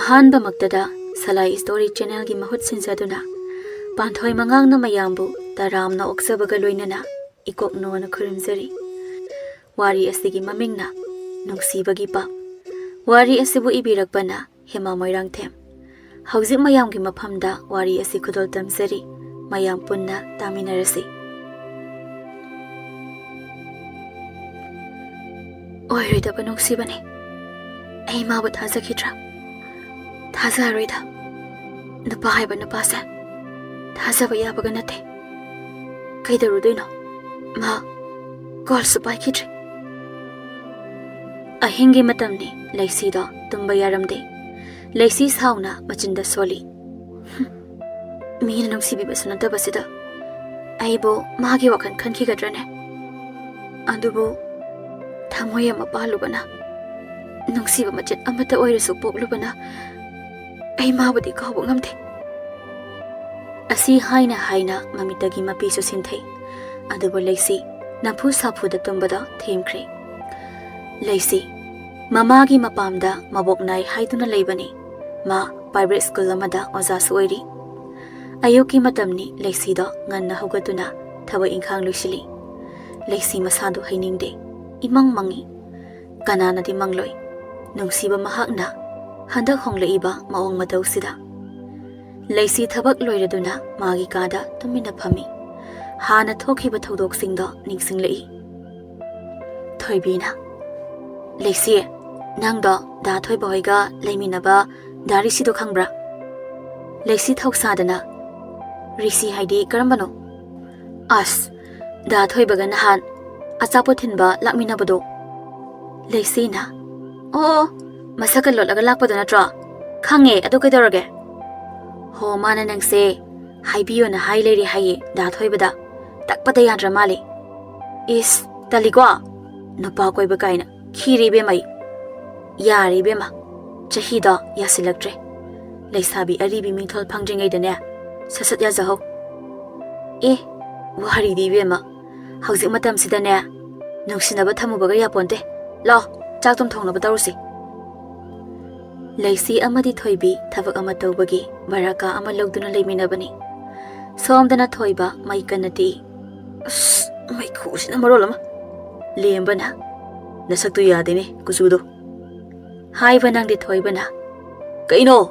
Ahanba Maktada, Salai Story Channel gi mahut sinsaduna, Panthoi Mangang na mayambu, Taram na Oksabagaluinana, Ikok no na Kurimzari. Wari asigi mamingna, Nungshiba gi Paap. Wari asibu ibirakbana, Hema Moirangthem. Hauzik mayam gi maphamda, Wari asi kudol tamzari, Mayam punna taminarasi. Oirida ba Nungshiba ne? Ay mabut hazakitra. Thazaroida. Napahaiba napasa. Thazaba yabaga nate. Kaidarudoino. Ma gol supai kitri. Ahingi matamni laisi do tumba yaramde. Laisi sauna machinda soli. Mina Nungshibi basunanta basida. Aibo magi wakan khanki gadrane. Andubo thamoya mapalubana. Nungshiba machin amata oirasu poklubana. Ay mabudi kaubo ngamte. Asi haina mamitagi mapiso sinthai. Adubo laisi napu sapuda tumbada themkre. Laisi mamagi mapamda maboknai haiduna leibani. Ma private school amada oza suoiri. Ayuki matamni laisi do nganna hogatuna thawa inkhang luisili. Laisi masadu hainingde. Imang mangi. Kanana di mangloi. Nungshiba mahakna. Handak honglaiba maong matawsida. Laisi thabak loiraduna magi kada tumina phami. Hana thokhiba thodok-singdo ningsinglai. Thoibina. Laisi, nangdo da thoiba hoiga leiminaba darisido khangbra. Laisi thoksadana. Risi haidi karambano. As, da thoibaga nahan achapothinba lakminabado. Laisi na. Oh, masakal lolaga lakpado natra. Khange adu kaidorage. Ho mana nangse haibiyo na haileri haye da thoibada takpada yandra mali. Is taligwa nupa koiba kaina khiri be mai. Yari be ma. Chahida yasilaktre. Laisabi aribi mingthol phangjingai dane. Sasat yazaho. Wari di be ma. Hauzik matam sidane. Nungsinaba thamubaga yaponte. Lo, chaktum thongnaba tarusi. Laisi amadi thoibi thabak ama tawbagi baraka ama logduna leiminabani. Somdana thoiba mai kanati. Mai khusina marolama. Lembana. Nasaktu yadene kusudo. Haiba nangdi thoibana. Kaino,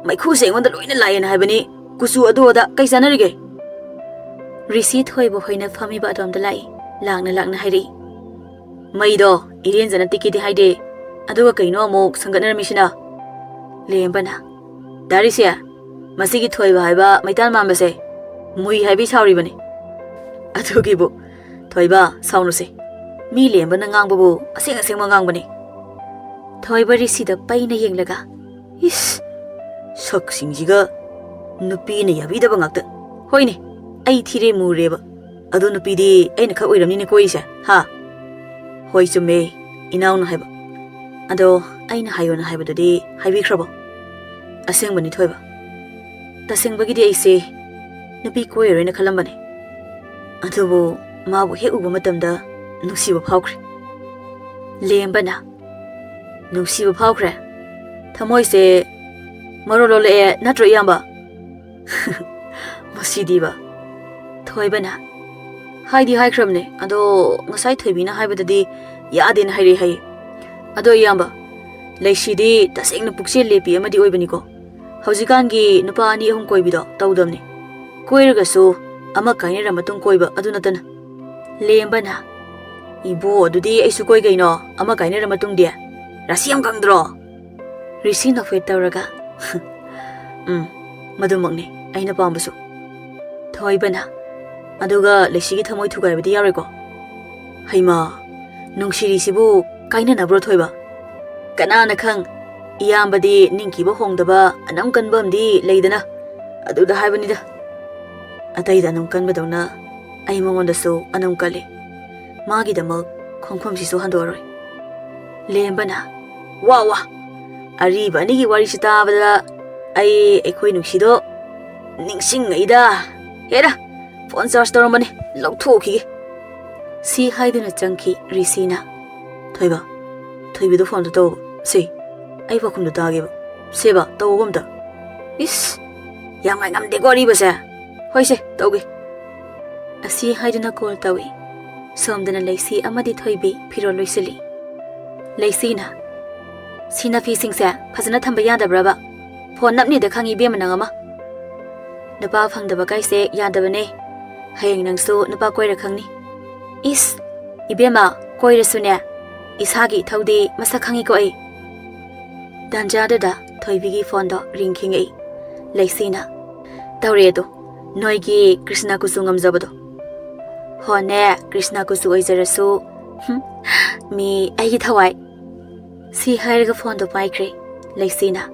mai khuse engonda loina layena haibani. Kusu adoda kaisanarige. Risi thoiba hoina phamiba adomda lai. Langna hairi. Maido irenjana tikidi haide. Aduga kaino amok sangatnarmisina. Lembana. Darisia, masigi thoiba haiba maitan mambase. Mui haibi sauribani. Adugibu, thoiba saunuse. Mi lembana ngangbabu asing mangangbani. Thoiba risida paina yenglaga. Is, saksingjiga nupina yabidaba ngakta. Hoine, ai thire mureba. Adu nupidi aina khak oiramnine koisa. Ha. Hoi chume, inauna haiba. Ado aina hayona haibadudi haibikrabo. Asengbani thoiba. Tasengbagidi aise nupi koiroina khalambani. Adubo mabu hek uba matamda Nungshiba phawkhre. Lembana. Nungshiba phawkhre. Thamoise marolole natro yamba. Masidiba. Thoibana. Haidi haikramne. Ado ngasai thoibina haibadadi yadena hairi hai. Ado yamba. Laisidi tasengna pukse lepi amadi oibaniko. Haujikangi nupa ani ahum koibido tawdamni. Koiragasu ama kainera matung koiba adunatana. Lembana. Ibo adudi aisu koi gaino ama kainera matung dia. Rasiam kangdro. Risi nokfet tawraga. Madumakni aina pambasu. Thoibana. Aduga laisigi thamoi thugaibadi yareko. Haima. Nungshirisibu kaina nabro thoiba. Kanana khang iyambadi ningkiba hongdaba anam kanbamdi leidana aduda haibanida ataida anam kanbadawna ai mangondasu anam kale magi damak khongkhomsisu handoroi lembana wa ariba nigi wari sitabada ai ekhoi nungsido ningsingaida hera phone charge toromane lauthokhi si haiduna changki risina thoiba thoibido phone to si ai wakhum do tageba Seba tawagumda. Is yang ngai ngam de gori base. Hoi se tawge. Asi haiduna call tawi. Somdana Lacy amadi thoibi phiro loisili. Lacy na. Sina fi singse phasana thamba yadabraba. Phone napni da khangi be manangama. Napa phangdaba kaise yadabane. Hayeng nangsu napa koira khangni. Is ibema koira sune. Ishagi thaudi masa khangi ko ai. Danjada da thoibigi phone do ring khingai. Lacy na. Tawre do noigi Krishna kusungam zabado. Hone Krishna kusu oizarasu. Mi aigi thawai. Si hairaga phone do paikre. Lacy na.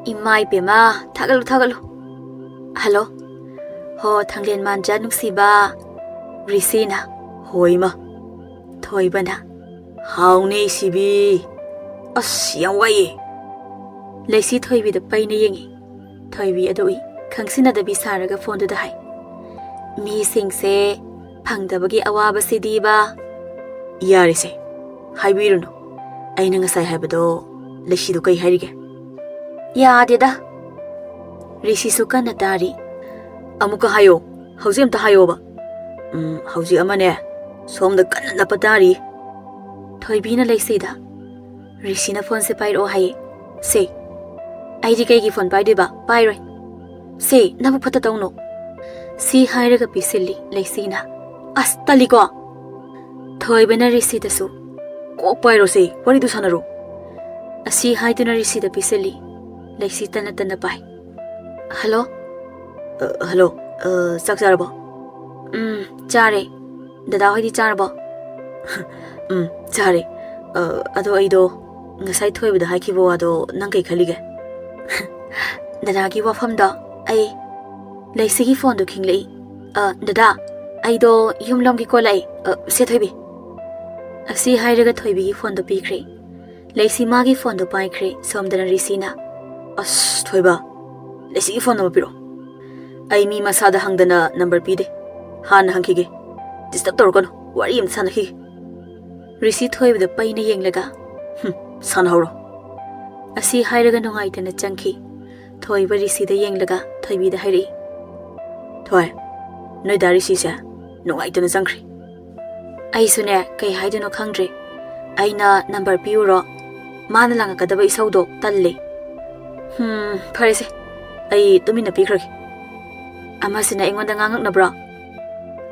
Imai pema thagalu. Hello. Ho thanglen manja Nungshiba. Risina. Hoima. Thoibana. Haune sibi. As yang wai. Lacy thoibi da paina yengi. Thoibi adoi khangsina da bisaraga phone do da hai. Mi singse phangdabagi awaba sidiba. Yarise. Haibiruno. Aina ngasai haibado Lacy do kai hairige. Yadeda. Rishi suka natari. Amuka hayo. Hauji amta hayo ba. Hauji amane. Somda kanna napatari. Thoibina Lacy da. Rishi na phone se pairo hai. Se. Aidi kai gi phone paide ba. Pairoi. Se nabu phata tawno. Si hairaga pisili Lacy na. As taliko. Thoibina Rishi da su. Ko pairo se. Wari du sanaro. Asi haiduna Rishi da pisili. Lacy tana pai. Hello? Hello. Sak jarabo. Chare. Dada hoidi charabo. Chare. Ado aido ngasai thoibida haikibo ado nang kai khalige. Dada gi wafam da ai Lacy gi phone do khinglei. Dada aido yumlom gi kolai. Se thoibi. Asi hairaga thoibi gi phone do pikre. Lacy ma gi phone do paikre somdana Risina. As thoiba. Lacy gi phone number piro. Ai mi masada hangdana number pide. Han hangkige. Disturb torkono. Wari am sanaki. Rishi thoibida paina yenglaga. San horo. Asi hairaga nungaitana changki. Thoiba Rishi da yenglaga thoibida hairi. Thoi. Noi da Rishi sa nungaitana changkri. Ai sune kai haiduno khangdre. Aina number piuro. Mana langakadaba isaudo talle. Farese. Ai tumina pikragi. Amasina ingonda ngangaknabra.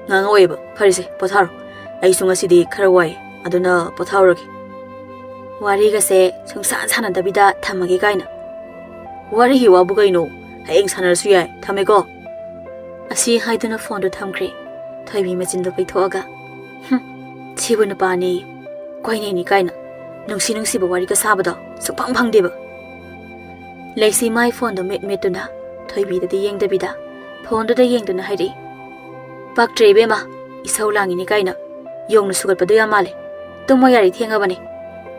Ngangoyeba. Farese potharo. Ai sungasidi khara wai. Aduna pothauragi. Wariga se sungsan sanadabida thamagi kaina. Wari hi wabu kaino. Hayeng sanarasu yai. Thamego. Asi haiduna phone do thamkre. Thoibi machindo paithoaga. Chibuna pani. Kwaine ni kaina. Nungsiba wariga sabada. Sukpang phangdeba. Lacy my phone do metuna. Thoibi da yengdabida. Phone do da yengduna hairi. Pak trebema. Isau langi ni kaina. Yong na sugat padu yamale. Tumo yari thiengabani.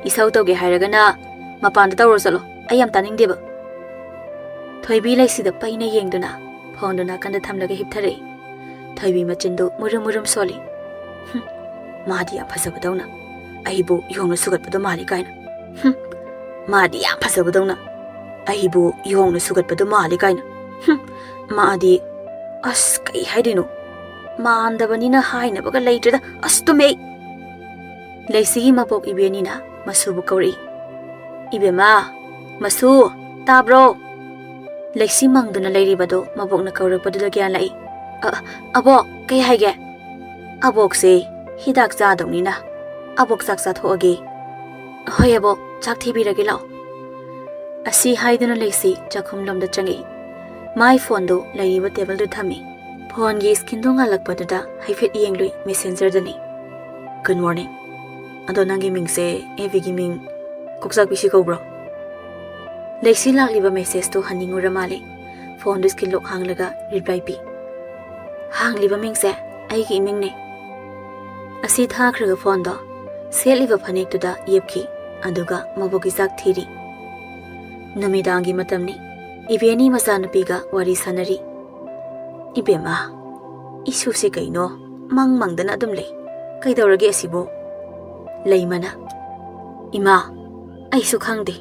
Isau toge hairagana. Mapanda tawro salo. Ayam taning deba. Thoibi Lacy da paina yengduna. Phone do na kanda thamlaga hipthare. Thoibi machindo murum soli. Madi ya phasabadawna. Aibu yong na sugat padu mali kaina. Madi ya phasabadawna. Aibu yong na sugat padu mali kaina. Madi as kai haidino. Maandabanina haina baga later as to me. Lacy mapok ibenina masubu kauri. Ibema masu tabro. Lacy mangduna lairibado mabok na kaurapadu lagyan lai. Abo kay haige. Abok se hidak zadonina. Abok saksa thoage. Hoy abo chak thibirage lao. Asi haiduna Lacy chakhum lomda changi. My phone do laiba table do thami. Phone gi skin do ngalakpadada haifet yenglui messenger dani. Good morning. Ado nangi mingse evi gi ming koksak bisi ko bro. Lacy lakliba message to haningura male. Phone do skin lok hanglaga reply pi. Hangliba mingse ai gi ming ne. Asi thakhraga phone do seliba phanek to da yepki aduga mabogi sak thiri. Namidangi matamni ibeni masanapiga wari sanari. Ibema isu se kaino mangdana adum le kaidawrage asibo leimana ima aisu khangde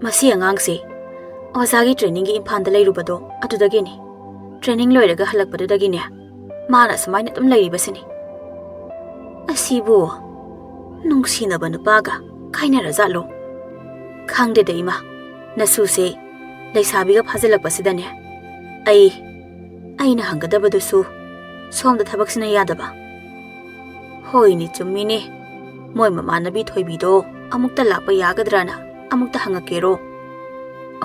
masi angangse ꯑꯣꯖꯥꯒꯤ ꯇ꯭ꯔꯦꯅꯤꯡꯒꯤ ꯏꯝꯐꯥꯜꯗ ꯂꯩꯔꯨꯕꯗꯣ ꯑꯗꯨꯗꯒꯤꯅꯤ training ꯂꯣꯏꯔꯒ ꯍꯜꯂꯛꯄꯗꯨꯗꯒꯤꯅꯦ ꯃꯥꯅ ꯁꯨꯃꯥꯏꯅ ꯑꯗꯨꯝ ꯂꯩꯔꯤꯕꯁꯤꯅꯤ ꯑꯁꯤꯕꯨ ꯅꯨꯡꯁꯤꯅꯕ ꯅꯨꯄꯥꯒ ꯈꯥꯏꯅꯔꯖꯥꯠꯂꯣ ꯈꯪꯗꯦꯗ ꯏꯃꯥ ꯅꯁꯨꯁꯦ ꯂꯩꯁꯥꯕꯤꯒ ꯐꯥꯖꯤꯜꯂꯛꯄꯁꯤꯗꯅꯦ ꯑꯩꯅ ꯍꯪꯒꯗꯕꯗꯨꯁꯨ ꯁꯣꯝꯗ ꯊꯕꯛꯁꯤꯅ ꯌꯥꯗꯕ ꯍꯣꯏꯅꯦ ꯆꯨꯝꯃꯤꯅꯦ ꯃꯣꯏ ꯃꯃꯥꯟꯅꯕꯤ ꯊꯣꯏꯕꯤꯗꯣ ꯑꯃꯨꯛꯇ ꯂꯥꯛꯄ ꯌꯥꯒꯗ꯭ꯔꯥꯅ ꯑꯃꯨꯛꯇ ꯍꯪꯉꯛꯀꯦꯔꯣ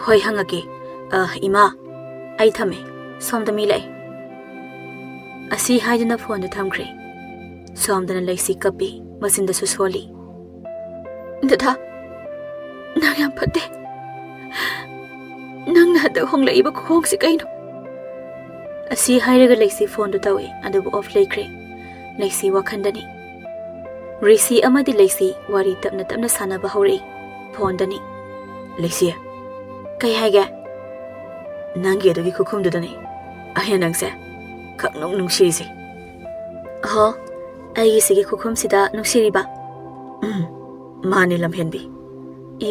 ꯍꯣꯏ ꯍꯪꯉꯛꯀꯦ ꯏꯃꯥ ꯑꯩ ꯊꯝꯃꯦ ꯁꯣꯝꯗ ꯃꯤ ꯂꯥꯛꯑꯦ ꯑꯁꯤ ꯍꯥꯏꯗꯨꯅ ꯐꯣꯟꯗꯨ ꯊꯝꯈ꯭ꯔꯦ ꯁꯣꯝꯗꯅ ꯂꯩꯁꯤ ꯀꯞꯄꯤ ꯃꯆꯤꯟꯗꯁꯨ ꯁꯣꯜꯂꯤ ꯗꯗꯥ ꯅꯪ ꯌꯥꯝ ꯐꯠꯇꯦ ꯅꯪꯅ ꯍꯟꯗꯛ ꯍꯣꯡꯂꯛꯏꯕ ꯈꯣꯡꯁꯤ ꯀꯩꯅꯣ ꯑꯁꯤ ꯍꯥꯏꯔꯒ ꯂꯩꯁꯤ ꯐꯣꯟꯗꯨ ꯇꯧꯏ ꯑꯗꯨꯕꯨ ꯑꯣꯐ ꯂꯩꯈ꯭ꯔꯦ ꯂꯩꯁꯤ ꯋꯥꯈꯟꯗꯅꯤ ꯔꯤꯁꯤ ꯑꯃꯗꯤ ꯂꯩꯁꯤ ꯋꯥꯔꯤ ꯇꯞꯅ ꯇꯞꯅ ꯁꯥꯟꯅꯕ ꯍꯧꯔꯛꯏ ꯐꯣꯟꯗꯅꯤ ꯂꯩꯁꯤ ꯀꯩ ꯍꯥꯏꯒꯦ ꯅꯪꯒꯤ ꯑꯗꯨꯒꯤ ꯈꯨꯈꯨꯝꯗꯨꯗꯅꯤ ꯑꯩꯅ ꯅꯪꯁꯦ ꯈꯛꯅꯨꯡ ꯅꯨꯡꯁꯤꯔꯤꯁꯦ ꯑꯍꯣ ꯑꯩꯒꯤ ꯁꯤꯒꯤ ꯈꯨꯈꯨꯝꯁꯤꯗ ꯅꯨꯡꯁꯤꯔꯤꯕ ꯃꯥꯅꯤ ꯂꯝꯍꯦꯟꯕꯤ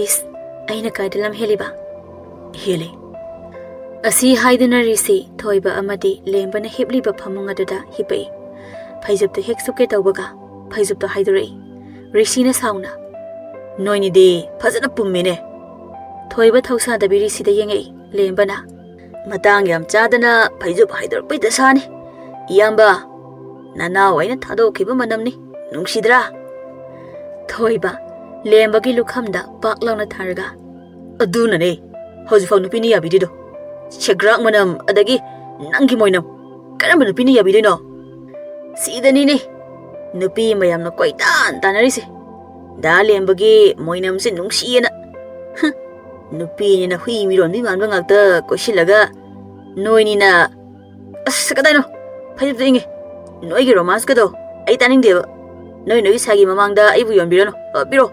ꯏꯁ ꯑꯩꯅ ꯀꯥꯏꯗ ꯂꯝꯍꯦꯜꯂꯤꯕ ꯍꯦꯜꯂꯤ ꯑꯁꯤ ꯍꯥꯏꯗꯨꯅ ꯔꯤꯁꯤ ꯊꯣꯏꯕ ꯑꯃꯗꯤ ꯂꯦꯝꯕꯅ ꯍꯤꯞꯂꯤꯕ ꯐꯃꯨꯡ ꯑꯗꯨꯗ ꯍꯤꯞꯄꯛꯏ ꯐꯩꯖꯨꯞꯇꯨ ꯍꯦꯛ ꯁꯨꯞꯀꯦ ꯇꯧꯕꯒ ꯐꯩꯖꯨꯞꯇꯨ ꯍꯥꯏꯗꯣꯔꯛꯏ ꯔꯤꯁꯤꯅ ꯁꯥꯎꯅ ꯅꯣꯏꯅꯤꯗꯤ ꯐꯖꯅ ꯄꯨꯝꯃꯤꯅꯦ ꯊꯣꯏꯕ ꯊꯧꯁꯥꯗꯕꯤ ꯔꯤꯁꯤꯗ ꯌꯦꯡꯉꯛꯏ ꯂꯦꯝꯕꯅ ꯃꯇꯥꯡ ꯌꯥꯝ ꯆꯥꯗꯅ ꯐꯩꯖꯨꯞ ꯍꯥꯏꯗꯣꯔꯛꯄꯩ ꯗꯁꯥꯅꯤ ꯏꯌꯥꯝꯕ ꯅꯅꯥꯎ ꯑꯩꯅ ꯊꯥꯗꯣꯛꯈꯤꯕ ꯃꯅꯝꯅꯤ ꯅꯨꯡꯁꯤꯗ꯭ꯔꯥ ꯊꯣꯏꯕ ꯂꯦꯝꯕꯒꯤ ꯂꯨꯈꯝꯗ ꯄꯥꯛ ꯂꯥꯎꯅ ꯊꯥꯔꯒ ꯑꯗꯨꯅꯅꯦ ꯍꯧꯖꯤꯛꯐꯥꯎ ꯅꯨꯄꯤꯅ ꯌꯥꯕꯤꯗꯣꯏꯗꯣ ꯁꯦꯒ꯭ꯔꯥꯛ ꯃꯅꯝ ꯑꯗꯒꯤ ꯅꯪꯒꯤ ꯃꯣꯏꯅꯝ ꯀꯔꯝꯕ ꯅꯨꯄꯤꯅ ꯌꯥꯕꯤꯗꯣꯏꯅꯣ ꯁꯤꯗꯅꯤꯅꯦ ꯅꯨꯄꯤ ꯃꯌꯥꯝꯅ ꯀꯣꯏꯇꯥꯟ ꯇꯥꯟꯅꯔꯤꯁꯦ ꯗꯥ ꯂꯦꯝꯕꯒꯤ ꯃꯣꯏꯅꯝꯁꯦ ꯅꯨꯡꯁꯤꯌꯦꯅ ꯅꯨꯄꯤꯅꯤꯅ ꯍꯨꯏ ꯃꯤꯔꯣꯟꯕꯤ ꯃꯥꯟꯕ ꯉꯥꯛꯇ ꯀꯣꯏꯁꯤꯜꯂꯒ ꯅꯣꯏꯅꯤꯅ ꯑꯁ ꯀꯗꯥꯏꯅꯣ ꯐꯩꯖꯨꯞꯇ ꯏꯪꯉꯦ ꯅꯣꯏꯒꯤ ꯔꯣꯃꯥꯟꯁꯀꯗꯣ ꯑꯩ ꯇꯥꯅꯤꯡꯗꯦꯕ ꯅꯣꯏꯒꯤ ꯁꯥꯏꯒꯤ ꯃꯃꯥꯡꯗ ꯑꯩꯕꯨ ꯌꯣꯟꯕꯤꯔꯅꯨ ꯄꯤꯔꯣ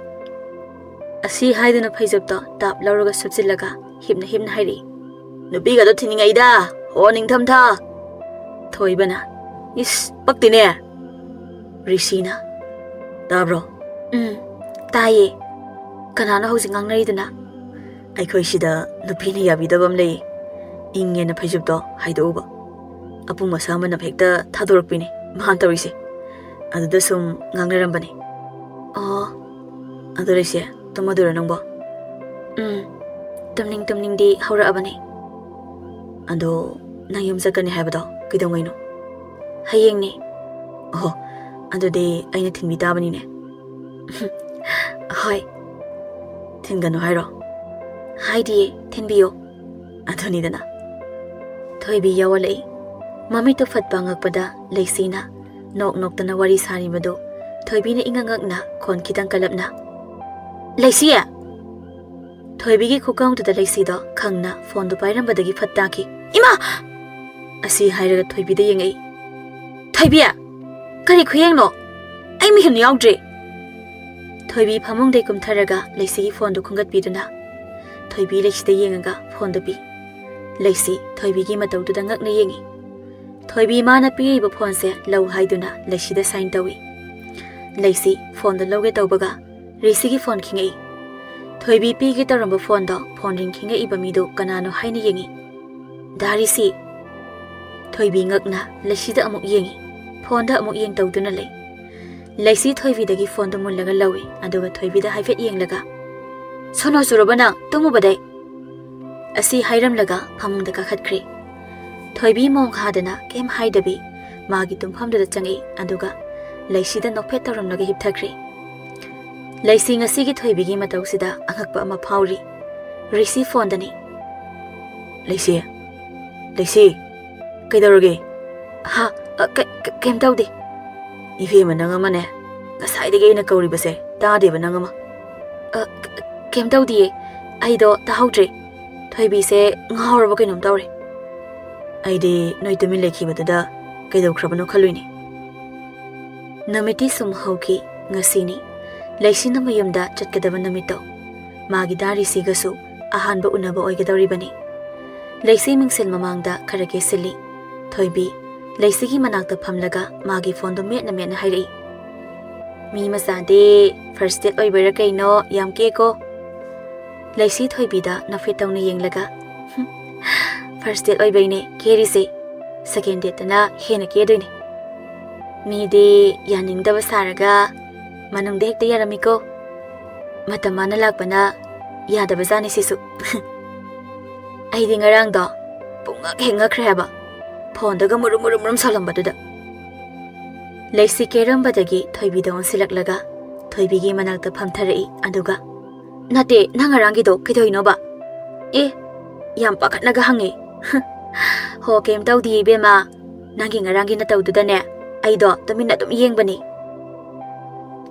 ꯑꯁꯤ ꯍꯥꯏꯗꯨꯅ ꯐꯩꯖꯨꯞꯇꯣ ꯇꯥꯞ ꯂꯧꯔꯒ ꯁꯨꯞꯆꯤꯜꯂꯒ ꯍꯤꯞꯅ ꯍꯥꯏꯔꯛꯏ ꯅꯨꯄꯤꯒꯗꯣ ꯊꯤꯅꯤꯡꯉꯩꯗ ꯍꯣ ꯅꯤꯡꯊꯝꯊꯥ ꯊꯣꯏꯕꯅ ꯏꯁ ꯄꯛꯇꯦꯅꯦ ꯔꯤꯁꯤꯅ ꯇꯥꯕ꯭ꯔꯣ ꯇꯥꯏꯌꯦ ꯀꯅꯥꯅꯣ ꯍꯧꯖꯤꯛ ꯉꯥꯡꯅꯔꯤꯗꯨꯅ ꯑꯩꯈꯣꯏ ꯁꯤꯗ ꯅꯨꯄꯤꯅ ꯌꯥꯕꯤꯗꯕ ꯑꯃ ꯂꯩꯌꯦ ꯏꯪꯉꯦꯅ ꯐꯩꯖꯨꯞꯇꯣ ꯍꯥꯏꯗꯣꯛꯎꯕ ꯑꯄꯨꯝ ꯑꯁꯥꯃꯅ ꯍꯦꯛꯇ ꯊꯥꯗꯣꯔꯛꯄꯤꯅꯤ ꯃꯥꯅ ꯇꯧꯔꯤꯁꯦ ꯑꯗꯨꯗ ꯁꯨꯝ ꯉꯥꯡꯅꯔꯝꯕꯅꯤ ꯑꯣ ꯑꯗꯨ ꯂꯩꯁꯦ ꯇꯨꯝꯃꯗꯣꯏꯔꯣ ꯅꯪꯕꯣ ꯇꯨꯝꯅꯤꯡꯗꯤ ꯍꯧꯔꯛꯑꯕꯅꯤ ꯑꯗꯣ ꯅꯪ ꯌꯨꯝ ꯆꯠꯀꯅꯤ ꯍꯥꯏꯕꯗꯣ ꯀꯩꯗꯧꯉꯩꯅꯣ ꯍꯌꯦꯡꯅꯤ ꯑꯣ ꯑꯗꯨꯗꯤ ꯑꯩꯅ ꯊꯤꯟꯕꯤ ꯇꯥꯕꯅꯤꯅꯦ ꯍꯣꯏ ꯊꯤꯟꯒꯅꯨ ꯍꯥꯏꯔꯣ ꯍꯥꯏꯗꯤꯌꯦ ꯊꯤꯟꯕꯤꯌꯣ ꯑꯗꯨꯅꯤꯗꯅ ꯊꯣꯏꯕꯤ ꯌꯥꯎꯋꯜꯂꯛꯏ ꯃꯃꯤꯠꯇꯨ ꯐꯠꯄ ꯉꯛꯄꯗ ꯂꯩꯁꯤꯅ ꯅꯣꯛ ꯅꯣꯛꯇꯅ ꯋꯥꯔꯤ ꯁꯥꯔꯤꯕꯗꯨ ꯊꯣꯏꯕꯤꯅ ꯏꯉꯛꯉꯛꯅ ꯈꯣꯟ ꯈꯤꯇꯪ ꯀꯜꯂꯞꯅ ꯂꯩꯁꯤ ꯊꯣꯏꯕꯤꯒꯤ ꯈꯨꯀꯧꯗꯨꯗ ꯂꯩꯁꯤꯗꯣ ꯈꯪꯅ ꯐꯣꯟꯗꯨ ꯄꯥꯏꯔꯝꯕꯗꯒꯤ ꯐꯠ ꯇꯥꯈꯤ ꯏꯃꯥ ꯑꯁꯤ ꯍꯥꯏꯔꯒ ꯊꯣꯏꯕꯤꯗ ꯌꯦꯡꯉꯛꯏ ꯊꯣꯏꯕꯤ ꯀꯔꯤ ꯈꯨꯌꯦꯡꯅꯣ ꯑꯩ ꯃꯤꯍꯨꯟ ꯌꯥꯎꯗ꯭ꯔꯦ ꯊꯣꯏꯕꯤ ꯐꯃꯨꯡꯗꯩ ꯀꯨꯝꯊꯔꯒ ꯂꯩꯁꯤꯒꯤ ꯐꯣꯟꯗꯨ ꯈꯨꯡꯒꯠꯄꯤꯗꯨꯅ ꯊꯣꯏꯕꯤ ꯂꯩꯁꯤꯗ ꯌꯦꯡꯉꯒ ꯐꯣꯟꯗꯨ ꯄꯤ ꯂꯩꯁꯤ ꯊꯣꯏꯕꯤꯒꯤ ꯃꯇꯧꯗꯨꯗ ꯉꯛꯅ ꯌꯦꯡꯉꯤ ꯊꯣꯏꯕꯤ ꯃꯥꯅ ꯄꯤꯔꯤꯕ ꯐꯣꯟꯁꯦ ꯂꯧ ꯍꯥꯏꯗꯨꯅ ꯂꯩꯁꯤꯗ ꯁꯥꯏꯟ ꯇꯧꯏ ꯂꯩꯁꯤ ꯐꯣꯟꯗꯨ ꯂꯧꯒꯦ ꯇꯧꯕꯒ ꯔꯤꯁꯤꯒꯤ ꯐꯣꯟ ꯈꯤꯡꯉꯛꯏ ꯊꯣꯏꯕꯤ ꯄꯤꯒꯦ ꯇꯧꯔꯝꯕ ꯐꯣꯟꯗꯣ ꯐꯣꯟ ꯔꯤꯡ ꯈꯤꯡꯉꯛꯏꯕ ꯃꯤꯗꯨ ꯀꯅꯥꯅꯣ ꯍꯥꯏꯅ ꯌꯦꯡꯉꯤ ꯗꯥ ꯔꯤꯁꯤ ꯊꯣꯏꯕꯤ ꯉꯛꯅ ꯂꯩꯁꯤꯗ ꯑꯃꯨꯛ ꯌꯦꯡꯉꯤ ꯐꯣꯟꯗ ꯑꯃꯨꯛ ꯌꯦꯡ ꯇꯧꯗꯨꯅ ꯂꯩ ꯂꯩꯁꯤ ꯊꯣꯏꯕꯤꯗꯒꯤ ꯐꯣꯟꯗꯨ ꯃꯨꯜꯂꯒ ꯂꯧꯏ ꯑꯗꯨꯒ ꯊꯣꯏꯕꯤꯗ ꯍꯥꯏꯐꯦꯠ ꯌꯦꯡꯂꯒ ꯁꯣꯅꯣ ꯆꯨꯔꯕ ꯅꯪ ꯇꯨꯝꯃꯨꯕꯗꯩ ꯑꯁꯤ ꯍꯥꯏꯔꯝꯂꯒ ꯐꯃꯨꯡꯗ ꯀꯥꯈꯠꯈ꯭ꯔꯦ ꯊꯣꯏꯕꯤ ꯃꯣꯡ ꯍꯥꯗꯅ ꯀꯩꯝ ꯍꯥꯏꯗꯕꯤ ꯃꯥꯒꯤ ꯇꯨꯝꯐꯝꯗꯨꯗ ꯆꯪꯉꯛꯏ ꯑꯗꯨꯒ ꯂꯩꯁꯤꯗ ꯅꯣꯛꯐꯦꯠ ꯇꯧꯔꯝꯂꯒ ꯍꯤꯞꯊꯈ꯭ꯔꯦ ꯂꯩꯁꯤ ꯉꯁꯤꯒꯤ ꯊꯣꯏꯕꯤꯒꯤ ꯃꯇꯧꯁꯤꯗ ꯑꯉꯛꯄ ꯑꯃ ꯐꯥꯎꯔꯤ ꯔꯤꯁꯤ ꯐꯣꯟꯗꯅꯤ ꯂꯩꯁꯤ ꯀꯩꯗꯧꯔꯒꯦ ꯍꯥ ꯀꯩꯝ ꯇꯧꯗꯦ 이회만 낭아마네 가사이데게 이나 거울이버세 따데바 낭아마 ꯀꯩꯝ ꯇꯧꯗꯤꯌꯦ ꯑꯩꯗꯣ ꯇꯥꯍꯧꯗ꯭ꯔꯦ ꯊꯣꯏꯕꯤꯁꯦ ꯉꯥꯎꯔꯕ ꯀꯩꯅꯣꯝ ꯇꯧꯔꯦ ꯑꯩꯗꯤ ꯅꯣꯏ ꯇꯨꯃꯤꯟ ꯂꯩꯈꯤꯕꯗꯨꯗ ꯀꯩꯗꯧꯈ꯭ꯔꯕꯅꯣ ꯈꯜꯂꯨꯏꯅꯤ ꯅꯨꯃꯤꯠꯇꯤ ꯁꯨꯝ ꯍꯧꯈꯤ ꯉꯁꯤꯅꯤ ꯂꯩꯁꯤꯅ ꯃꯌꯨꯝꯗ ꯆꯠꯀꯗꯕ ꯅꯨꯃꯤꯠꯇꯣ ꯃꯥꯒꯤ ꯗꯥꯔꯤꯁꯤꯒꯁꯨ ꯑꯍꯥꯟꯕ ꯎꯅꯕ ꯑꯣꯏꯒꯗꯧꯔꯤꯕꯅꯤ ꯂꯩꯁꯤ ꯃꯤꯡꯁꯦꯜ ꯃꯃꯥꯡꯗ ꯈꯔ ꯀꯦꯁꯤꯜꯂꯤ ꯊꯣꯏꯕꯤ ꯂꯩꯁꯤꯒꯤ ꯃꯅꯥꯛꯇ ꯐꯝꯂꯒ ꯃꯥꯒꯤ ꯐꯣꯟꯗꯣ ꯃꯦꯠꯅ ꯃꯦꯠꯅ ꯍꯥꯏꯔꯛꯏ ꯃꯤ ꯃꯆꯥꯗꯤ ꯐꯥꯔꯁ ꯗꯦꯠ ꯑꯣꯏꯕꯩꯔꯥ ꯀꯩꯅꯣ ꯌꯥꯝ ꯀꯦꯀꯣ ꯂꯩꯁꯤ ꯊꯣꯏꯕꯤꯗ ꯅꯐꯦꯠ ꯇꯧꯅ ꯌꯦꯡꯂꯒ First date oibaine kerisi. Second date na hena kedoine. Midi yaningdaba saraga manungde hekta yaramiko. Matamana lakbana yadaba zani sisu. Aidi ngarangdo pungak hengakre haba. Phondaga murum salambaduda. Laisi kerambadagi thoibida onsilaklaga thoibigi manakta phamtharai aduga nate nangarangi do kidoinoba yam pakatnaga hangi ho kem tawdi bema nangi ngarangi na tawdudane aido tamina dum yengbani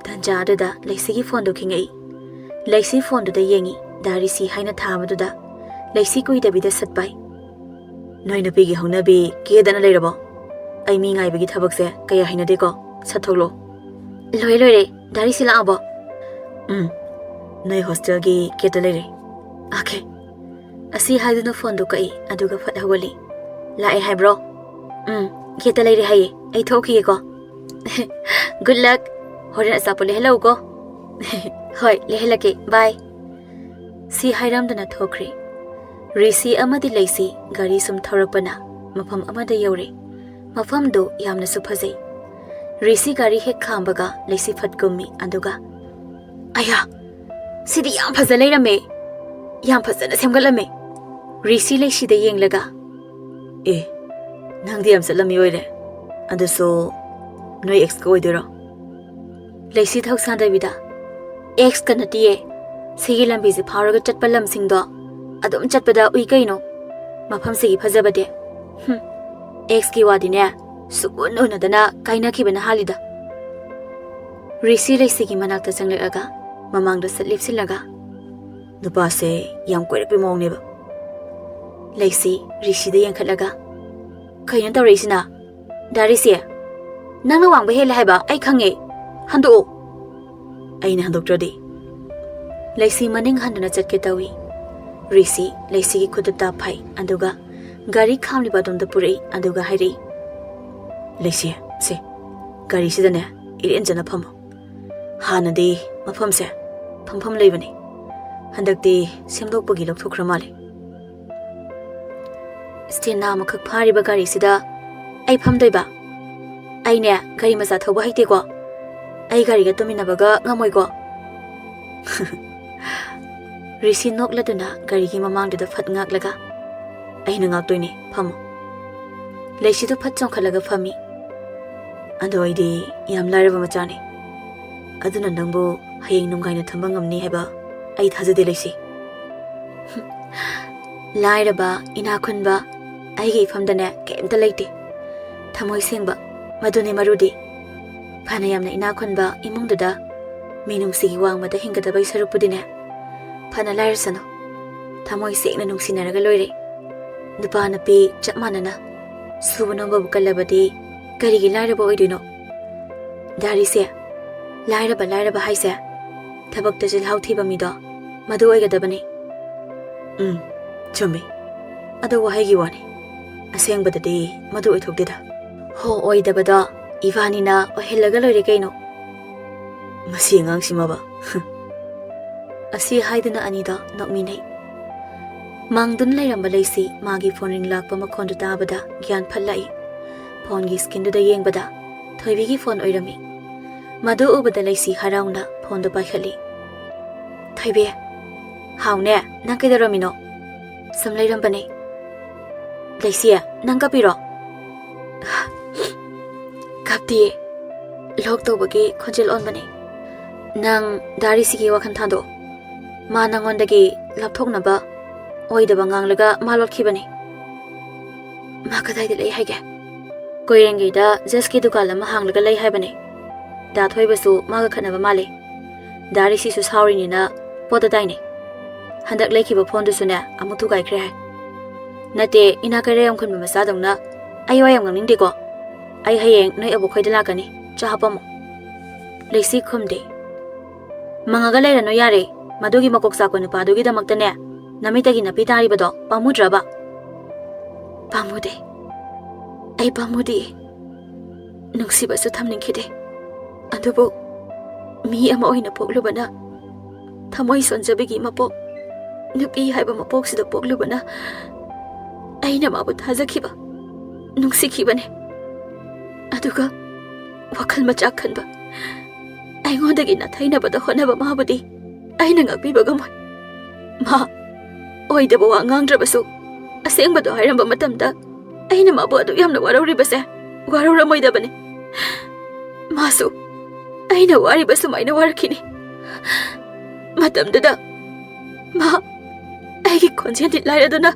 tanja aduda laisigi phone do khingai laisi phone do da yengi darisi haina thabaduda laisi kuidabida satpai noina bigi hongnabi kedana leirabo ai mi ngai bagi thabakse kaya hainade ko satholo loire dari sila abo noi hostel gi ketalere okay asi haiduna phone do kai aduga phat hawali la ai hai bro ketalere hai ai thoki ko good luck horen asapole hello ko hoi lehelake bye si hairam dana thokri risi amadi laisi gari sum thorakpana mafam amada yaure mafam do yamna suphazai risi gari hek khambaga laisi phatgummi aduga aya sidi yam phazalai rame yam phazana semgalame risi laisi da yenglaga nangdi yam salami oire aduso noi ex ko oidero laisi thausa da bida ex kanatiye sigi lambi se pharaga chatpa lamsing do adum chatpada ui kaino mafam sigi phazabade ex ki wadine sugun unadana kaina kibana halida risi laisi ki manakta changleraga mamangda satlipsilaga nupa se yam koirpi mongneba laisi risi da yankhatlaga kaina tawreisina darisi nangna wangba hela haiba ai khange hando aina handoktradi laisi maning handuna chatke tawi risi laisi ki khudata phai aduga gari khamliba domda purei aduga hairi laisi se gari sidane iren jana phamo hanadi mafam se phampham leibani handakti semdokpagi lokthokra male stena makhak phari ba gari sida ai phamdoiba aine gari macha thoba haite ko ai gari ga tumina baga ngamoi ko risi nokladuna gari gi mamang da phat ngak laga aina ngak toini phamo laisi do phat chongkhalaga phami adoidi yam lairaba machani aduna nangbo hayeng nunggaina thamba ngamni heba ai thajade laisi lairaba ina khunba aigi famdane kemta leite thamoi sengba madune marudi phana yamna ina khunba imungdada minungsigi wangmada hingada bai sarupudine phana lairsano thamoi sengna nungsinaraga loire nupa napi chapmanana subuno babu kalabadi karigi lairaba oidino darise lairaba haise thabakta jil hauthiba mido madu oigadabani chumi adu wahigi wani asengbadadi madu oithokdida ho oidabada ivanina ohillaga loire kaino masi ngang simaba asi haiduna anida nokminai mangdun lairamba laisi magi phone ring lakpa makhondu tabada gyan phallai phone gi screen da yengbada thoibi gi phone oirami madu ubada laisi harauna phone do pakhali thoibe haune nang kedaramino samlairambane laisi nang kapiro kapti log to bagi khonjel on bane nang dari sigi wakhan thado ma nangondagi lapthoknaba oidaba nganglaga malot khibani ma kadai de lei haige koirengi da jeski dukala ma hanglaga lei haibani da thoibasu ma ga khanaba male dari si su sawrini na poda daine handak lekhiba phone du sune amutu gai khre hai nate ina kare yam khunba masa dongna ayo yam ngning de ko ai hayeng noi abu khoida lakani cha hapamo leisi khumde mangaga leira no yare madugi makok sa ko nu padugi da maktane namitagi napi tari bado pamudraba pamude ai pamudi nungsiba su thamningkhide adubo mi ama oina poklubana thamoi sonjabegi mapo nupi haiba mapok sida poklubana ꯑꯩꯅ ꯃꯥꯕꯨ ꯊꯥꯖꯈꯤꯕ ꯅꯨꯡꯁꯤꯈꯤꯕꯅꯤ ꯑꯗꯨꯒ ꯋꯥꯈꯜ ꯃꯆꯥꯛ ꯈꯟꯕ ꯑꯩꯉꯣꯟꯗꯒꯤ ꯅꯥꯊꯩꯅꯕꯗ ꯍꯣꯠꯅꯕ ꯃꯥꯕꯨꯗꯤ ꯑꯩꯅ ꯉꯥꯛꯄꯤꯕ ꯉꯝꯃꯣꯏ ꯃꯥ ꯑꯣꯏꯗꯕ ꯋꯥ ꯉꯥꯡꯗ꯭ꯔꯕꯁꯨ ꯑꯁꯦꯡꯕꯗꯣ ꯍꯥꯏꯔꯝꯕ ꯃꯇꯝꯗ ꯑꯩꯅ ꯃꯥꯕꯨ ꯑꯗꯨꯛ ꯌꯥꯝꯅ ꯋꯥꯔꯧꯔꯤꯕꯁꯦ ꯋꯥꯔꯧꯔꯝꯃꯣꯏꯗꯕꯅꯤ 마수, 아이나 와리바스 마이나 와르키니 마담드다 마, 아이기 건지한테 라이라도나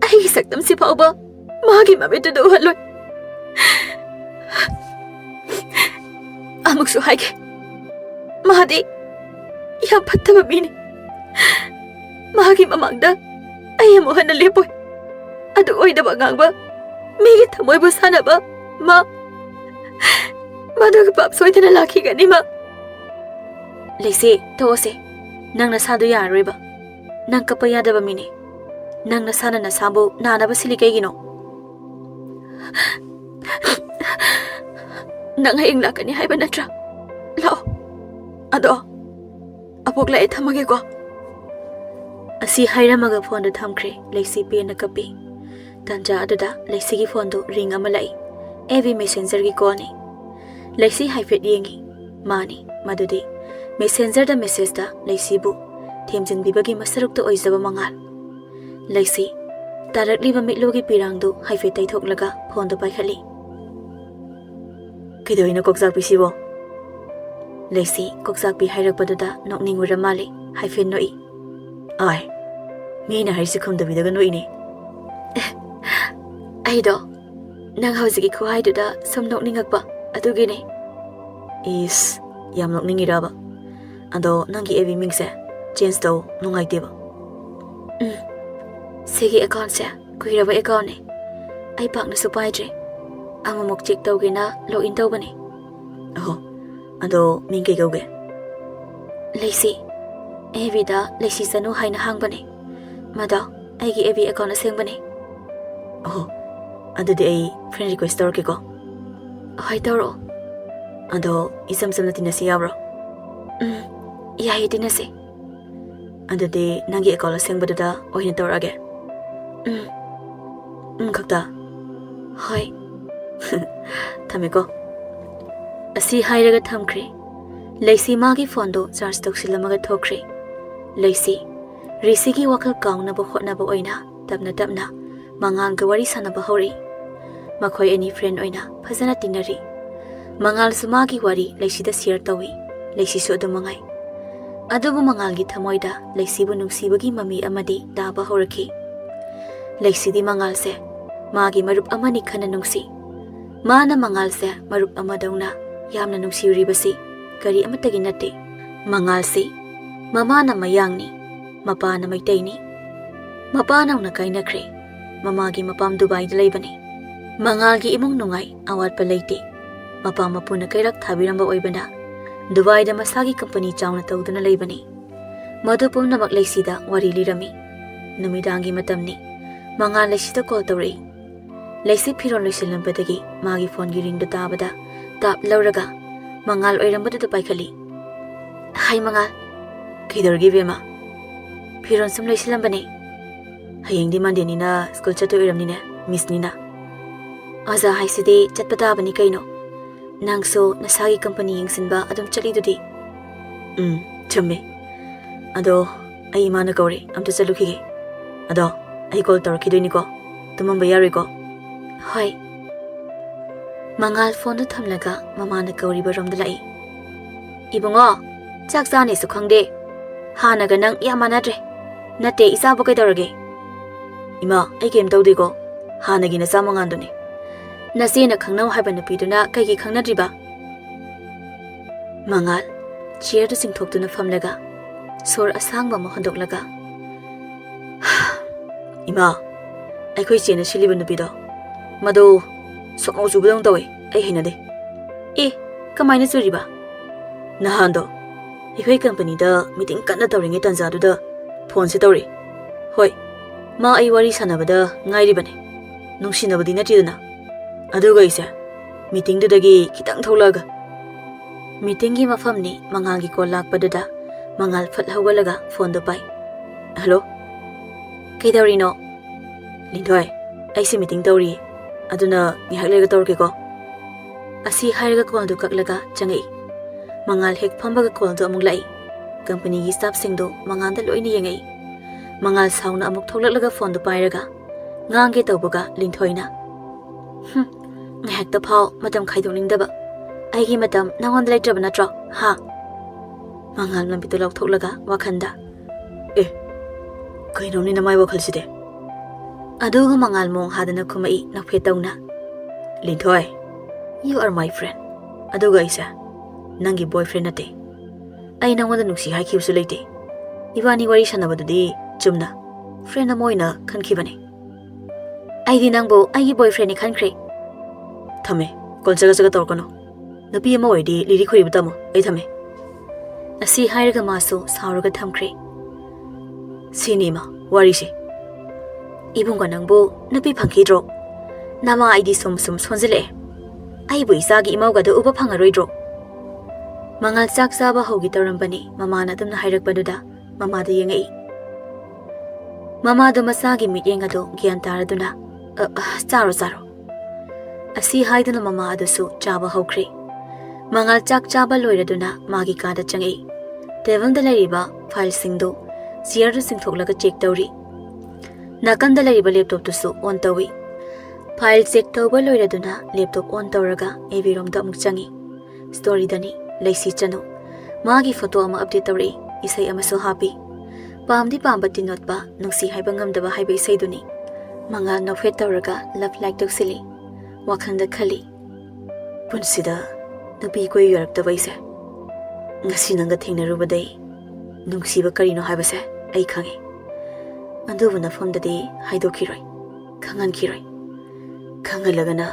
아이기 삭담시 파오바 마기 맘에 뜯어 할로 아묵수 하게 마디 야 파타바 미니 마기 마망다 아이야 뭐 하나 레보이 아도 오이다바 강바 미기 타모이부 사나바 마 마도가 밥 소이드나 라키가니 마 레시 토세 낭나 사도 야르이바 낭 까빠 야다바 미니 낭나 사나나 사보 나나바 실리게기노 낭 하잉 라카니 하이바 나트라 라오 아도 아복라에 타마게고 ꯑꯁꯤ ꯍꯥꯏꯔꯝꯃꯒ ꯐꯣꯟꯗꯨ ꯊꯝꯈ꯭ꯔꯦ ꯂꯩꯁꯤ ꯄꯦꯟꯅ ꯀꯞꯄꯤ ꯇꯥꯟꯖꯥ ꯑꯗꯨꯗ ꯂꯩꯁꯤꯒꯤ ꯐꯣꯟꯗꯨ ꯔꯤꯡ ꯑꯃ ꯂꯥꯛꯏ ꯑꯦꯚꯤ ꯃꯦꯁꯦꯟꯖꯔꯒꯤ ꯀꯣꯜꯅꯤ ꯂꯩꯁꯤ ꯍꯥꯏꯐꯦꯠ ꯌꯦꯡꯉꯤ ꯃꯥꯅꯤ ꯃꯗꯨꯗꯤ ꯃꯦꯁꯦꯟꯖꯔꯗ ꯃꯦꯁꯦꯖꯇ ꯂꯩꯁꯤꯕꯨ ꯊꯦꯝꯖꯤꯟꯕꯤꯕꯒꯤ ꯃꯁꯔꯨꯛꯇ ꯑꯣꯏꯖꯕ ꯃꯉꯥꯜ ꯂꯩꯁꯤ ꯇꯥꯔꯛꯂꯤꯕ ꯃꯤꯠꯂꯨꯒꯤ ꯄꯤꯔꯥꯡꯗꯨ ꯍꯥꯏꯐꯦꯠ ꯇꯩꯊꯣꯛꯂꯒ ꯐꯣꯟꯗꯨ ꯄꯥꯏꯈꯠꯂꯤ ꯀꯩꯗꯧꯔꯤꯅꯣ ꯀꯣꯛꯆꯥꯛꯄꯤꯁꯤꯕꯣ ꯂꯩꯁꯤ ꯀꯣꯛꯆꯥꯛꯄꯤ ꯍꯥꯏꯔꯛꯄꯗꯨꯗ ꯅꯣꯛꯅꯤꯡꯉꯨꯔ ꯃꯥꯜꯂꯤ ꯍꯥꯏꯐꯦꯠ ꯅꯣꯛꯏ ꯑꯥꯏ ꯃꯤꯅ ꯍꯥꯏꯔꯤꯁꯤ ꯈꯨꯝꯗꯕꯤꯗꯒ ꯅꯣꯛꯏꯅꯦ ꯑꯩꯗꯣ ꯅꯪ ꯍꯧꯖꯤꯛꯀꯤ ꯈꯨꯍꯥꯏꯗꯨꯗ ꯁꯨꯝ ꯅꯣꯛꯅꯤꯡꯉꯛꯄ ꯑꯗꯨꯒꯤꯅꯦ ꯏꯁ ꯌꯥꯝ ꯅꯣꯛꯅꯤꯡꯉꯤꯔꯕ ꯑꯗꯣ ꯅꯪꯒꯤ ꯑꯦꯕꯤ ꯃꯤꯡꯁꯦ ꯆꯦꯟꯖ ꯇꯧ ꯅꯨꯡꯉꯥꯏꯇꯦꯕ ꯁꯤꯒꯤ ꯑꯦꯀꯥꯎꯟꯁꯦ ꯀꯨꯏꯔꯕ ꯑꯦꯀꯥꯎꯟꯅꯦ ꯑꯩ ꯄꯥꯛꯅꯁꯨ ꯄꯥꯏꯗ꯭ꯔꯦ ꯑꯃꯃꯨꯛ ꯆꯦꯛ ꯇꯧꯒꯦꯅ ꯂꯣꯒꯏꯟ ꯇꯧꯕꯅꯦ ꯑꯍꯣ ꯑꯗꯣ ꯃꯤꯡ ꯀꯩ ꯀꯧꯒꯦ ꯂꯩꯁꯤ ꯑꯦꯕꯤꯗ ꯂꯩꯁꯤ ꯆꯅꯨ ꯍꯥꯏꯅ ꯍꯥꯡꯕꯅꯦ ꯃꯗꯣ ꯑꯩꯒꯤ ꯑꯦꯕꯤ ꯑꯦꯀꯥꯎꯟ ꯑꯁꯦꯡꯕꯅꯦ ꯑꯣ ꯑꯗꯨꯗꯤ ꯑꯩ ꯐ꯭ꯔꯦꯟ ꯔꯤꯀ꯭ꯋꯦꯁ ꯇꯧꯔꯛꯀꯦꯀꯣ ꯍꯣꯏ ꯇꯧꯔꯛꯑꯣ ꯑꯗꯣ ꯏꯆꯝ ꯆꯝꯅ ꯇꯤꯟꯅꯁꯤ ꯌꯥꯕ꯭ꯔꯣ ꯌꯥꯏꯌꯦ ꯇꯤꯟꯅꯁꯤ ꯑꯗꯨꯗꯤ ꯅꯪꯒꯤ ꯑꯦꯀꯥꯎꯟ ꯑꯁꯦꯡꯕꯗꯨꯗ ꯑꯣꯏꯅ ꯇꯧꯔꯛꯑꯒꯦ ꯈꯛꯇ ꯍꯣꯏ ꯊꯝꯃꯦꯀꯣ ꯑꯁꯤ ꯍꯥꯏꯔꯒ ꯊꯝꯈ꯭ꯔꯦ ꯂꯩꯁꯤ ꯃꯥꯒꯤ ꯐꯣꯟꯗꯣ ꯆꯥꯔꯖ ꯇꯧꯁꯤꯜꯂꯝꯃꯒ ꯊꯣꯛꯈ꯭ꯔꯦ ꯂꯩꯁꯤ ꯔꯤꯁꯤꯒꯤ ꯋꯥꯈꯜ ꯀꯥꯎꯅꯕ ꯍꯣꯠꯅꯕ ꯑꯣꯏꯅ ꯇꯞꯅ ꯇꯞꯅ ꯃꯉꯥꯜꯒ ꯋꯥꯔꯤ ꯁꯥꯟꯅꯕ ꯍꯧꯔꯛꯏ ꯃꯈꯣꯏ ꯑꯅꯤ ꯐ꯭ꯔꯦꯟ ꯑꯣꯏꯅ ꯐꯖꯅ ꯇꯤꯟꯅꯔꯤ ꯃꯉꯥꯜꯁꯨ ꯃꯥꯒꯤ ꯋꯥꯔꯤ ꯂꯩꯁꯤꯗ ꯁꯤꯌꯔ ꯇꯧꯏ ꯂꯩꯁꯤꯁꯨ ꯑꯗꯨꯝ ꯃꯉꯥꯏ ꯑꯗꯨꯕꯨ ꯃꯉꯥꯜꯒꯤ ꯊꯃꯣꯏꯗ ꯂꯩꯁꯤꯕꯨ ꯅꯨꯡꯁꯤꯕꯒꯤ ꯃꯃꯤ ꯑꯃꯗꯤ ꯇꯥꯕ ꯍꯧꯔꯛꯈꯤ ꯂꯩꯁꯤꯗꯤ ꯃꯉꯥꯜꯁꯦ ꯃꯥꯒꯤ ꯃꯔꯨꯞ ꯑꯃꯅꯤ ꯈꯟꯅ ꯅꯨꯡꯁꯤ ꯃꯥꯅ ꯃꯉꯥꯜꯁꯦ ꯃꯔꯨꯞ ꯑꯃꯗꯧꯅ ꯌꯥꯝꯅ ꯅꯨꯡꯁꯤꯔꯤꯕꯁꯤ ꯀꯔꯤ ꯑꯃꯠꯇꯒꯤ ꯅꯠꯇꯦ ꯃꯉꯥꯜꯁꯤ ꯃꯃꯥꯅ ꯃꯌꯥꯡꯅꯤ ꯃꯄꯥꯅ ꯃꯩꯇꯩꯅꯤ ꯃꯄꯥꯅꯧꯅ ꯀꯥꯏꯅꯈ꯭ꯔꯦ ꯃꯃꯥꯒꯤ ꯃꯄꯥꯝ ꯗꯨꯕꯥꯏꯗ ꯂꯩꯕꯅꯤ ꯃꯉꯥꯜꯒꯤ ꯏꯃꯨꯡ ꯅꯨꯡꯉꯥꯏ ꯑꯋꯥꯠꯄ ꯂꯩꯇꯦ ꯃꯄꯥ ꯃꯄꯨꯅ ꯀꯩꯔꯛ ꯊꯥꯕꯤꯔꯝꯕ ꯑꯣꯏꯕꯅ ꯗꯨꯕꯥꯏꯗ ꯃꯁꯥꯒꯤ ꯀꯝꯄꯅꯤ ꯆꯥꯎꯅ ꯇꯧꯗꯨꯅ ꯂꯩꯕꯅꯤ ꯃꯗꯨ ꯄꯨꯝꯅꯃꯛ ꯂꯩꯁꯤꯗ ꯋꯥꯔꯤ ꯂꯤꯔꯝꯃꯤ ꯅꯨꯃꯤꯗꯥꯡꯒꯤ ꯃꯇꯝꯅꯤ ꯃꯉꯥꯜ ꯂꯩꯁꯤꯗ ꯀꯣꯜ ꯇꯧꯔꯛꯏ ꯂꯩꯁꯤ ꯐꯤꯔꯣꯜ ꯂꯣꯏꯁꯤꯜꯂꯝꯕꯗꯒꯤ ꯃꯥꯒꯤ ꯐꯣꯟꯒꯤ ꯔꯤꯡꯗꯨ ꯇꯥꯕꯗ ꯇꯥꯞ ꯂꯧꯔꯒ ꯃꯉꯥꯜ ꯑꯣꯏꯔꯝꯕꯗꯨꯗ ꯄꯥꯏꯈꯠꯂꯤ ꯍꯥꯏ ꯃꯉꯥꯜ ꯀꯩꯗꯧꯔꯒꯦ ꯕꯦꯝꯃ ꯐꯤꯔꯣꯜ ꯁꯨꯝ ꯂꯣꯏꯁꯤꯜꯂꯝꯕꯅꯦ ꯍꯌꯦꯡꯗꯤ ꯃꯟꯗꯦꯅꯤꯅ ꯁ꯭ꯀꯨꯜ ꯆꯠꯇꯣꯏ ꯑꯣꯏꯔꯝꯅꯤꯅꯦ ꯃꯤꯁꯅꯤꯅ ꯑꯣꯖꯥ ꯍꯥꯏꯁꯤꯗꯤ ꯆꯠꯄ ꯇꯥꯕꯅꯤ ꯀꯩꯅꯣ ꯅꯪꯁꯨ ꯅꯁꯥꯒꯤ ꯀꯝꯄꯅꯤ ꯌꯦꯡꯁꯤꯟꯕ ꯑꯗꯨꯝ ꯆꯠꯂꯤꯗꯨꯗꯤ ꯆꯨꯝꯃꯦ ꯑꯗꯣ ꯑꯩ ꯏꯃꯥꯅ ꯀꯧꯔꯦ ꯑꯝꯇ ꯆꯠꯂꯨꯈꯤꯒꯦ ꯑꯗꯣ ꯑꯩ ꯀꯣꯜ ꯇꯧꯔꯛꯈꯤꯗꯣꯏꯅꯤꯀꯣ ꯇꯨꯝꯃꯝꯕ ꯌꯥꯔꯣꯏꯀꯣ ꯍꯣꯏ ꯃꯉꯥꯜ ꯐꯣꯟꯗꯨ ꯊꯝꯂꯒ ꯃꯃꯥꯅ ꯀꯧꯔꯤꯕ ꯔꯣꯝꯗ ꯂꯥꯛꯏ ꯏꯕꯨꯡꯉꯣ ꯆꯥꯛ ꯆꯥꯅꯦꯁꯨ ꯈꯪꯗꯦ ꯍꯥꯟꯅꯒ ꯅꯪ ꯌꯥꯝ ꯃꯥꯟꯅꯗ꯭ꯔꯦ ꯅꯠꯇꯦ ꯏꯆꯥꯕꯨ ꯀꯩꯗꯧꯔꯒꯦ ꯏꯃꯥ ꯑꯩ ꯀꯩꯝ ꯇꯧꯗꯦꯀꯣ ꯍꯥꯟꯅꯒꯤ ꯅꯆꯥ ꯃꯉꯥꯟꯗꯨꯅꯤ ꯅꯆꯦꯅ ꯈꯪꯅꯧ ꯍꯥꯏꯕ ꯅꯨꯄꯤꯗꯨꯅ ꯀꯩꯒꯤ ꯈꯪꯅꯗ꯭ꯔꯤꯕ ꯃꯉꯥꯜ ꯆꯤꯌꯔꯗꯨ ꯆꯤꯡꯊꯣꯛꯇꯨꯅ ꯐꯝꯂꯒ ꯁꯣꯔ ꯑꯁꯥꯡꯕ ꯑꯃ ꯍꯣꯟꯗꯣꯛꯂꯒ ꯏꯃꯥ ꯑꯩꯈꯣꯏ ꯆꯦꯅ ꯁꯤꯜꯂꯤꯕ ꯅꯨꯄꯤꯗꯣ ꯃꯗꯨ ꯁꯣꯛꯉꯧ ꯆꯨꯕꯗꯧꯅ ꯇꯧꯋꯦ ꯑꯩ ꯍꯩꯅꯗꯦ ꯑꯦ ꯀꯃꯥꯏꯅ ꯆꯨꯔꯤꯕ ꯅꯍꯥꯟꯗꯣ ꯑꯩꯈꯣꯏ ꯀꯝꯄꯅꯤꯗ ꯃꯤꯇꯤꯡ ꯀꯟꯅ ꯇꯧꯔꯤꯉꯩ ꯇꯥꯟꯖꯥꯗꯨꯗ ꯐꯣꯟꯁꯦ ꯇꯧꯔꯤ ꯍꯣꯏ ꯃꯥ ꯑꯩ ꯋꯥꯔꯤ ꯁꯥꯟꯅꯕꯗ ꯉꯥꯏꯔꯤꯕꯅꯦ ꯅꯨꯡꯁꯤꯅꯕꯗꯤ ꯅꯠꯇꯦꯗꯅ ꯑꯗꯨꯒ ꯑꯩꯁꯦ ꯃꯤꯇꯤꯡꯗꯨꯗꯒꯤ ꯈꯤꯇꯪ ꯊꯣꯛꯂꯛꯑꯒ ꯃꯤꯇꯤꯡꯒꯤ ꯃꯐꯝꯅꯤ ꯃꯉꯥꯜꯒꯤ ꯀꯣꯜ ꯂꯥꯛꯄꯗꯨꯗ ꯃꯉꯥꯜ ꯐꯠ ꯍꯧꯒꯠꯂꯒ ꯐꯣꯟꯗꯨ ꯄꯥꯏ ꯍꯜꯂꯣ ꯀꯩꯗꯧꯔꯤꯅꯣ Linthoi, aisi meeting tawri. Aduna ngihak lega tawrkeko. Asi hairaga call du kaklaga changai. Mangal hek phambaga call du amuk lai. Company gi staff singdo manganda loina yengai. Mangal sauna amuk thoklaklaga phone du pairaga. Ngange tawbaga Linthoi na. Ngihak ta phau matam khaidoningdaba. Aigi matam nangonda laitraba natro. Ha. Mangal lambitu lauthoklaga wakhanda. Kainoni namai wakhalside. Aduga mangal mong hadana kumai nakphetawna. Linthoi, you are my friend. Aduga isa, nangi boyfriend nate. Ay nangwanda nungsi haikibsu leite. Ibani wari sanabadudi chumna. Friend amoyna khankibane. Ay di nangbo aygi boyfriend ni khankre. Thame, konsaga saga tawrkano. Napi ama oidi liri khuribu tamo. Ay thame. Asi hairaga maso sauraga thamkre. Sinima, warise. Ibunga nangbo napi phangkidro. Nama aidi sum sonzile. Aibu isagi imauga da uba phangaroidro. Mangal chak chaba hogi tawrambani mamana adumna hairakpaduda mamada yengai. Mamadu masagi mityeng ado gyan taraduna charo. Asi haiduna mama adusu chaba hokre. Mangal chak chaba loiraduna magi kada changai. Tebangda lairiba file singdo Sierra singthoklaga check tawri. Nakanda lariba laptop tusu on tawi. File check tawba loiraduna laptop on tawraga evirom da amuk changi. Story dani laisi chano. Magi photo ama update tawri isai amasu happy. Pamdi pambati not ba nungsi haiba ngamdaba haiba isai duni. Manga nofet tawraga love like toksili. Wakhanda khali. Punsida nabi koi yarakta isa. Ngasi nanga thengnarubadai. Nungshiba karino haibase ai khangi. Andubu nafamdadi haidokiroi. Khangankiroi. Khangalagana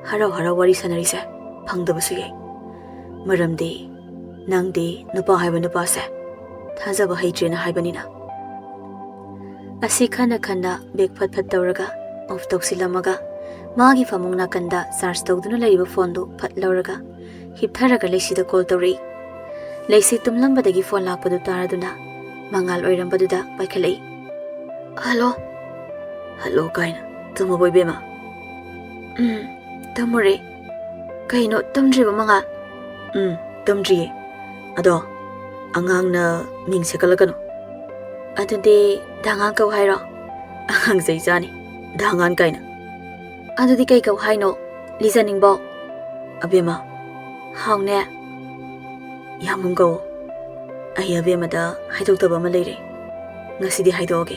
harau wari sanarise phangdabasu yai. Maramdi nangdi nupa haiba nupa se thajaba haitrena haibanina. Asi khana bek phat tawraga off toksilamaga magi famung nakanda charge tawduna laiba phone du phat lawraga hiptharaga leisida call tawri. Laisi tumlambadagi phone lakpadu taraduna mangal oirambaduda paikhalai. Hello kaina tumaboi bema. Tamure kaino tamdriba manga. Tamdriye. Ado angang na ming sekalagano. Adudi dangan kau hairo. Angang zaijani dangan kaina. Adudi kai kau haino listening bo. Abema haungne Yamunggo. Ay abemada haidokdaba ama leire. Ngasidi haidoge.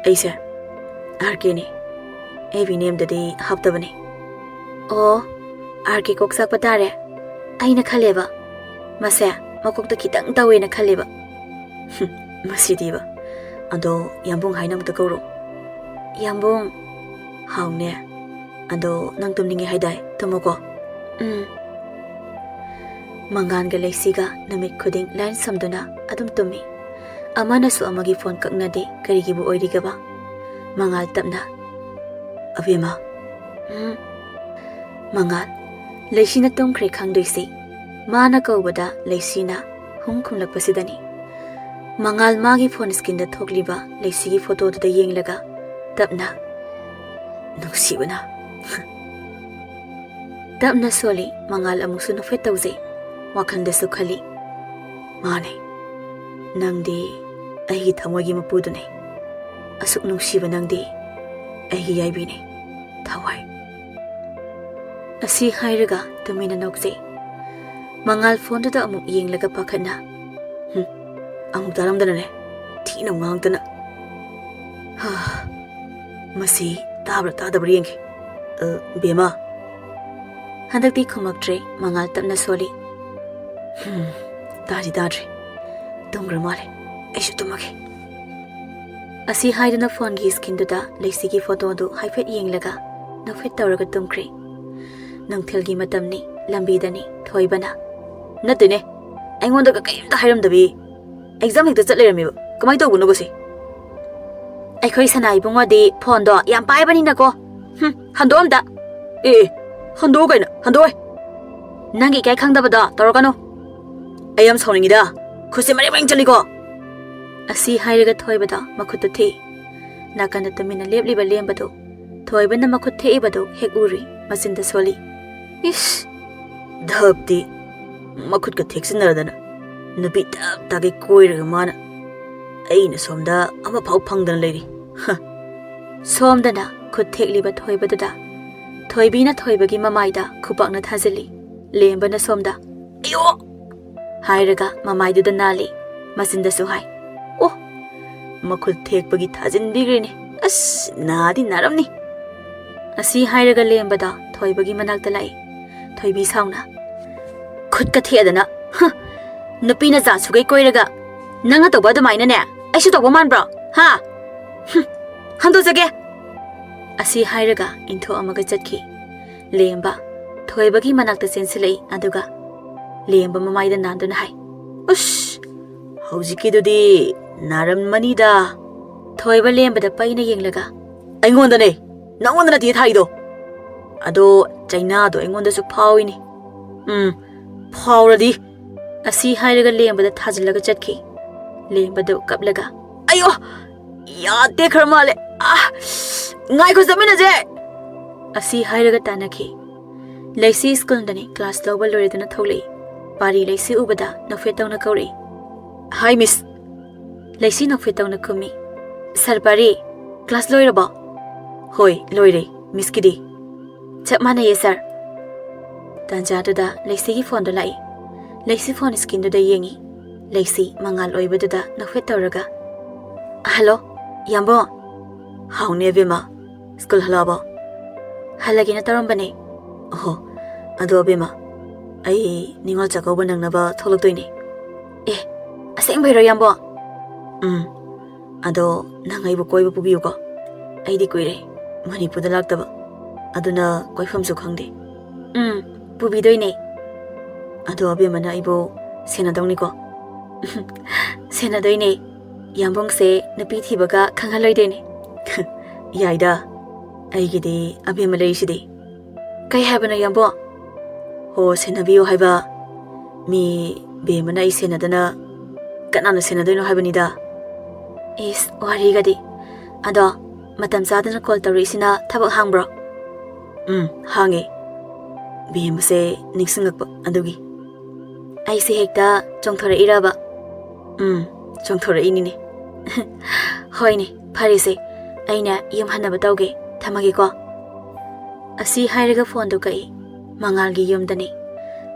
Aise RK ni. Every name dadi haptabani. Oh, RK koksak patare. Aina khaleba. Mase makokta kitang tawe na khaleba. Masidi ba. Ado yambung hainam ta kauro. Yambung haungne. Ado nang tumningi haidai tumoko. Mangan galaxiga namit khuding line samduna adum tumi. Amana su amagi phone kaknade karigibu oirigaba. Mangal tapna. Abema. Mangal leisina tumkhre khangdoisi. Mana kaubada leisina humkhumlakpasidani. Mangal magi phone screen da thokliba leisigi photo da yenglaga tapna. Nungsibana. Tapna soli mangal amusu nofet tawze. Wakhanda sukhali. Mane. Nangdi ahi thamogi mapudune. Asuk nungshiba nangdi ahi yaibine. Thawai. Asi hairaga tumina nokse. Mangal phone da amuk yenglaga pakhana. Amuk daramdana ne. Thina ngangtana. Masi tabra tadabri yengi. Bema. Handakti khumaktre mangal tapna soli. Dadri. Tumgra male. Aishu tumake. Asi haidana phone gi skin da leisigi photo du haifet yenglaga nafet tawraga tumkre. Nangthilgi matamni lambidani thoibana. Natune. Aingonda ka kaimta hairamdabi. Exam hekta chatleramiba. Kamai tawbuno bosi. Aikhoi sanai bungwadi phone do yam paibani nako. Handom da. Hando kaina. Handoi. Nangi kai khangdabada tawrakano. I am Soningida. Kusimari Chaligo. Asi hairaga thoibada makuta thi. Nakana tumina lepliba lembado. Thoibana makhut theibado hek uri machinda soli. Ish dhabdi makhut ka theksinadana. Nupi tap tage koiraga mana. Aina somda ama phau phangdana leiri. Somdana khut thekliba thoibaduda. Thoibina thoibagi mamaida khupakna thajili. Lembana somda. Ayo! Hairaga mamaiduda nali. Machinda su hai. Oh! Makhut thekpagi thajin bigrini. As nadi naramni. Asi hairaga lembada thoibagi manakta lai. Thoibi sauna. Khut ka thedana. Nupina za sugai koiraga. Nanga toba dumaina ne. Aisu toba manbra. Ha? Hando jage. Asi hairaga intho amaga chatki. Lemba thoibagi manakta sensilai aduga. Lemba mamaida nanduna hai. Ush! Haujiki dudi naram manida. Thoiba lembada paina yenglaga. Aingonda ne. Nangondana ti thaido. Ado China do aingonda su phawini. Phawradi. Asi hairaga lembada thajilaga chatki. Lembada kaplaga. Ayo! Yade kharmale. Ngai ko zamina je. Asi hairaga tanaki. Laisi school dani class loba loredana tholei. Pari laisi ubada nafetawna kauri. Hi miss. Laisi nafetawna kumi. Sir pari class loiraba. Hoi loire miss kidi. Chap mana ye sir. Tanja da laisi gi phone do lai. Laisi phone screen do da yengi. Laisi mangal oibadu da nafetawraga. Hello yambo. How ne bima. School halaba. Halagina tarambane. Oh, ado bima. Ai ningol chakauba nangnaba tholoktoini. Eh, aseng bhairo yambo. Ado nangaibu koiba pubiyu ko. Aidi koire Manipurda laktaba. Aduna koifamsu khangde. Pubidoine. Ado abimana aibo senadongni ko. Senadoine. Yambong se napi thibaga khanghalaidoine. Yaida. Aigidi abimalai sidi. Kai habana yambo. Ho senabiyo haiba. Mi bemana I senadana kanana senadoino haibanida. Is warigadi. Ado matam sadana call tawrisina thabak hangbro. Hangi. Bemase niksingakpa adugi. Ai se hekta chongthora iraba. Chongthora inine. Hoine pharise. Aina yum hanaba tawge thamagi ko. Asi hairaga phone do kai. Mangalgi yumdani.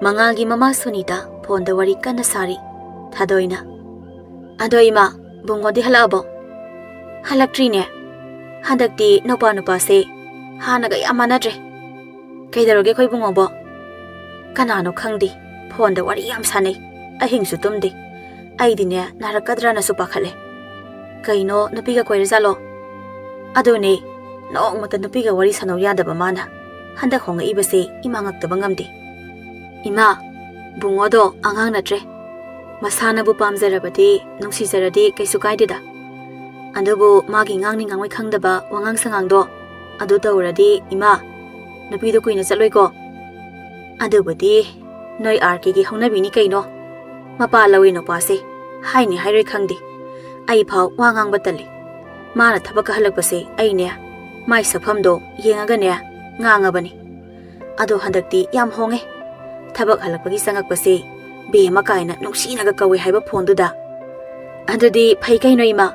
Mangalgi mama Sunita phone da wari kana sari. Thadoina. Adoima bungodi halabo. Halaktrine. Handakti nopa se. Hanaga yamanadre. Kaidaroge koi bungobo. Kanano khangdi. Phone da wari yam sane. Ahingsu tumdi. Aidine narakadra na supakhale. Kaino napiga koi rezalo. Adone noong mata napiga wari sanaw yadaba mana. Handak honga ibase imangakta bangamdi. Ima, bungodo angang natre. Masana bu pamzarabadi, nungsizaradi kaisu kaidida. Andubu magi ngangni ngangwai khangdaba wangang sangangdo. Adu tawradi ima, napido kuina chaloi ko. Adubadi noi arki gi hongnabini kaino. Mapa lawi no pase, haini hairoi khangdi. Ai phau wangang batali. Mana thabaka halakpase aine mai safamdo yengaga ne ngangabani. Ado handakti yam honge. Thabak halakpagi sangakpase bema kaina nungsinaga kawe haiba phonduda. Andudi phai kaino ima.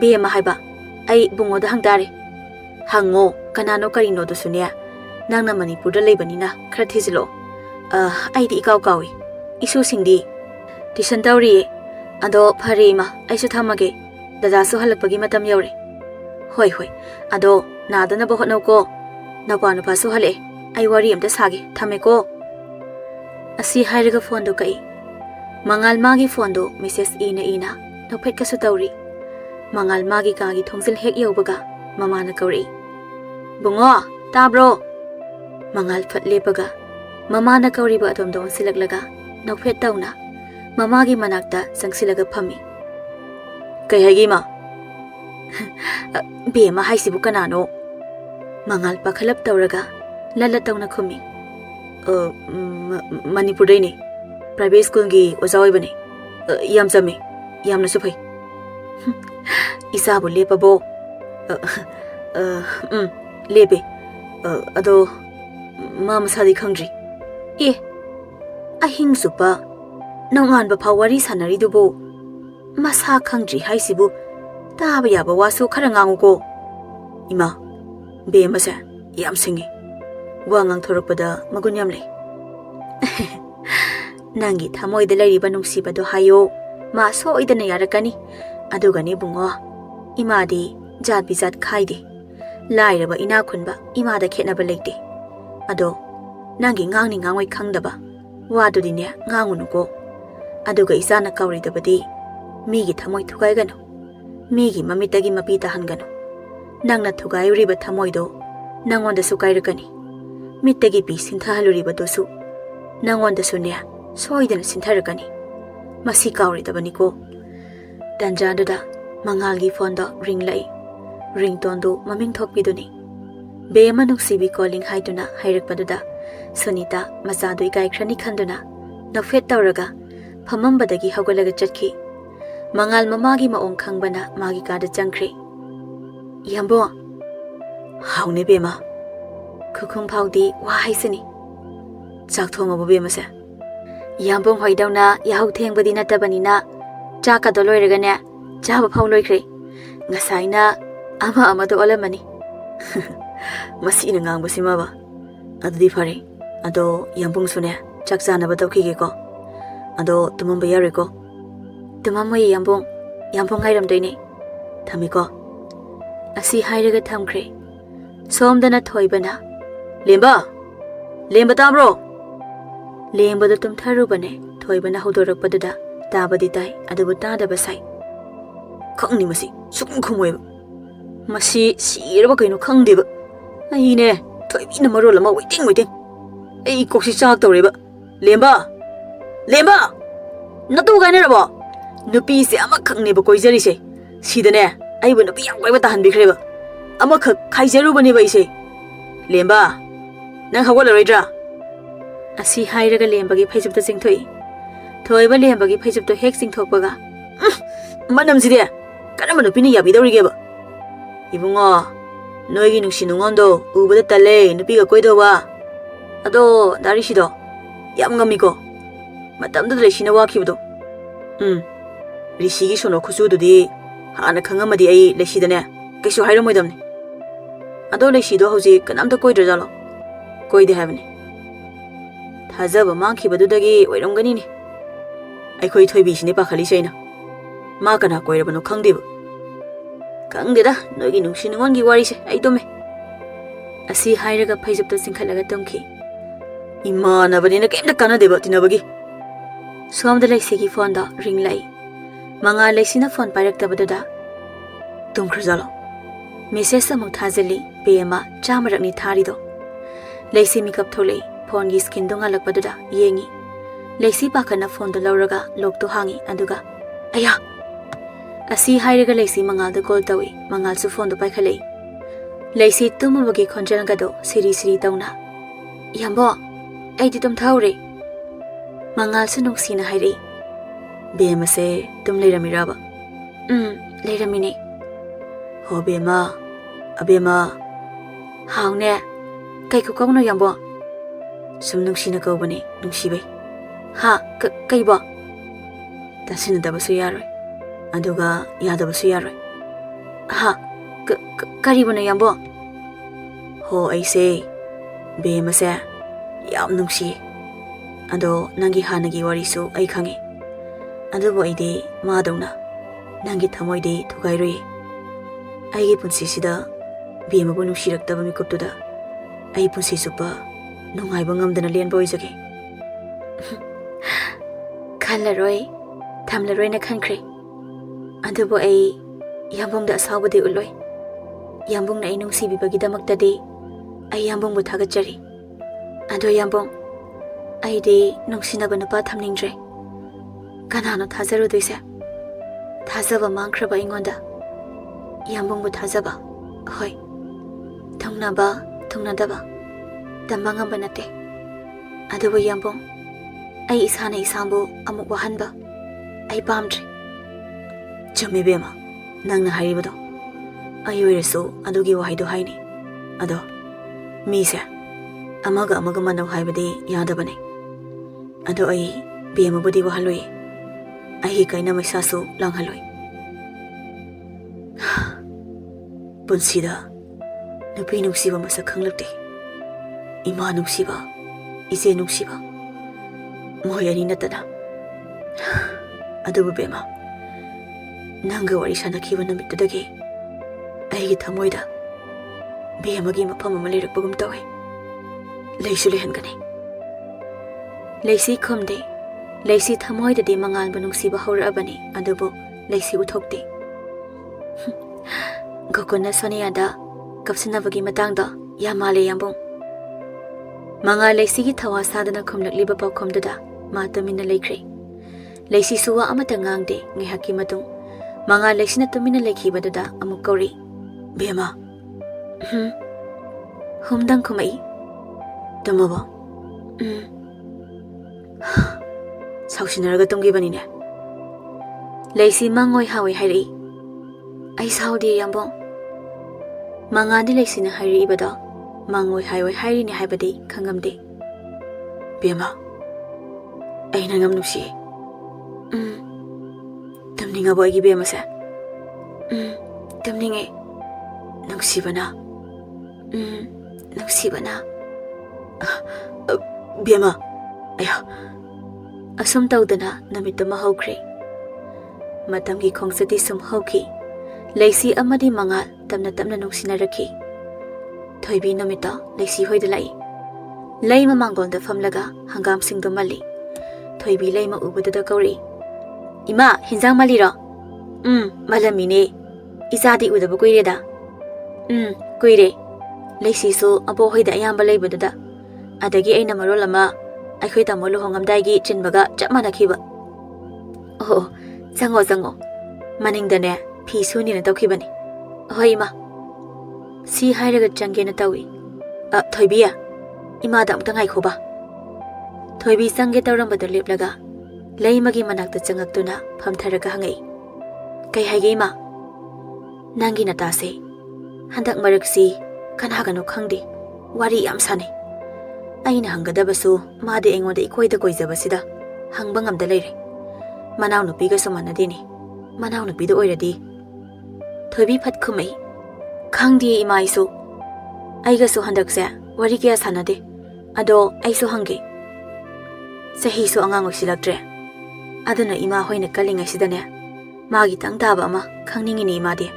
Bema haiba. Ai bungoda hangtare. Hango kanano karino do sunya. Nangna Manipurda leibanina khara thijilo. Aidi ikaw kawi. Isu singdi. Tuition tawri. Ado phare ima aisu thamage. Dadasu halakpagi matam yaure. Hoi. Ado nadana bahot nauko. Napa nupasu hale. Ai wari amta sage thame ko. Asi hairaga phone do kai. Mangal magi phone do message ina nophet kasu tawri. Mangal magi kagi thongsil hek yaubaga mamana kauri. Bungo tabro. Mangal phat lepaga. Mamana kauri ba atom don silaklaga. Nophet tawna. Mamagi manakta sangsilaga phami. Kai hagi ma. Bema haisibu kanano. Mangal pakhalap tawraga. Lala tawna khumi. Manipur ni. Private school gi ozawai bane. Yam jame. Yam na supai. Isa bu lepabo. Lepe. Ado mama sadi khangri. E ahing supa nongan ba phawari sanari dubo masa khangri haisibu taba yaba wasu khara ngangu ko. Ima be masa yam singi. Wa ngang thorakpada magun yam lei. Nangi thamoi de lairiba nungshiba do hayo ma soidana yarakani adugani bungo imadi jat bizat khaide lairaba ina khunba imada khetnaba leite ado nangi ngangni ngangoi khangdaba wadudine ngangunuko aduga isana kawridabadi migi thamoi thugai ganu migi mamitagi mapita hanganu nangna thugai uriba thamoi do nangonda sukairakani mittagi pi sinthahaluriba dosu nangonda sunya soidana sintharakani masi kawridabani ko danjaduda mangalgi fonda ring lai ringtone do maming thokpiduni be manungsibi calling haiduna hairakpaduda sunita mazadu ikai khrani khanduna nafet tawraga phamambadagi hagolaga chatki mangal mamagi maong khangbana magi kada changkhre yambo haune bema khukhum phawdi wa haisani chak thongabo bema sa yambong hoidawna yahau thengbadi natabanina chaka do loiragane chaba phaw loikhre ngasaina ama do olamani masina ngangba simaba adudi fare ado yambong sune chak chana ba tawkhige ko ado tumamba yare ko tumamoi yambong hairam doine thamiko asi hairaga thamkhre somdana thoibana lemba tabro lemba do tum tharubane thoibana hodorakpaduda tabadi tai adubu tadaba sai khangni masi sukum khumoi masi siraba kaino khangdeba aine thoibina marol ama waiting ei koksi chak tawreba lemba natu gaine rabo nupi se ama khangni ba koijari se sidane ai bu nupi yang koiba tahan bikreba ama khak khaijaru bani ba ise lemba nang hawala roidra asi hairaga lembagi phaijupta singthoi thoiba lembagi phaijupto hek singthokpaga manam side kana manu pini yabi dawrige ba ibungo noigi nungsi nungondo ubada tale nupi ga koido ba ado dari sido yam ngamiko matamda lesina wakibudo rishigi sono khusududi hana khangamadi ai lesidane kaisu hairomoidamni ado lesido hauji kanamta koidra jalo koide habni thajaba mangkhibadudagi oiramganini aikhoi thoibisini pakhali saina ma kana koirabano khangdeba khangdeda noigi nungsi nungongi wari se ai tome asi hairaga phaijupta singkhalaga tamkhi imana banina kemda kana deba tinabagi somda laisigi phone da ring lai manga laisina phone pairaktabaduda tumkhrzalo message amuk thajali pema chamarakni tharido laisi makeup tholei phone gi skin donga lakpaduda yengi laisi pakhana phone da lauraga lok to hangi aduga aya asi hairaga laisi mangal da call tawi mangal su phone do paikhalei laisi tumabagi khonjal ga do siri tauna yambo ai di tum thaure mangal su nungsina hairi bema se tum leiramiraba leiramine ho bema abema haune kai ko kongno yambo sum nungsina kaubani nungshibai ha kaiba tasina dabasu yaroi aduga yadabasu yaroi ha karibuna yambo ho aise be mase yam nungsi ado nangi hanagi warisu ai khangi adubo ide madawna nangi thamoide thugairoi aigi punsi sida be mabu nungsirakdaba mikuptuda ai punsi supa nungaiba ngamdana len boizage khallaroi thamlaroi na khankhre adubo ai yambongda asawbade uloi yambongna ai nungsibibagi damaktade ai yambongbu thagachari ado yambong ai de nungsinaba nupa thamningdre kanano thajaru doise thajaba mangkhraba ingonda yambongbu thajaba hoi thungnadaba tambangamba nate adubo yambong ai isana isambu amuk wahanba ai pamdre chumi bema nangna haribado ꯑꯩ ꯑꯣꯏꯔꯁꯨ ꯑꯗꯨꯒꯤ ꯋꯥꯍꯩꯗꯣ ꯍꯥꯏꯅꯤ ꯑꯗꯣ ꯃꯤꯁꯦ ꯑꯃꯒ ꯑꯃꯒ ꯃꯥꯟꯅꯧ ꯍꯥꯏꯕꯗꯤ ꯌꯥꯗꯕꯅꯤ ꯑꯗꯣ ꯑꯩ ꯕꯦꯝꯃꯕꯨꯗꯤ ꯋꯥꯍꯜꯂꯣꯏ ꯑꯩꯒꯤ ꯀꯩꯅ ꯃꯩꯁꯥꯁꯨ ꯂꯥꯡꯍꯜꯂꯣꯏ ꯄꯨꯟꯁꯤꯗ ꯅꯨꯄꯤ ꯅꯨꯡꯁꯤꯕ ꯃꯁꯛ ꯈꯪꯂꯛꯇꯦ ꯏꯃꯥ ꯅꯨꯡꯁꯤꯕ ꯏꯆꯦ ꯅꯨꯡꯁꯤꯕ ꯃꯣꯏ ꯑꯅꯤ ꯅꯠꯇꯅ ꯑꯗꯨꯕꯨ ꯕꯦꯝꯃ ꯅꯪꯒ ꯋꯥꯔꯤ ꯁꯥꯟꯅꯈꯤꯕ ꯅꯨꯃꯤꯠꯇꯨꯗꯒꯤ ꯑꯩꯒꯤ ꯊꯃꯣꯏꯗ ꯕꯦꯝꯃꯒꯤ ꯃꯐꯝ ꯑꯃ ꯂꯩꯔꯛꯄꯒꯨꯝ ꯇꯧꯏ ꯂꯩꯁꯨ ꯂꯩꯍꯟꯒꯅꯤ ꯂꯩꯁꯤ ꯈꯨꯝꯗꯦ ꯂꯩꯁꯤ ꯊꯃꯣꯏꯗꯗꯤ ꯃꯉꯥꯜꯕꯨ ꯅꯨꯡꯁꯤꯕ ꯍꯧꯔꯛꯑꯕꯅꯤ ꯑꯗꯨꯕꯨ ꯂꯩꯁꯤ ꯎꯊꯣꯛꯇꯦ ꯒꯣꯀꯨꯜꯅ ꯁꯣꯅꯤꯌꯥꯗ ꯀꯞꯁꯤꯟꯅꯕꯒꯤ ꯃꯇꯥꯡꯗ ꯌꯥꯝ ꯃꯥꯜꯂꯦ ꯌꯥꯝꯕꯨꯡ ꯃꯉꯥꯜ ꯂꯩꯁꯤꯒꯤ ꯊꯋꯥ ꯁꯥꯗꯅ ꯈꯨꯝꯂꯛꯂꯤꯕ ꯄꯥꯎꯈꯨꯝꯗꯨꯗ ꯃꯥ ꯇꯨꯃꯤꯟꯅ ꯂꯩꯈ꯭ꯔꯦ ꯂꯩꯁꯤꯁꯨ ꯋꯥ ꯑꯃꯠꯇ ꯉꯥꯡꯗꯦ ꯉꯥꯏꯍꯥꯛꯀꯤ ꯃꯇꯨꯡ ꯃꯉꯥꯜ ꯂꯩꯁꯤꯅ ꯇꯨꯃꯤꯟꯅ ꯂꯩꯈꯤꯕꯗꯨꯗ ꯑꯃꯨꯛ ꯀꯧꯔꯤ ꯕꯦꯝꯃ ꯍꯨꯝꯗꯪ ꯈꯨꯝꯃꯛꯏ ꯇꯨꯝꯃꯕꯣ ꯁꯥꯎꯁꯤꯟꯅꯔꯒ ꯇꯨꯝꯈꯤꯕꯅꯤꯅꯦ ꯂꯩꯁꯤ ꯃꯪꯉꯣꯏ ꯍꯥꯎꯏ ꯍꯥꯏꯔꯛꯏ ꯑꯩ ꯁꯥꯎꯗꯦ ꯌꯥꯝꯕꯨꯡ ꯃꯉꯥꯜꯗꯤ ꯂꯩꯁꯤꯅ ꯍꯥꯏꯔꯛꯏꯕꯗꯣ ꯃꯪꯉꯣꯏ ꯍꯥꯏꯑꯣꯏ ꯍꯥꯏꯔꯤꯅꯦ ꯍꯥꯏꯕꯗꯤ ꯈꯪꯉꯝꯗꯦ ꯕꯦꯝꯃ ꯑꯩꯅ ꯌꯥꯝ ꯅꯨꯡꯁꯤꯌꯦ ꯇꯨꯝꯅꯤꯡꯉꯕꯣ ꯑꯩꯒꯤ ꯕꯦꯝꯃꯁꯦ ꯇꯨꯝꯅꯤꯡꯉꯦ ꯅꯨꯡꯁꯤꯕꯅ ꯅꯨꯡꯁꯤꯕꯅ ꯕꯦꯝꯃ ꯑꯌꯥ ꯑꯁꯨꯝ ꯇꯧꯗꯅ ꯅꯨꯃꯤꯠꯇꯨꯃ ꯍꯧꯈ꯭ꯔꯦ ꯃꯇꯝꯒꯤ ꯈꯣꯡꯆꯠꯇꯤ ꯁꯨꯝ ꯍꯧꯈꯤ ꯂꯩꯁꯤ ꯑꯃꯗꯤ ꯃꯉꯥꯜ ꯇꯞꯅ ꯇꯞꯅ ꯅꯨꯡꯁꯤꯅꯔꯛꯈꯤ ꯊꯣꯏꯕꯤ ꯅꯨꯃꯤꯠꯇꯣ ꯂꯩꯁꯤ ꯍꯣꯏꯗ ꯂꯥꯛꯏ ꯂꯩ ꯃꯃꯥꯡꯒꯣꯜꯗ ꯐꯝꯂꯒ ꯍꯪꯒꯥꯝꯁꯤꯡꯗꯨ ꯃꯜꯂꯤ ꯊꯣꯏꯕꯤ ꯂꯩꯃ ꯎꯕꯗꯨꯗ ꯀꯧꯔꯛꯏ ꯏꯃꯥ ꯍꯤꯟꯖꯥꯡ ꯃꯜꯂꯤꯔꯣ ꯃꯜꯂꯝꯃꯤꯅꯦ ꯏꯆꯥꯗꯤ ꯎꯗꯕ ꯀꯨꯏꯔꯦꯗ ꯀꯨꯏꯔꯦ ꯂꯩꯁꯤꯁꯨ ꯑꯕꯣꯛꯍꯣꯏꯗ ꯑꯌꯥꯝꯕ ꯂꯩꯕꯗꯨꯗ ꯑꯗꯒꯤ ꯑꯩꯅ ꯃꯔꯣꯜ ꯑꯃ ꯑꯩꯈꯣꯏ ꯇꯥꯃꯣ ꯂꯨꯍꯣꯡꯉꯝꯗꯥꯏꯒꯤ ꯆꯤꯟꯕꯒ ꯆꯞ ꯃꯥꯟꯅꯈꯤꯕ ꯑꯣ ꯆꯪꯉꯣ ꯆꯪꯉꯣ ꯃꯅꯤꯡꯗꯅꯦ ꯐꯤ ꯁꯨꯅꯤꯅ ꯇꯧꯈꯤꯕꯅꯤ ꯍꯣꯏ ꯏꯃꯥ ꯁꯤ ꯍꯥꯏꯔꯒ ꯆꯪꯒꯦꯅ ꯇꯧꯏ ꯊꯣꯏꯕꯤ ꯏꯃꯥꯗ ꯑꯃꯨꯛꯇ ꯉꯥꯏꯈꯣꯕ ꯊꯣꯏꯕꯤ ꯆꯪꯒꯦ ꯇꯧꯔꯝꯕꯗꯨ ꯂꯦꯞꯂꯒ ꯂꯩꯃꯒꯤ ꯃꯅꯥꯛꯇ ꯆꯪꯉꯛꯇꯨꯅ ꯐꯝꯊꯔꯒ ꯍꯪꯉꯛꯏ ꯀꯩ ꯍꯥꯏꯒꯦ ꯏꯃꯥ ꯅꯪꯒꯤ ꯅꯇꯥꯁꯦ ꯍꯟꯗꯛ ꯃꯔꯛꯁꯤ ꯀꯅꯥꯒꯅꯣ ꯈꯪꯗꯦ ꯋꯥꯔꯤ ꯌꯥꯝ ꯁꯥꯟꯅꯩ ꯑꯩꯅ ꯍꯪꯒꯗꯕꯁꯨ ꯃꯥꯗꯤ ꯑꯩꯉꯣꯟꯗ ꯏꯀꯣꯏꯗ ꯀꯣꯏꯖꯕꯁꯤꯗ ꯍꯪꯕ ꯉꯝꯗ ꯂꯩꯔꯦ ꯃꯅꯥꯎꯅꯨꯄꯤꯒꯁꯨ ꯃꯥꯟꯅꯗꯦꯅꯦ ꯃꯅꯥꯎꯅꯨꯄꯤꯗ ꯑꯣꯏꯔꯗꯤ ꯊꯣꯏꯕꯤ ꯐꯠ ꯈꯨꯝꯃꯛꯏ ꯈꯪꯗꯦ ꯏꯃꯥ ꯑꯩꯁꯨ ꯑꯩꯒꯁꯨ ꯍꯟꯗꯛꯁꯦ ꯋꯥꯔꯤ ꯀꯌꯥ ꯁꯥꯟꯅꯗꯦ ꯑꯗꯣ ꯑꯩꯁꯨ ꯍꯪꯒꯦ ꯆꯍꯤꯁꯨ ꯑꯉꯥꯡ ꯑꯣꯏꯁꯤꯜꯂꯛꯇ꯭ꯔꯦ ꯑꯗꯨꯅ ꯏꯃꯥ ꯍꯣꯏꯅ ꯀꯜꯂꯤꯉꯩꯁꯤꯗꯅꯦ ꯃꯥꯒꯤꯇꯪ ꯇꯥꯕ ꯑꯃ ꯈꯪꯅꯤꯡꯉꯤꯅꯦ ꯏꯃꯥꯗꯤ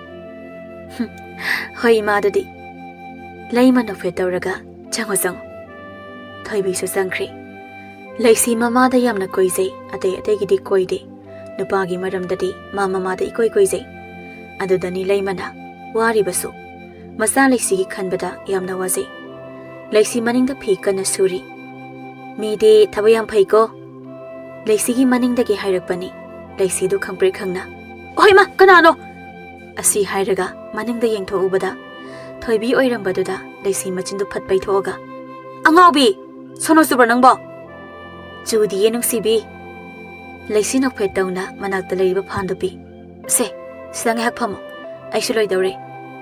ꯍꯣꯏ ꯏꯃꯥꯗꯨꯗꯤ ꯂꯩꯃ ꯅꯣꯛꯐꯦꯠ ꯇꯧꯔꯒ ꯆꯪꯉꯣ ꯆꯪꯉꯣ ꯊꯣꯏꯕꯤꯁꯨ ꯆꯪꯈ꯭ꯔꯦ ꯂꯩꯁꯤ ꯃꯃꯥꯗ ꯌꯥꯝꯅ ꯀꯣꯏꯖꯩ ꯑꯇꯩ ꯑꯇꯩꯒꯤꯗꯤ ꯀꯣꯏꯗꯦ ꯅꯨꯄꯥꯒꯤ ꯃꯔꯝꯗꯗꯤ ꯃꯥ ꯃꯃꯥꯗ ꯏꯀꯣꯏ ꯀꯣꯏꯖꯩ ꯑꯗꯨꯗꯅꯤ ꯂꯩꯃꯅ ꯋꯥꯔꯤꯕꯁꯨ ꯃꯆꯥ ꯂꯩꯁꯤꯒꯤ ꯈꯟꯕꯗ ꯌꯥꯝꯅ ꯋꯥꯖꯩ ꯂꯩꯁꯤ ꯃꯅꯤꯡꯗ ꯐꯤ ꯀꯟꯅ ꯁꯨꯔꯤ ꯃꯤꯗꯤ ꯊꯕꯛ ꯌꯥꯝ ꯐꯩꯀꯣ ꯂꯩꯁꯤꯒꯤ ꯃꯅꯤꯡꯗꯒꯤ ꯍꯥꯏꯔꯛꯄꯅꯤ ꯂꯩꯁꯤꯗꯨ ꯈꯪꯄ꯭ꯔꯦꯛ ꯈꯪꯅ ꯑꯣꯏ ꯃꯥ ꯀꯅꯥꯅꯣ ꯑꯁꯤ ꯍꯥꯏꯔꯒ ꯃꯅꯤꯡꯗ ꯌꯦꯡꯊꯣꯛꯎꯕꯗ ꯊꯣꯏꯕꯤ ꯑꯣꯏꯔꯝꯕꯗꯨꯗ ꯂꯩꯁꯤ ꯃꯆꯤꯟꯗꯨ ꯐꯠ ꯄꯩꯊꯣꯛꯑꯒ ꯑꯉꯥꯎꯕꯤ ꯁꯣꯅꯣ ꯆꯨꯕ꯭ꯔꯥ ꯅꯪꯕꯣ ꯆꯨꯗꯤꯌꯦ ꯅꯨꯡꯁꯤꯕꯤ ꯂꯩꯁꯤ ꯅꯣꯛꯐꯦꯠ ꯇꯧꯅ ꯃꯅꯥꯛꯇ ꯂꯩꯔꯤꯕ ꯐꯥꯟꯗꯨ ꯄꯤ ꯁꯦ ꯁꯤꯗ ꯉꯥꯏꯍꯥꯛ ꯐꯝꯃꯣ ꯑꯩꯁꯨ ꯂꯣꯏꯗꯧꯔꯦ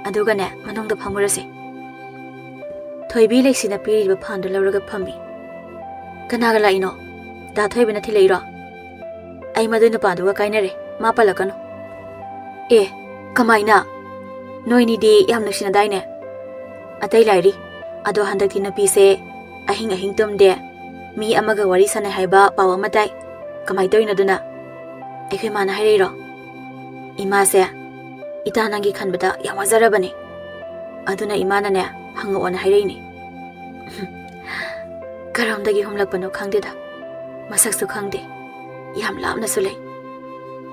ꯑꯗꯨꯒꯅꯦ ꯃꯅꯨꯡꯗ ꯐꯝꯃꯨꯔꯁꯦ ꯊꯣꯏꯕꯤ ꯂꯩꯁꯤꯅ ꯄꯤꯔꯤꯕ ꯐꯥꯟꯗꯨ ꯂꯧꯔꯒ ꯐꯝꯃꯤ ꯀꯅꯥꯒ ꯂꯥꯛꯏꯅꯣ ꯗꯥ ꯊꯣꯏꯕꯅ ꯊꯤꯜꯂꯛꯏꯔꯣ ꯑꯩ ꯃꯗꯨ ꯅꯨꯄꯥꯗꯨꯒ ꯀꯥꯏꯅꯔꯦ ꯃꯥ ꯄꯜꯂꯛꯀꯅꯨ ꯑꯦ ꯀꯃꯥꯏꯅ ꯅꯣꯏꯅꯤꯗꯤ ꯌꯥꯝ ꯅꯨꯡꯁꯤꯅꯗꯥꯏꯅꯦ ꯑꯇꯩ ꯂꯥꯏꯔꯤ ꯑꯗꯣ ꯍꯟꯗꯛꯇꯤ ꯅꯨꯄꯤꯁꯦ ꯑꯍꯤꯡ ꯑꯍꯤꯡ ꯇꯨꯝꯗꯦ ꯃꯤ ꯑꯃꯒ ꯋꯥꯔꯤ ꯁꯥꯟꯅꯩ ꯍꯥꯏꯕ ꯄꯥꯎ ꯑꯃ ꯇꯥꯏ ꯀꯃꯥꯏ ꯇꯧꯔꯤꯅꯣ ꯑꯗꯨꯅ ꯑꯩꯈꯣꯏ ꯃꯥꯅ ꯍꯥꯏꯔꯛꯏꯔꯣ ꯏꯃꯥꯁꯦ ꯏꯇꯥ ꯅꯪꯒꯤ ꯈꯟꯕꯗ ꯌꯥꯝ ꯋꯥꯖꯔꯕꯅꯦ ꯑꯗꯨꯅ ꯏꯃꯥꯅꯅꯦ ꯍꯪꯉꯛꯑꯣꯅ ꯍꯥꯏꯔꯛꯏꯅꯦ ꯀꯔꯣꯝꯗꯒꯤ ꯍꯨꯝꯂꯛꯄꯅꯣ ꯈꯪꯗꯦꯗ ꯃꯁꯛꯁꯨ ꯈꯪꯗꯦ ꯌꯥꯝ ꯂꯥꯞꯅꯁꯨ ꯂꯩ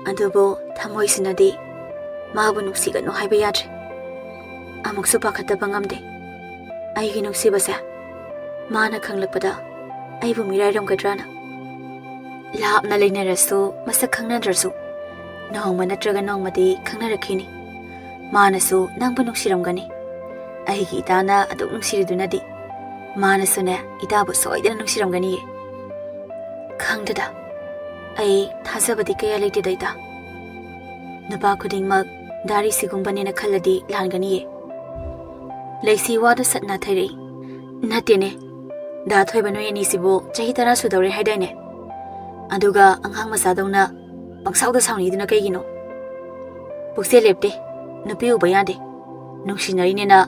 ꯑꯗꯨꯕꯨ ꯊꯃꯣꯏꯁꯤꯅꯗꯤ ꯃꯥꯕꯨ ꯅꯨꯡꯁꯤꯒꯅꯨ ꯍꯥꯏꯕ ꯌꯥꯗ꯭ꯔꯦ ꯑꯃꯨꯛꯁꯨ ꯄꯥꯈꯠꯇꯕ ꯉꯝꯗꯦ ꯑꯩꯒꯤ ꯅꯨꯡꯁꯤꯕꯁꯦ ꯃꯥꯅ ꯈꯪꯂꯛꯄꯗ ꯑꯩꯕꯨ ꯃꯤꯔꯥꯏꯔꯝꯒꯗ꯭ꯔꯥꯅ ꯂꯥꯞꯅ ꯂꯩꯅꯔꯁꯨ ꯃꯁꯛ ꯈꯪꯅꯗ꯭ꯔꯁꯨ ꯅꯣꯡꯃ ꯅꯠꯇ꯭ꯔꯒ ꯅꯣꯡꯃꯗꯤ ꯈꯪꯅꯔꯛꯈꯤꯅꯤ ꯃꯥꯅꯁꯨ ꯅꯪꯕꯨ ꯅꯨꯡꯁꯤꯔꯝꯒꯅꯤ ꯑꯩꯒꯤ ꯏꯇꯥꯅ ꯑꯗꯨꯛ ꯅꯨꯡꯁꯤꯔꯤꯗꯨꯅꯗꯤ ꯃꯥꯅꯁꯨꯅꯦ ꯏꯇꯥꯕꯨ ꯁꯣꯏꯗꯅ ꯅꯨꯡꯁꯤꯔꯝꯒꯅꯤꯌꯦ ꯈꯪꯗꯦꯗ ꯑꯩ ꯊꯥꯖꯕꯗꯤ ꯀꯌꯥ ꯂꯩꯇꯦꯗ ꯏꯇꯥ ꯅꯨꯄꯥ ꯈꯨꯗꯤꯡꯃꯛ ꯗꯥꯔꯤ ꯁꯤꯒꯨꯝꯕꯅꯦꯅ ꯈꯜꯂꯗꯤ ꯂꯥꯟꯒꯅꯤꯌꯦ ꯂꯩꯁꯤ ꯋꯥꯗ ꯁꯠꯅ ꯊꯩꯔꯛꯏ ꯅꯠꯇꯦꯅꯦ ꯗꯥ ꯊꯣꯏꯕ ꯅꯣꯏ ꯑꯅꯤꯁꯤꯕꯨ ꯆꯍꯤ 10 ꯁꯨꯗꯧꯔꯦ ꯍꯥꯏꯗꯥꯏꯅꯦ ꯑꯗꯨꯒ ꯑꯉꯥꯡ ꯃꯆꯥꯗꯧꯅ ꯄꯪꯁꯥꯎꯗ ꯁꯥꯎꯅꯤꯗꯨꯅ ꯀꯩꯒꯤꯅꯣ ꯄꯨꯛꯆꯦꯜ ꯂꯦꯞꯇꯦ ꯅꯨꯄꯤ ꯎꯕ ꯌꯥꯗꯦ ꯅꯨꯡꯁꯤꯅꯔꯤꯅꯦꯅ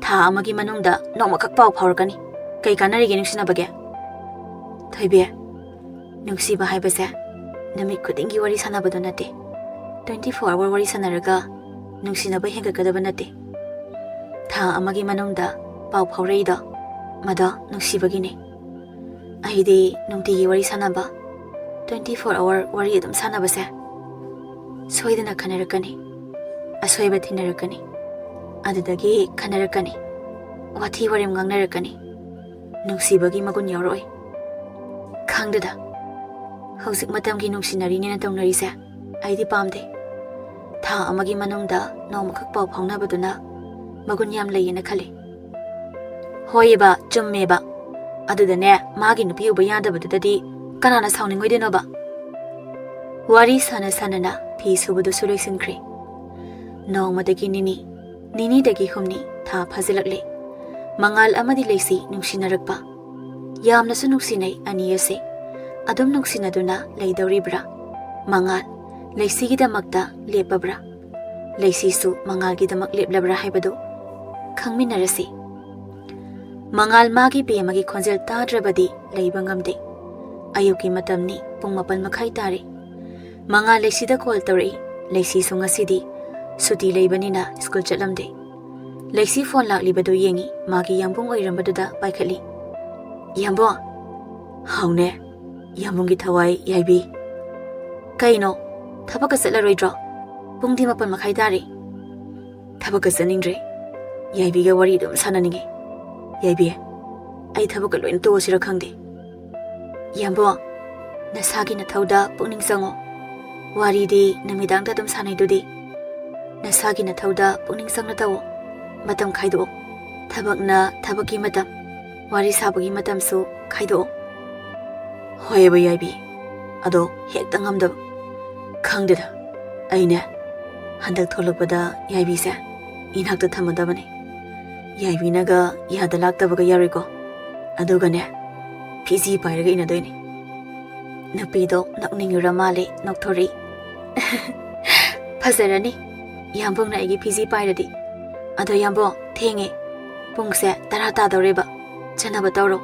ꯊꯥ ꯑꯃꯒꯤ ꯃꯅꯨꯡꯗ ꯅꯣꯡꯃꯈꯛ ꯄꯥꯎ ꯐꯥꯎꯔꯛꯀꯅꯤ ꯀꯩ ꯀꯥꯟꯅꯔꯤꯒꯦ ꯅꯨꯡꯁꯤꯅꯕꯒꯦ ꯊꯣꯏꯕꯤ ꯅꯨꯡꯁꯤꯕ ꯍꯥꯏꯕꯁꯦ ꯅꯨꯃꯤꯠ ꯈꯨꯗꯤꯡꯒꯤ ꯋꯥꯔꯤ ꯁꯥꯟꯅꯕꯗꯣ ꯅꯠꯇꯦ 24 ꯑꯋꯥꯔ ꯋꯥꯔꯤ ꯁꯥꯟꯅꯔꯒ ꯅꯨꯡꯁꯤꯅꯕ ꯍꯦꯟꯒꯠꯀꯗꯕ ꯅꯠꯇꯦ ꯊꯥ ꯑꯃꯒꯤ ꯃꯅꯨꯡꯗ ꯄꯥꯎ ꯐꯥꯎꯔꯛꯏꯗꯣ ꯃꯗꯣ ꯅꯨꯡꯁꯤꯕꯒꯤꯅꯦ ꯑꯩꯗꯤ ꯅꯨꯡꯇꯤꯒꯤ ꯋꯥꯔꯤ ꯁꯥꯟꯅꯕ 24 ꯑꯋꯥꯔ ꯋꯥꯔꯤ ꯑꯗꯨꯝ ꯁꯥꯟꯅꯕꯁꯦ ꯁꯣꯏꯗꯅ ꯈꯟꯅꯔꯛꯀꯅꯤ ꯑꯁꯣꯏꯕ ꯊꯤꯅꯔꯛꯀꯅꯤ ꯑꯗꯨꯗꯒꯤ ꯈꯟꯅꯔꯛꯀꯅꯤ ꯋꯥꯊꯤ ꯋꯥꯔꯦꯝ ꯉꯥꯡꯅꯔꯛꯀꯅꯤ ꯅꯨꯡꯁꯤꯕꯒꯤ ꯃꯒꯨꯟ ꯌꯥꯎꯔꯛꯑꯣꯏ ꯈꯪꯗꯦꯗ ꯍꯧꯖꯤꯛ ꯃꯇꯝꯒꯤ ꯅꯨꯡꯁꯤꯅꯔꯤꯅꯦꯅ ꯇꯧꯅꯔꯤꯁꯦ ꯑꯩꯗꯤ ꯄꯥꯝꯗꯦ ꯊꯥ ꯑꯃꯒꯤ ꯃꯅꯨꯡꯗ ꯅꯣꯡꯃꯈꯛ ꯄꯥꯎ ꯐꯥꯎꯅꯕꯗꯨꯅ ꯃꯒꯨꯟ ꯌꯥꯝ ꯂꯩꯌꯦꯅ ꯈꯜꯂꯤ ꯍꯣꯏꯌꯦꯕ ꯆꯨꯝꯃꯦꯕ ꯑꯗꯨꯗꯅꯦ ꯃꯥꯒꯤ ꯅꯨꯄꯤ ꯎꯕ ꯌꯥꯗꯕꯗꯨꯗꯗꯤ ꯀꯅꯥꯅ ꯁꯥꯎꯅꯤꯡꯉꯣꯏꯗꯣꯏꯅꯣꯕ ꯋꯥꯔꯤ ꯁꯥꯟꯅ ꯁꯥꯟꯅꯅ ꯐꯤ ꯁꯨꯕꯗꯨꯁꯨ ꯂꯣꯏꯁꯤꯟꯈ꯭ꯔꯦ ꯅꯣꯡꯃꯗꯒꯤ ꯅꯤꯅꯤꯗꯒꯤ ꯍꯨꯝꯅꯤ ꯊꯥ ꯐꯥꯖꯤꯜꯂꯛꯂꯦ ꯃꯉꯥꯜ ꯑꯃꯗꯤ ꯂꯩꯁꯤ ꯅꯨꯡꯁꯤꯅꯔꯛꯄ ꯌꯥꯝꯅꯁꯨ ꯅꯨꯡꯁꯤꯅꯩ ꯑꯅꯤ ꯑꯁꯤ ꯑꯗꯨꯝ ꯅꯨꯡꯁꯤꯅꯗꯨꯅ ꯂꯩꯗꯧꯔꯤꯕ꯭ꯔꯥ ꯃꯉꯥꯜ ꯂꯩꯁꯤꯒꯤꯗꯃꯛꯇ ꯂꯦꯞꯄꯕ꯭ꯔꯥ ꯂꯩꯁꯤꯁꯨ ꯃꯉꯥꯜꯒꯤꯗꯃꯛ ꯂꯦꯞꯂꯕ꯭ꯔꯥ ꯍꯥꯏꯕꯗꯨ ꯈꯪꯃꯤꯟꯅꯔꯁꯤ ꯃꯉꯥꯜ ꯃꯥꯒꯤ ꯕꯦꯝꯃꯒꯤ ꯈꯣꯟꯖꯦꯜ ꯇꯥꯗ꯭ꯔꯕꯗꯤ ꯂꯩꯕ ꯉꯝꯗꯦ ꯑꯌꯨꯛꯀꯤ ꯃꯇꯝꯅꯤ ꯄꯨꯡ 7:30 ꯇꯥꯔꯦ ꯃꯉꯥꯜ ꯂꯩꯁꯤꯗ ꯀꯣꯜ ꯇꯧꯔꯛꯏ ꯂꯩꯁꯤꯁꯨ ꯉꯁꯤꯗꯤ ꯁꯨꯇꯤ ꯂꯩꯕꯅꯤꯅ ꯁ꯭ꯀꯨꯜ ꯆꯠꯂꯝꯗꯦ ꯂꯩꯁꯤ ꯐꯣꯟ ꯂꯥꯛꯂꯤꯕꯗꯨ ꯌꯦꯡꯉꯤ ꯃꯥꯒꯤ ꯌꯥꯝꯕꯨꯡ ꯑꯣꯏꯔꯝꯕꯗꯨꯗ ꯄꯥꯏꯈꯠꯂꯤ ꯌꯥꯝꯕꯨꯡ ꯍꯥꯎꯅꯦ ꯌꯥꯝꯕꯨꯡꯒꯤ ꯊꯋꯥꯏ ꯌꯥꯏꯕꯤ ꯀꯩꯅꯣ ꯊꯕꯛꯀ ꯆꯠꯂꯔꯣꯏꯗ꯭ꯔꯣ ꯄꯨꯡꯗꯤ 7:30 ꯇꯥꯔꯦ ꯊꯕꯛꯀ ꯆꯠꯅꯤꯡꯗ꯭ꯔꯦ ꯌꯥꯏꯕꯤꯒ ꯋꯥꯔꯤ ꯑꯗꯨꯝ ꯁꯥꯟꯅꯅꯤꯡꯉꯤ ꯌꯥꯏꯕꯤ ꯑꯩ ꯊꯕꯛꯀ ꯂꯣꯏꯅ ꯇꯣꯛꯑꯁꯤꯔ ꯈꯪꯗꯦ ꯌꯥꯝꯕꯨꯡ ꯅꯁꯥꯒꯤ ꯅꯊꯧꯗ ꯄꯨꯛꯅꯤꯡ ꯆꯪꯉꯣ ꯋꯥꯔꯤꯗꯤ ꯅꯨꯃꯤꯗꯥꯡꯗ ꯑꯗꯨꯝ ꯁꯥꯟꯅꯩꯗꯨꯗꯤ ꯅꯁꯥꯒꯤ ꯅꯊꯧꯗ ꯄꯨꯛꯅꯤꯡ ꯆꯪꯅ ꯇꯧꯑꯣ ꯃꯇꯝ ꯈꯥꯏꯗꯣꯛꯑꯣ ꯊꯕꯛꯅ ꯊꯕꯛꯀꯤ ꯃꯇꯝ ꯋꯥꯔꯤ ꯁꯥꯕꯒꯤ ꯃꯇꯝꯁꯨ ꯈꯥꯏꯗꯣꯛꯑꯣ ꯍꯣꯏꯕ ꯌꯥꯏꯕꯤ ꯑꯗꯣ ꯍꯦꯛꯇ ꯉꯝꯗꯕ ꯈꯪꯗꯦꯗ ꯑꯩꯅꯦ ꯍꯟꯗꯛ ꯊꯣꯛꯂꯛꯄꯗ ꯌꯥꯏꯕꯤꯁꯦ ꯏꯅꯥꯛꯇ ꯊꯝꯃꯗꯕꯅꯤ ꯌꯥꯏꯕꯤꯅꯒ ꯌꯥꯗ ꯂꯥꯛꯇꯕꯒ ꯌꯥꯔꯣꯏꯀꯣ ꯑꯗꯨꯒꯅꯦ ꯐꯤꯖꯤ ꯄꯥꯏꯔꯒ ꯏꯅꯗꯣꯏꯅꯤ ꯅꯨꯄꯤꯗꯣ ꯅꯣꯛꯅꯤꯡꯉꯨꯔ ꯃꯥꯜꯂꯦ ꯅꯣꯛꯊꯣꯔꯛꯏ ꯐꯖꯔꯅꯤ ꯌꯥꯝꯕꯨꯡꯅ ꯑꯩꯒꯤ ꯐꯤꯖꯤ ꯄꯥꯏꯔꯗꯤ ꯑꯗꯣ ꯌꯥꯝꯕꯨꯡ ꯊꯦꯡꯉꯦ ꯄꯨꯡꯁꯦ 10 ꯇꯥꯗꯧꯔꯦꯕ ꯆꯠꯅꯕ ꯇꯧꯔꯣ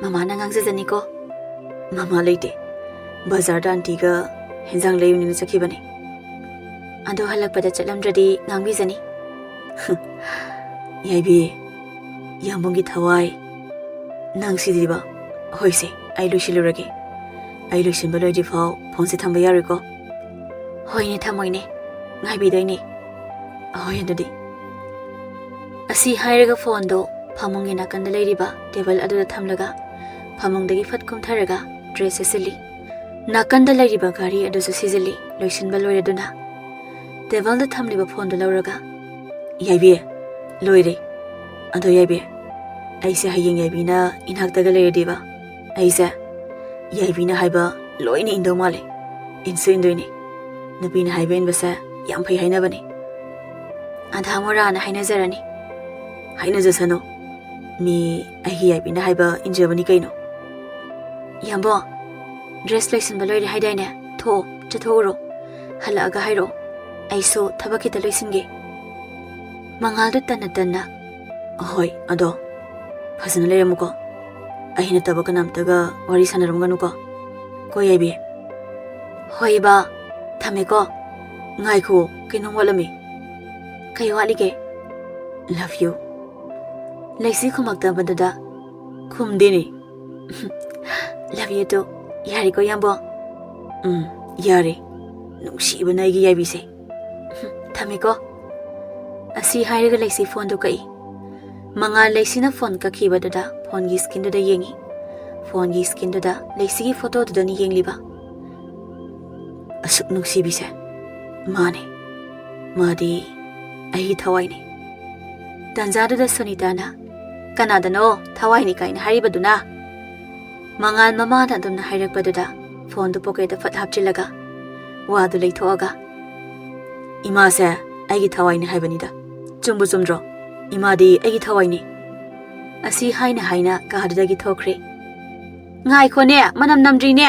ꯃꯃꯥꯅ ꯉꯥꯡꯖꯖꯅꯤꯀꯣ ꯃꯃꯥ ꯂꯩꯇꯦ ꯕꯖꯥꯔꯗ ꯑꯟꯇꯤꯒ ꯍꯦꯟꯖꯥꯡ ꯂꯩꯕꯅꯤꯅ ꯆꯠꯈꯤꯕꯅꯤ ꯑꯗꯣ ꯍꯜꯂꯛꯄꯗ ꯆꯠꯂꯝꯗ꯭ꯔꯗꯤ ꯉꯥꯡꯕꯤꯖꯅꯤ ꯌꯥꯏꯕꯤ ꯌꯥꯝꯕꯨꯡꯒꯤ ꯊꯋꯥꯏ ꯅꯪꯁꯤꯗꯤꯕ ꯍꯣꯏꯁꯦ ꯑꯩ ꯂꯣꯏꯁꯤꯜꯂꯨꯔꯒꯦ ꯑꯩ ꯂꯣꯏꯁꯤꯟꯕ ꯂꯣꯏꯗ꯭ꯔꯤꯐꯥꯎ ꯐꯣꯟꯁꯦ ꯊꯝꯕ ꯌꯥꯔꯣꯏꯀꯣ ꯍꯣꯏꯅꯦ ꯊꯝꯃꯣꯏꯅꯦ ꯉꯥꯏꯕꯤꯗꯣꯏꯅꯦ ꯑꯍꯣꯏ ꯑꯗꯨꯗꯤ ꯑꯁꯤ ꯍꯥꯏꯔꯒ ꯐꯣꯟꯗꯣ ꯐꯃꯨꯡꯒꯤ ꯅꯥꯀꯟꯗ ꯂꯩꯔꯤꯕ ꯇꯦꯕꯜ ꯑꯗꯨꯗ ꯊꯝꯂꯒ ꯐꯃꯨꯡꯗꯒꯤ ꯐꯠ ꯀꯨꯝꯊꯔꯒ ꯗ꯭ꯔꯦꯁ ꯁꯦꯠꯆꯤꯜꯂꯤ ꯅꯥꯀꯟꯗ ꯂꯩꯔꯤꯕ ꯒꯥꯔꯤ ꯑꯗꯨꯁꯨ ꯁꯤꯖꯤꯜꯂꯤ ꯂꯣꯏꯁꯤꯟꯕ ꯂꯣꯏꯔꯗꯨꯅ ꯇꯦꯕꯜꯗ ꯊꯝꯂꯤꯕ ꯐꯣꯟꯗꯣ ꯂꯧꯔꯒ ꯌꯥꯏꯕꯤ ꯂꯣꯏꯔꯦ ꯑꯗꯣ ꯌꯥꯏꯕꯤ ꯑꯩꯁꯦ ꯍꯌꯦꯡ ꯌꯥꯏꯕꯤꯅ ꯏꯅꯥꯛꯇꯒ ꯂꯩꯔꯗꯤꯕ ꯑꯩꯁꯦ ꯌꯥꯏꯕꯤꯅ ꯍꯥꯏꯕ ꯂꯣꯏꯅ ꯏꯟꯗꯧ ꯃꯥꯜꯂꯦ ꯏꯟꯁꯨ ꯏꯟꯗꯣꯏꯅꯤ ꯅꯨꯄꯤꯅ ꯍꯥꯏꯕ ꯏꯟꯕꯁꯦ ꯌꯥꯝ ꯐꯩ ꯍꯥꯏꯅꯕꯅꯤ ꯑꯙꯥ ꯃꯣꯔꯥꯅ ꯍꯥꯏꯅꯖꯔꯅꯤ ꯍꯥꯏꯅꯖꯁꯅꯨ ꯃꯤ ꯑꯩꯒꯤ ꯌꯥꯏꯕꯤꯅ ꯍꯥꯏꯕ ꯏꯟꯖꯕꯅꯤ ꯀꯩꯅꯣ ꯌꯥꯝꯕꯨꯡ ꯗ꯭ꯔꯦꯁ ꯂꯣꯏꯁꯤꯟꯕ ꯂꯣꯏꯔꯦ ꯍꯥꯏꯗꯥꯏꯅꯦ ꯊꯣꯛꯑꯣ ꯆꯠꯊꯣꯛꯎꯔꯣ ꯍꯜꯂꯛꯑꯒ ꯍꯥꯏꯔꯛꯑꯣ ꯑꯩꯁꯨ ꯊꯕꯛ ꯈꯤꯇ ꯂꯣꯏꯁꯤꯟꯒꯦ ꯃꯉꯥꯜꯗꯨ ꯇꯟꯅ ꯍꯣꯏ ꯑꯗꯣ ꯐꯖꯅ ꯂꯩꯔꯝꯃꯨꯀꯣ ꯑꯩ ꯅꯠꯇꯕ ꯀꯅꯥꯝꯇꯒ ꯋꯥꯔꯤ ꯁꯥꯟꯅꯔꯝꯒꯅꯨꯀꯣ ꯀꯣ ꯌꯥꯏꯕꯤ ꯍꯣꯏ ꯕꯥ ꯊꯝꯃꯦꯀꯣ ꯉꯥꯏꯈꯣ ꯀꯩꯅꯣꯝ ꯋꯥꯠꯂꯝꯃꯤ ꯀꯩ ꯋꯥꯠꯂꯤꯒꯦ ꯂꯚ ꯌꯨ ꯂꯩꯁꯤ ꯈꯨꯝꯃꯛꯇꯕꯗꯨꯗ ꯈꯨꯝꯗꯦꯅꯦ ꯂꯚ ꯌꯨ ꯇꯨ ꯌꯥꯔꯦꯀꯣ ꯌꯥꯝꯕꯨꯡ ꯌꯥꯔꯦ ꯅꯨꯡꯁꯤꯕꯅ ꯑꯩꯒꯤ ꯌꯥꯏꯕꯤꯁꯦ ꯊꯝꯃꯦꯀꯣ ꯑꯁꯤ ꯍꯥꯏꯔꯒ ꯂꯩꯁꯤ ꯐꯣꯟꯗꯨ ꯀꯛꯏ ꯃꯉꯥꯜ ꯂꯩꯁꯤꯅ ꯐꯣꯟ ꯀꯛꯈꯤꯕꯗꯨꯗ ꯐꯣꯟꯒꯤ ꯁ꯭ꯀꯤꯟꯗꯨꯗ ꯌꯦꯡꯉꯤ ꯐꯣꯟꯒꯤ ꯁ꯭ꯀꯤꯟꯗꯨꯗ ꯂꯩꯁꯤꯒꯤ ꯐꯣꯇꯣꯗꯨꯗꯅꯤ ꯌꯦꯡꯂꯤꯕ ꯑꯁꯨꯛ ꯅꯨꯡꯁꯤꯕꯤꯁꯦ ꯃꯥꯅꯦ ꯃꯥꯗꯤ ꯑꯩꯒꯤ ꯊꯋꯥꯏꯅꯤ ꯇꯥꯟꯖꯥꯗꯨꯗ ꯁꯨꯅꯤꯇꯥꯅ ꯀꯅꯥꯗꯅꯣ ꯊꯋꯥꯏꯅꯤ ꯀꯥꯏꯅ ꯍꯥꯏꯔꯤꯕꯗꯨꯅ ꯃꯉꯥꯜ ꯃꯃꯥꯅ ꯑꯗꯨꯝꯅ ꯍꯥꯏꯔꯛꯄꯗꯨꯗ ꯐꯣꯟꯗꯨ ꯄꯣꯀꯦꯠꯇ ꯐꯠ ꯍꯥꯞꯆꯤꯜꯂꯒ ꯋꯥꯗꯨ ꯂꯩꯊꯣꯛꯑꯒ ꯏꯃꯥꯁꯦ ꯑꯩꯒꯤ ꯊꯋꯥꯏꯅꯤ ꯍꯥꯏꯕꯅꯤꯗ ꯆꯨꯝꯕꯨ ꯆꯨꯝꯗ꯭ꯔꯣ ꯏꯃꯥꯗꯤ ꯑꯩꯒꯤ ꯊꯋꯥꯏꯅꯤ ꯑꯁꯤ ꯍꯥꯏꯅ ꯍꯥꯏꯅ ꯀꯥꯗꯨꯗꯒꯤ ꯊꯣꯛꯈ꯭ꯔꯦ ꯉꯥꯏꯈꯣꯅꯦ ꯃꯅꯝ ꯅꯝꯗ꯭ꯔꯤꯅꯦ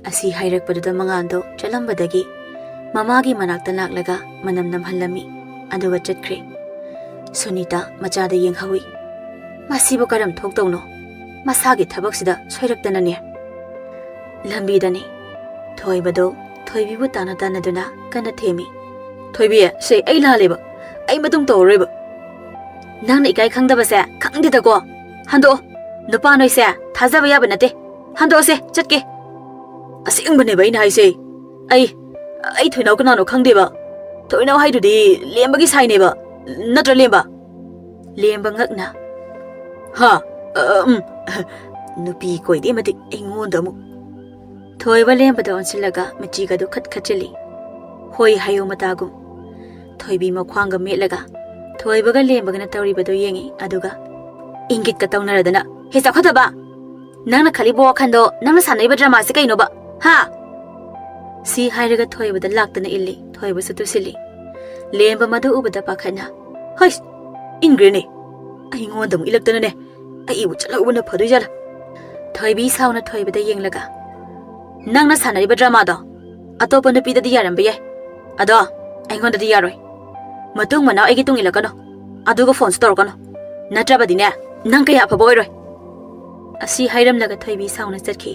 ꯑꯁꯤ ꯍꯥꯏꯔꯛꯄꯗꯨꯗ ꯃꯉꯥꯜꯗꯣ ꯆꯠꯂꯝꯕꯗꯒꯤ ꯃꯃꯥꯒꯤ ꯃꯅꯥꯛꯇ ꯂꯥꯛꯂꯒ ꯃꯅꯝ ꯅꯝꯍꯜꯂꯝꯃꯤ ꯑꯗꯨꯒ ꯆꯠꯈ꯭ꯔꯦ ꯁꯨꯅꯤꯇꯥ ꯃꯆꯥꯗ ꯌꯦꯡꯍꯧꯏ ꯃꯁꯤꯕꯨ ꯀꯔꯝ ꯊꯣꯛꯇꯧꯅꯣ ꯃꯁꯥꯒꯤ ꯊꯕꯛꯁꯤꯗ ꯁꯣꯏꯔꯛꯇꯅꯅꯦ ꯂꯝꯕꯤꯗꯅꯤ ꯊꯣꯏꯕꯗꯣ ꯊꯣꯏꯕꯤꯕꯨ ꯇꯥꯟꯅꯗꯨꯅ ꯀꯟꯅ ꯊꯦꯝꯃꯤ ꯊꯣꯏꯕꯤ ꯁꯦ ꯑꯩ ꯂꯥꯜꯂꯦꯕ ꯑꯩ ꯃꯇꯨꯡ ꯇꯧꯔꯔꯣꯏꯕ ꯅꯪꯅ ꯏꯀꯥꯏ ꯈꯪꯗꯕꯁꯦ ꯈꯪꯗꯦꯗꯀꯣ ꯍꯟꯗꯣꯛꯑꯣ ꯅꯨꯄꯥ ꯅꯣꯏꯁꯦ ꯊꯥꯖꯕ ꯌꯥꯕ ꯅꯠꯇꯦ ꯍꯟꯗꯣꯛꯑꯁꯦ ꯆꯠꯀꯦ ꯑꯁꯦꯡꯕꯅꯦꯕ ꯑꯩꯅ ꯍꯥꯏꯁꯦ ꯑꯩ ꯊꯣꯏꯅꯥꯎ ꯀꯅꯥꯅꯣ ꯈꯪꯗꯦꯕ ꯊꯣꯏꯅꯥꯎ ꯍꯥꯏꯗꯨꯗꯤ ꯂꯦꯝꯕꯒꯤ ꯁꯥꯏꯅꯦꯕ ꯅꯠꯇ꯭ꯔ ꯂꯦꯝꯕ ꯂꯦꯝꯕ ꯉꯛꯅ ꯍꯥ ꯅꯨꯄꯤ ꯀꯣꯏꯗꯦ ꯃꯇꯤꯛ ꯑꯩꯉꯣꯟꯗ ꯑꯃꯨꯛ ꯊꯣꯏꯕ ꯂꯦꯝꯕꯗ ꯑꯣꯟꯁꯤꯜꯂꯒ ꯃꯆꯤꯒꯗꯨ ꯈꯠꯆꯤꯜꯂꯤ ꯍꯣꯏ ꯍꯥꯏꯌꯣ ꯃꯇꯥꯒꯨꯝ ꯊꯣꯏꯕꯤ ꯃꯈ꯭ꯋꯥꯡꯒ ꯃꯦꯠꯂꯒ ꯊꯣꯏꯕꯒ ꯂꯦꯝꯕꯒꯅ ꯇꯧꯔꯤꯕꯗꯣ ꯌꯦꯡꯉꯤ ꯑꯗꯨꯒ ꯏꯪꯒꯤꯠꯀ ꯇꯧꯅꯔꯗꯅ ꯍꯦ ꯆꯥꯎꯈꯠꯇꯕ ꯅꯪꯅ ꯈꯜꯂꯤꯕ ꯋꯥꯈꯟꯗꯣ ꯅꯪꯅ ꯁꯥꯟꯅꯔꯤꯕ ꯗ꯭ꯔꯃꯥꯁꯦ ꯀꯩꯅꯣꯕ ꯍꯥ ꯁꯤ ꯍꯥꯏꯔꯒ ꯊꯣꯏꯕꯗ ꯂꯥꯛꯇꯅ ꯏꯜꯂꯤ ꯊꯣꯏꯕꯁꯨ ꯇꯨꯁꯤꯜꯂꯤ ꯂꯦꯝꯕ ꯃꯗꯨ ꯎꯕꯗ ꯄꯥꯈꯠꯅ ꯍꯩꯁ ꯏꯟꯒ꯭ꯔꯦꯅꯦ ꯑꯩꯉꯣꯟꯗ ꯑꯃꯨꯛ ꯏꯜꯂꯛꯇꯅꯅꯦ ꯑꯩꯕꯨ ꯆꯠꯍꯧꯕꯅ ꯐꯗꯣꯏꯖꯥꯠꯂ ꯊꯣꯏꯕꯤ ꯁꯥꯎꯅ ꯊꯣꯏꯕꯗ ꯌꯦꯡꯂꯒ ꯅꯪꯅ ꯁꯥꯟꯅꯔꯤꯕ ꯗ꯭ꯔꯃꯥꯗꯣ ꯑꯇꯣꯞꯄ ꯅꯨꯄꯤꯗꯗꯤ ꯌꯥꯔꯝꯕ ꯌꯥꯏ ꯑꯗꯣ ꯑꯩꯉꯣꯟꯗꯗꯤ ꯌꯥꯔꯣꯏ ꯃꯇꯨꯡ ꯃꯅꯥꯎ ꯑꯩꯒꯤ ꯇꯨꯡ ꯏꯜꯂꯛꯀꯅꯣ ꯑꯗꯨꯒ ꯐꯣꯟꯁꯨ ꯇꯧꯔꯛꯀꯅꯣ ꯅꯠꯇ꯭ꯔꯕꯗꯤꯅꯦ ꯅꯪ ꯀꯌꯥ ꯑꯐꯕ ꯑꯣꯏꯔꯣꯏ ꯑꯁꯤ ꯍꯥꯏꯔꯝꯂꯒ ꯊꯣꯏꯕꯤ ꯁꯥꯎꯅ ꯆꯠꯈꯤ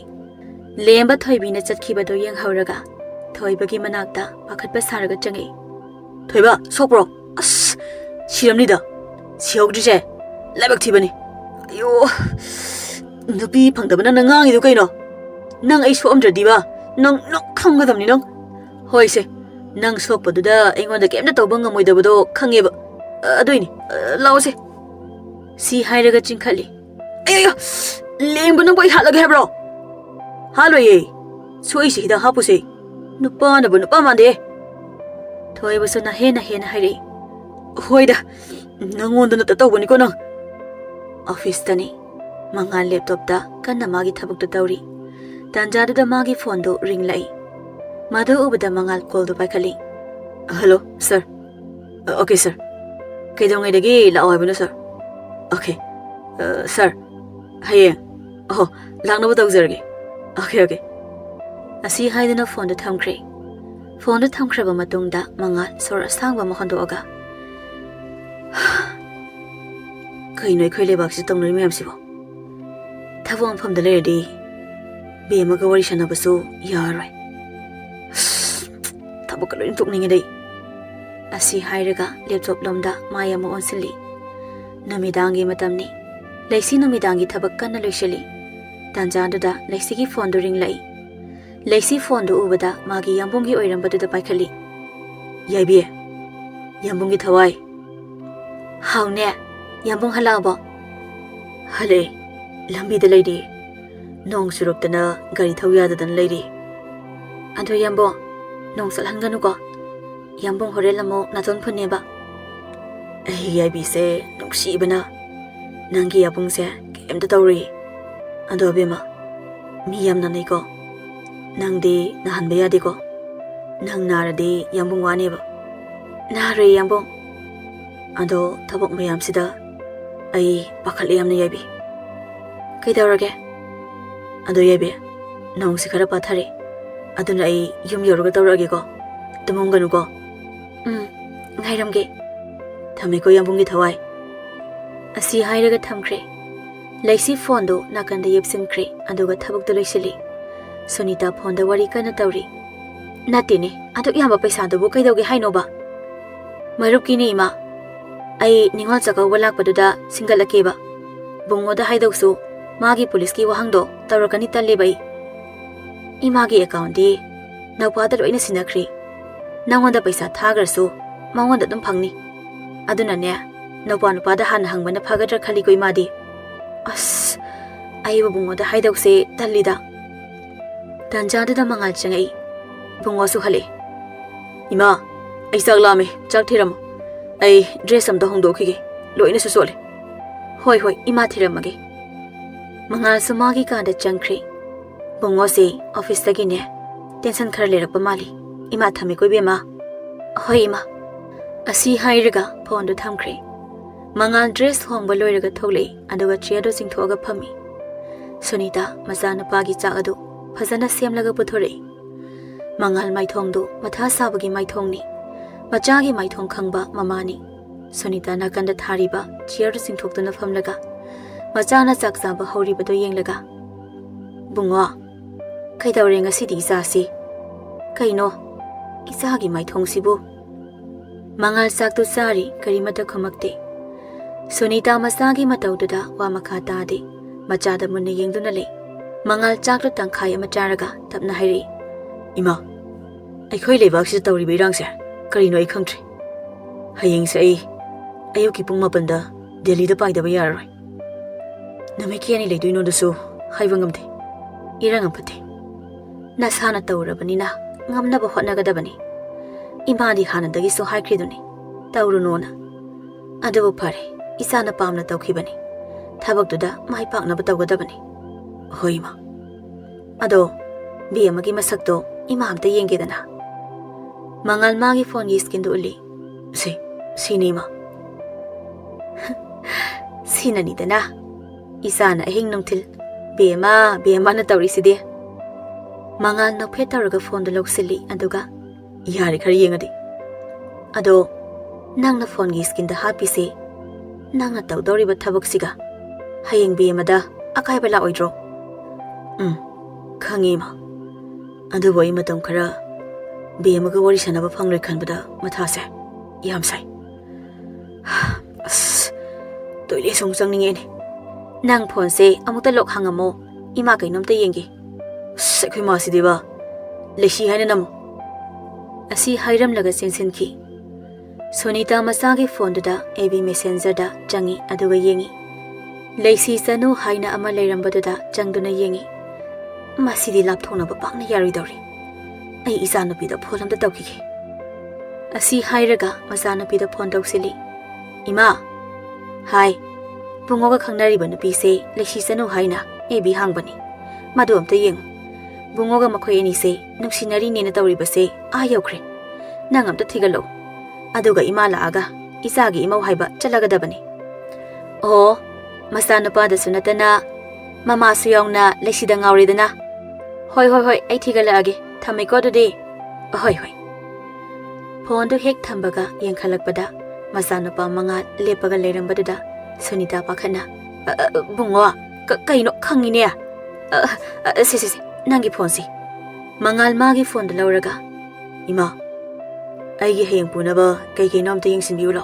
ꯂꯦꯝꯕ ꯊꯣꯏꯕꯤꯅ ꯆꯠꯈꯤꯕꯗꯣ ꯌꯦꯡꯍꯧꯔꯒ ꯊꯣꯏꯕꯒꯤ ꯃꯅꯥꯛꯇ ꯄꯥꯈꯠꯄ ꯁꯥꯔꯒ ꯆꯪꯉꯛꯏ ꯊꯣꯏꯕ ꯁꯣꯛꯄ꯭ꯔꯣ ꯑꯁ ꯁꯤꯔꯝꯅꯤꯗ ꯁꯤꯍꯧꯗ꯭ꯔꯤꯁꯦ ꯂꯥꯏꯕꯛ ꯊꯤꯕꯅꯤ ꯑꯌꯣ ꯅꯨꯄꯤ ꯐꯪꯗꯕ ꯅꯪꯅ ꯉꯥꯡꯉꯤꯗꯣ ꯀꯩꯅꯣ ꯅꯪ ꯑꯩ ꯁꯣꯛꯑꯝꯗ꯭ꯔꯗꯤꯕ ꯅꯪ ꯈꯪꯒꯗꯕꯅꯤ ꯅꯪ ꯍꯣꯏꯁꯦ ꯅꯪ ꯁꯣꯛꯄꯗꯨꯗ ꯑꯩꯉꯣꯟꯗ ꯀꯩꯝꯇ ꯇꯧꯕ ꯉꯝꯃꯣꯏꯗꯕꯗꯣ ꯈꯪꯉꯦꯕ ꯑꯗꯨꯏꯅꯤ ꯂꯥꯛꯑꯣꯁꯦ ꯁꯤ ꯍꯥꯏꯔꯒ ꯆꯤꯡꯈꯠꯂꯤ ꯑꯌꯣ ꯂꯦꯝꯕ ꯅꯪꯕꯨ ꯑꯩ ꯍꯥꯠꯂꯒꯦ ꯍꯥꯏꯕ꯭ꯔꯣ ꯍꯥꯠꯂꯣꯏꯌꯦ ꯁꯣꯏꯁꯦ ꯍꯤꯗꯥꯛ ꯍꯥꯞꯄꯨꯁꯦ ꯅꯨꯄꯥꯅꯕꯨ ꯅꯨꯄꯥ ꯃꯥꯟꯗꯦ ꯊꯣꯏꯕꯁꯨꯅ ꯍꯦꯟꯅ ꯍꯥꯏꯔꯛꯏ ꯍꯣꯏꯗ ꯅꯪꯉꯣꯟꯗ ꯅꯠꯇ ꯇꯧꯕꯅꯤꯀꯣ ꯅꯪ ꯑꯣꯐꯤꯁꯇꯅꯤ ꯃꯉꯥꯜ ꯂꯦꯞꯇꯣꯞꯇ ꯀꯟꯅ ꯃꯥꯒꯤ ꯊꯕꯛꯇꯨ ꯇꯧꯔꯤ ꯇꯥꯟꯖꯥꯗꯨꯗ ꯃꯥꯒꯤ ꯐꯣꯟꯗꯨ ꯔꯤꯡꯂꯛꯏ ꯃꯗꯨ ꯎꯕꯗ ꯃꯉꯥꯜ ꯀꯣꯜꯗꯨ ꯄꯥꯏꯈꯠꯂꯤ ꯍꯜꯂꯣ ꯁꯔ ꯑꯣꯀꯦ ꯁꯔ ꯀꯩꯗꯧꯉꯩꯗꯒꯤ ꯂꯥꯛꯑꯣ ꯍꯥꯏꯕꯅꯣ ꯁꯔ ꯑꯣꯀꯦ ꯁꯔ ꯍꯌꯦꯡ ꯑꯣ ꯂꯥꯛꯅꯕ ꯇꯧꯖꯔꯒꯦ ꯑꯣꯀꯦ ꯑꯁꯤ ꯍꯥꯏꯗꯨꯅ ꯐꯣꯟꯗꯨ ꯊꯝꯈ꯭ꯔꯦ ꯐꯣꯟꯗꯨ ꯊꯝꯈ꯭ꯔꯕ ꯃꯇꯨꯡꯗ ꯃꯉꯥꯜ ꯁꯣꯔ ꯑꯁꯥꯡꯕ ꯑꯃ ꯍꯣꯟꯗꯣꯛꯑꯒ ꯀꯩꯅꯣ ꯑꯩꯈꯣꯏ ꯂꯩꯕꯥꯛꯁꯤꯗ ꯇꯧꯅꯔꯤ ꯃꯌꯥꯝꯁꯤꯕꯣ ꯊꯕꯛ ꯃꯐꯝꯗ ꯂꯩꯔꯗꯤ ꯕꯦꯝꯃꯒ ꯋꯥꯔꯤ ꯁꯥꯟꯅꯕꯁꯨ ꯌꯥꯔꯣꯏ ꯊꯕꯛꯀ ꯂꯣꯏꯅ ꯇꯣꯛꯅꯤꯡꯉꯤꯗꯩ ꯑꯁꯤ ꯍꯥꯏꯔꯒ ꯂꯦꯞꯇꯣꯞ ꯂꯣꯝꯗ ꯃꯥꯏ ꯑꯃ ꯑꯣꯟꯁꯤꯜꯂꯤ ꯅꯨꯃꯤꯗꯥꯡꯒꯤ ꯃꯇꯝꯅꯤ ꯂꯩꯁꯤ ꯅꯨꯃꯤꯗꯥꯡꯒꯤ ꯊꯕꯛ ꯀꯟꯅ ꯂꯣꯏꯁꯤꯜꯂꯤ ꯇꯥꯟꯖꯥꯗꯨꯗ ꯂꯩꯁꯤꯒꯤ ꯐꯣꯟꯗꯨ ꯔꯤꯡꯂꯛꯏ ꯂꯩꯁꯤ ꯐꯣꯟꯗꯨ ꯎꯕꯗ ꯃꯥꯒꯤ ꯌꯥꯝꯕꯨꯡꯒꯤ ꯑꯣꯏꯔꯝꯕꯗꯨꯗ ꯄꯥꯏꯈꯠꯂꯤ ꯌꯥꯏꯕꯤ ꯌꯥꯝꯕꯨꯡꯒꯤ ꯊꯋꯥꯏ ꯍꯥꯎꯅꯦ ꯌꯥꯝꯕꯨꯡ ꯍꯜꯂꯛꯑꯕꯣ ꯍꯜꯂꯛꯑꯦ ꯂꯝꯕꯤꯗ ꯂꯩꯔꯤ ꯅꯣꯡ ꯆꯨꯔꯛꯇꯅ ꯒꯥꯔꯤ ꯊꯧ ꯌꯥꯗꯗꯅ ꯂꯩꯔꯤ ꯑꯗꯣ ꯌꯥꯝꯕꯨꯡ ꯅꯣꯡ ꯆꯠꯍꯟꯒꯅꯨꯀꯣ ꯌꯥꯝꯕꯨꯡ ꯍꯣꯔꯦꯟ ꯑꯃꯨꯛ ꯅꯥꯇꯣꯟ ꯐꯨꯟꯅꯦꯕ ꯑꯩ ꯌꯥꯏꯕꯤꯁꯦ ꯅꯨꯡꯁꯤꯕꯅ ꯅꯪꯒꯤ ꯌꯥꯕꯨꯡꯁꯦ ꯀꯩꯝꯇ ꯇꯧꯔꯤ ꯑꯗꯣ ꯕꯦꯝꯃ ꯃꯤ ꯌꯥꯝ ꯅꯥꯅꯩꯀꯣ ꯅꯪꯗꯤ ꯅꯥꯍꯟꯕ ꯌꯥꯗꯦꯀꯣ ꯅꯪ ꯅꯥꯔꯗꯤ ꯌꯥꯝꯕꯨꯡ ꯋꯥꯅꯦꯕ ꯅꯥꯔꯣꯏ ꯌꯥꯝꯕꯨꯡ ꯑꯗꯣ ꯊꯕꯛ ꯃꯌꯥꯝꯁꯤꯗ ꯑꯩ ꯄꯥꯈꯠꯂꯦ ꯌꯥꯝꯅ ꯌꯥꯏꯕꯤ ꯀꯩꯗꯧꯔꯒꯦ ꯑꯗꯣ ꯌꯥꯏꯕꯤ ꯅꯣꯡꯁꯤ ꯈꯔ ꯄꯥꯊꯔꯦ ꯑꯗꯨꯅ ꯑꯩ ꯌꯨꯝ ꯌꯧꯔꯒ ꯇꯧꯔꯛꯑꯒꯦꯀꯣ ꯇꯨꯝꯃꯝꯒꯅꯨꯀꯣ ꯉꯥꯏꯔꯝꯒꯦ ꯊꯝꯃꯦꯀꯣ ꯌꯥꯝꯕꯨꯡꯒꯤ ꯊꯋꯥꯏ ꯑꯁꯤ ꯍꯥꯏꯔꯒ ꯊꯝꯈ꯭ꯔꯦ ꯂꯩꯁꯤ ꯐꯣꯟꯗꯨ ꯅꯥꯀꯟꯗ ꯌꯦꯞꯁꯤꯟꯈ꯭ꯔꯦ ꯑꯗꯨꯒ ꯊꯕꯛꯇꯨ ꯂꯣꯏꯁꯤꯜꯂꯤ ꯁꯨꯅꯤꯇꯥ ꯐꯣꯟꯗ ꯋꯥꯔꯤ ꯀꯟꯅ ꯇꯧꯔꯤ ꯅꯠꯇꯦꯅꯦ ꯑꯗꯨꯛ ꯌꯥꯝꯕ ꯄꯩꯁꯥꯗꯨꯕꯨ ꯀꯩꯗꯧꯒꯦ ꯍꯥꯏꯅꯣꯕ ꯃꯔꯨꯞꯀꯤꯅꯦ ꯏꯃꯥ ꯑꯩ ꯅꯤꯡꯉꯣꯜ ꯆꯥꯛꯀꯧꯕ ꯂꯥꯛꯄꯗꯨꯗ ꯁꯤꯡꯒꯠꯂꯛꯀꯦꯕ ꯕꯨꯡꯉꯣꯗ ꯍꯥꯏꯗꯧꯁꯨ ꯃꯥꯒꯤ ꯄꯨꯂꯤꯁꯀꯤ ꯋꯥꯍꯪꯗꯣ ꯇꯧꯔꯛꯀꯅꯤ ꯇꯜꯂꯦꯕ ꯑꯩ ꯏꯃꯥꯒꯤ ꯑꯦꯀꯥꯎꯟꯗꯤ ꯅꯧꯄꯥꯗ ꯂꯣꯏꯅ ꯁꯤꯟꯅꯈ꯭ꯔꯤ ꯅꯪꯉꯣꯟꯗ ꯄꯩꯁꯥ ꯊꯥꯈ꯭ꯔꯁꯨ ꯃꯉꯣꯟꯗ ꯑꯗꯨꯝ ꯐꯪꯅꯤ ꯑꯗꯨꯅꯅꯦ ꯅꯧꯄꯥ ꯅꯨꯄꯥꯗ ꯍꯥꯟꯅ ꯍꯪꯕꯅ ꯐꯒꯗ꯭ꯔꯥ ꯈꯜꯂꯤꯀꯣ ꯏꯃꯥꯗꯤ ꯑꯁ ꯑꯩꯕꯨ ꯕꯨꯡꯉꯣꯗ ꯍꯥꯏꯗꯧꯁꯦ ꯇꯜꯂꯤꯗ ꯇꯥꯟꯖꯥꯗꯨꯗ ꯃꯉꯥꯜ ꯆꯪꯉꯛꯏ ꯕꯨꯡꯉꯣꯁꯨ ꯍꯜꯂꯛꯏ ꯏꯃꯥ ꯑꯩ ꯆꯥꯛ ꯂꯥꯝꯃꯦ ꯆꯥꯛ ꯊꯤꯔꯝꯃꯣ ꯑꯩ ꯗ꯭ꯔꯦꯁ ꯑꯝꯇ ꯍꯣꯡꯗꯣꯛꯈꯤꯒꯦ ꯂꯣꯏꯅꯁꯨ ꯆꯣꯠꯂꯦ ꯍꯣꯏ ꯏꯃꯥ ꯊꯤꯔꯝꯃꯒꯦ ꯃꯉꯥꯜꯁꯨ ꯃꯥꯒꯤ ꯀꯥꯗ ꯆꯪꯈ꯭ꯔꯦ ꯕꯨꯡꯉꯣꯁꯦ ꯑꯣꯐꯤꯁꯇꯒꯤꯅꯦ ꯇꯦꯟꯁꯟ ꯈꯔ ꯂꯩꯔꯛꯄ ꯃꯥꯜꯂꯤ ꯏꯃꯥ ꯊꯝꯃꯦꯀꯣ ꯏꯕꯦꯝꯃ ꯍꯣꯏ ꯏꯃꯥ Asi hairaga phone do thamkhre. Mangal dress hongba loiraga tholei aduga chair do chingthoga phami. Sunita masana pagi cha adu phajana semlaga puthore. Mangal maithong do matha sabagi maithong ni. Machagi maithong khangba mamani. Sunita nakanda thariba chair do chingthokduna phamlaga. Machana chakchaba horiba do yenglaga. Bungo kaidawre ngasidi isasi. Kaino isagi maithong sibu. Mangal saktu sari karimata khamakte. Sunita masagi mataududa wa makha tade. Machada munna yengduna le. Mangal chaklu tangkhai ama charaga tapna hairi. Ima aikhoi lebak si tawri beirang se karino ai khangtri. Hayeng se ai ayuki pung mapanda Delhi da paidaba yaroi. Namai kiani leiduino dasu haiba ngamte. Irang ampate. Nasana tawrabanina ngamnaba hotnagadabani. Imadi hanadagi so haikriduni. Tawrunona. Adubu pare. Isana pamna tawkhibani. Thabakduda mai paknaba tawgadabani. Hoi ma. Ado bi amagi masakto ima amta yengedana. Mangal magi phone gi skin do uli. Sini ma. Sinani dana. Isana ahing nungtil. Bema na tawri sidi. Mangal no petaraga phone do loksili aduga yari khari yengadi. Ado nangna phone gi skin da happy se nangna tawdori ba thabak siga hayeng bema da akai bala oidro. Khangi ma. Adu boi matam khara bema ga wari sanaba phangloi khanbada matha se yam sai. Toile song changninge ni. Nang phone se amukta lok hangamo ima kainom ta yengi. Sekhoi ma sideba leshi haina namo. Asi hairam laga sensenki. Sunita masagi phone da AB messenger da changi aduga yengi. Leisi sanu haina ama leirambada da changduna yengi. Masidi lapthona ba pakna yari dori. Ai isana pida pholam da tawkiki. Asi hairaga masana pida phone tawsili. Ima. Hai. Bungoga khangnari ba nupi se leisi sanu haina AB hangbani. Madu amta yeng. Bungoga makhoi ani se nungsinari nena tawri ba se ayokre. Nang amta thigalo. Aduga ima laaga isagi imau haiba chalagadabani. Oh, masana pada sunatana mama suyongna leisida ngawridana. Hoi ai thigalaage thamiko dudi. Hoi. Phone do hek thambaga yengkhalakpada masana pa manga lepaga leirambadada Sunita pakhana. Bungo kaino khangine. Si nangi phone si. Mangal magi phone da lauraga. Ima aigi hayeng punaba kai nom ta yengsinbiulo.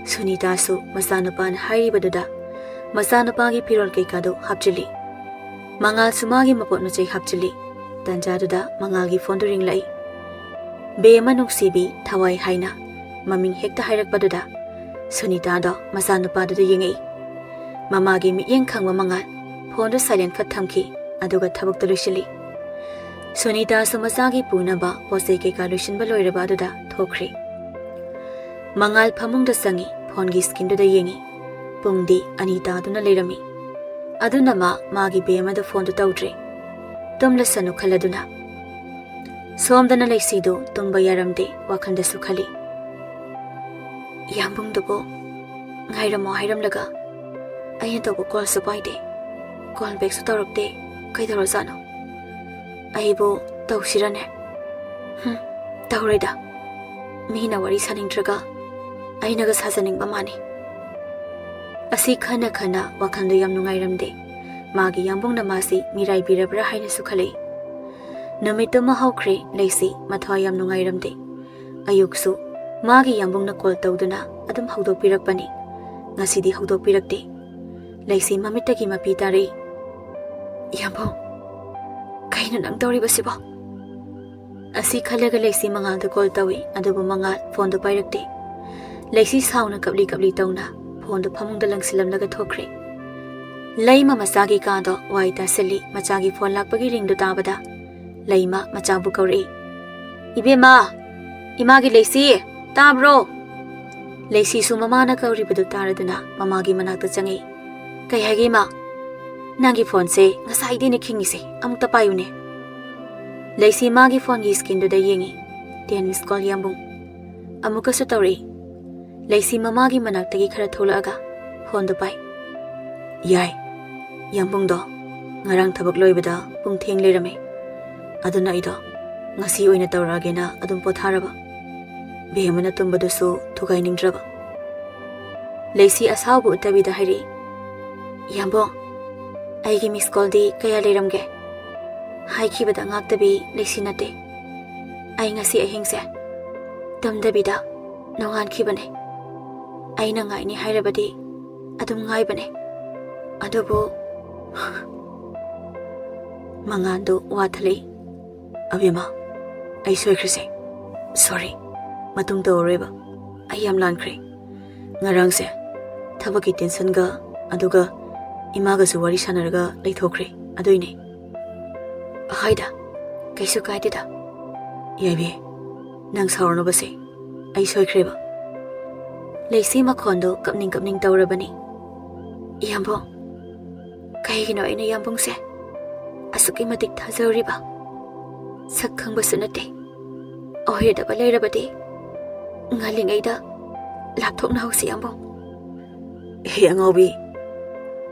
Sunita su masanapan haibaduda masanapa gi pirol kai kado hapchili. Mangal sumagi mapot no chei hapchili. Tanjaduda mangal gi phone ring lai. Be manungsibi thawai haina maming hekta hairakpaduda Sunita do masanapa da yengi. Mamagi mi yeng khangwa mangal phone do silent khat thamki aduga thabak tulushili. Sunita sumasagi punaba pose ke kalushin baloiraba aduda thokri. Mangal phamung da sangi phone gi skin da yengi. Pungdi Anita duna leirami. Aduna magi bema da phone da tawdre. Tumla sanu khaladuna. Somdana leisido tumba yaramde wakhanda sukhali. Yambung dubo ngairamo hairamlaga. Ayan to call sapaide. Call back su tawrakte kaidaro sano. Aibo tawsirane. Tawreda. Mina wari saningtraga. Ainaga sasaningba mani. Asi khana wakhanda yam nungairamde. Magi yambung na masi mirai birabra haina sukhalei. Namito mahaukre leisi mathwa yam nungairamde. Ayuksu magi yambung na call tawduna adum hawdok pirakpani. Ngasidi hawdok pirakte. Leisi mamitagi mapi tare. Yambung kaino nang tawri basibo. Asi khalaga leisi mangal da call tawi adubu mangal phone do pairakte. Leisi sauna kapli tawna phone do phamung da langsilam laga thokre. Laima masagi ka do waita seli machagi phone lakpagi ring do tabada. Laima machabu kauri. Ibema imagi leisi tabro. Leisi su mama na kauri badu taraduna mamagi manakta changi. Kai hagi ma nangi phone se ngasai di ni khingi se amukta payune. Leisi magi phone gi skin do da yengi. 10 miss call yambung. Amukasu tauri. Laisi mamagi manaktagi khara tholaaga honda pai. Yai. Yambung do. Ngarang thabak loibada pung theng lerame. Aduna ido. Ngasi oina tauragena adum potharaba. Behemana tumbadusu thugai ningdraba. Laisi asabu utabida hari. Yambong. Aigi miss call di kaya leramge. Haikibada ngaktabi laisi nate. Ai ngasi ahingse. Tamdabida nongan kibane. Aina ngai ni hairabadi adum ngai bane. Adubu Mangandu wathali. Abima, ai soikrese. Sorry. Matung taureba. Ai yam lankre. Ngarangse. Thabaki tension ga aduga imaga su wari sanaraga leithokre. Aduine. Haida. Kaisu kaidida. Yabi. Nang saurno base. Ai soikreba. Laisi makondo kapning taurabani. Yambong. Kaigino aina yambong se. Asuki matik thazariba. Sakhang basunate. Ohida balairabadi. Ngaling aida. Laptop na hausi yambong. Yangobi.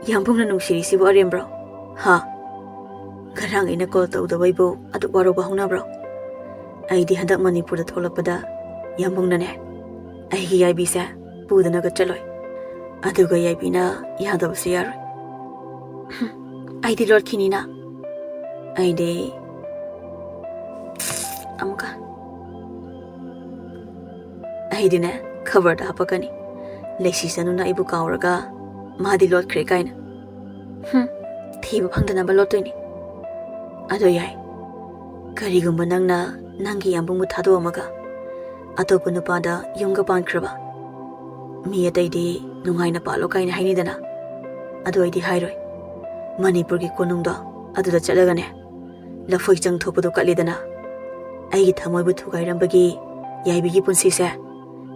Yambong na nungsiri si Warrior bro. Ha. Garang ina call tau da waibo adu waro bahuna bro. Ai di handak Manipur da tholakpada yambong na ne. Ai gi ai bisa pudana ga chaloi. Aduga yai bina yadabase yaroi. Ai di lord kinina. Ai de amuka. Ai di ne cover da hapakani. Laisi sanuna ibu kauraga madi lord kre kaina. Thiba phangdana ba lotoi ni. Ado yai. Karigumba nangna nangi yambung mu thado amaga. Atopa nupada yunga pankraba. Mi ataidi nungaina palo kaina hainidana. Ado aidi hairoi. Manipur gi konungda aduda chalagane. Lafoi chang thopadu kalidana. Aigi thamoibu thugairambagi yaibigi punsise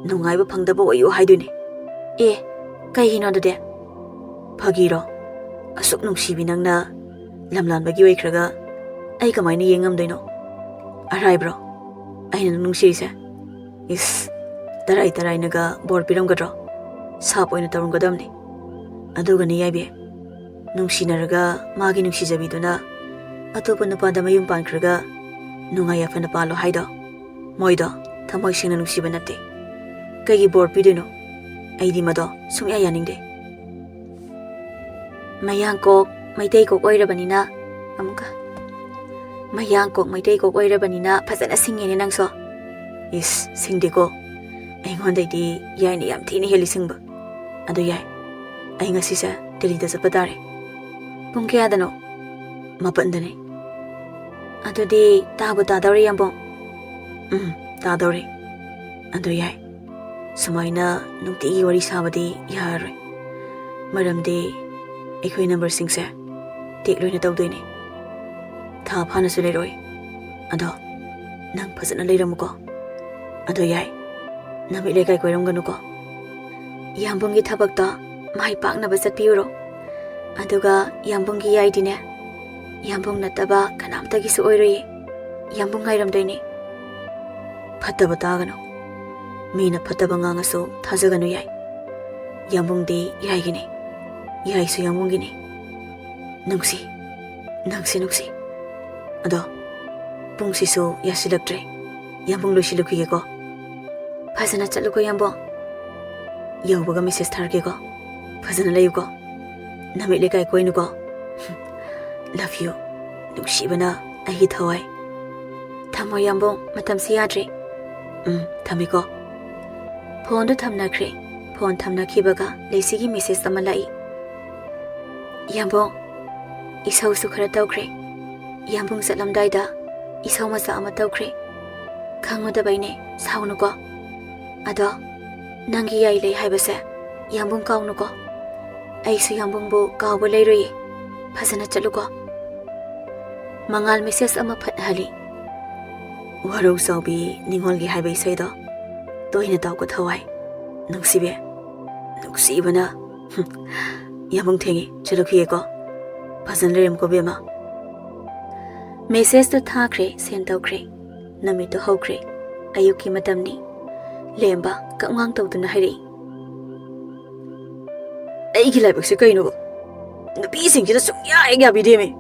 nungaiba phangdaba oyu haiduni. Kaihino dade. Phagiro. Asuk nungsibi nangna lamlanbagi oikraga ai kamaina yengamdoino. Arai bro. Aina nungsise. Is tarai naga bor piramgadro. Sap oina tarungadamni. Adugani yaibi. Nungsinaraga magi nungsijabiduna atopa nupada mayum pankraga nungaya fana palo haido. Moido thamoi singna nungsiba nate. Kaigi bor piduno. Aidi mado sumya yaningde. Mayangkok Meetei kok oirabanina amuka. Mayangkok Meetei kok oirabanina phajana singene nangso. Is singdeko. Aingondaidi yaini yam thini heli singba. Adu yai. Ai ngasisa Delhi da sapatare. Pung kayadano? Mapandane. Adudi tabu tadawri yambong. Tadawri. Adu yai. Sumaina nungti wari sabadi yaroi. Maramdi ekhoi number singse tek loina tawdoini. Tha phana su leroi. Ado nang phajana leiramuko. Ado yai. Nami lekai koiramganuko. Yambongi thabakta mai paknaba chatpiyuro. Aduga yambongi yaidine. Yambong nataba kanamtagi su oiroi. Yambong ngairamdoini. Phattaba tagano. Mina phattaba ngangasu thajaganu yai. Yambongdi yaigini. Yaisu yambongini. Nungsi. Ado pungsisu yasilaktre. Yambong loisilukigeko. Phajana chatluko yambong. Yaubaga message thargeko. Phajana layuko. Nami lekai koinuko. Love you. Nungsibana ahi thawai. Thamo yambong matam siyadre. Thamiko. Phone do thamnakre. Phone thamnakibaga leisigi message amalai. Yambong isau su khara tawkre. Yambong satlamdaida isau masa ama tawkre. Khangmadabaine saunuko. Ado nangi yai lei haibase yambong kaunuko. Aisu yambongbu kauba leiroi. Phajana chatluko. Mangal message ama phathali. Waro saubi ningolgi haibai saido. Toina tawko thawai. Nungsibe. Nungsibana. Yambong thengi chalukiyeko. Phajana leremko bema. Message to thakre send tawkre. Namito hokre. Ayuki matamni. Lemba kamngang tawduna hairi. Aigi laibakse kaino ba? Nupi singsida sungya ya bideme.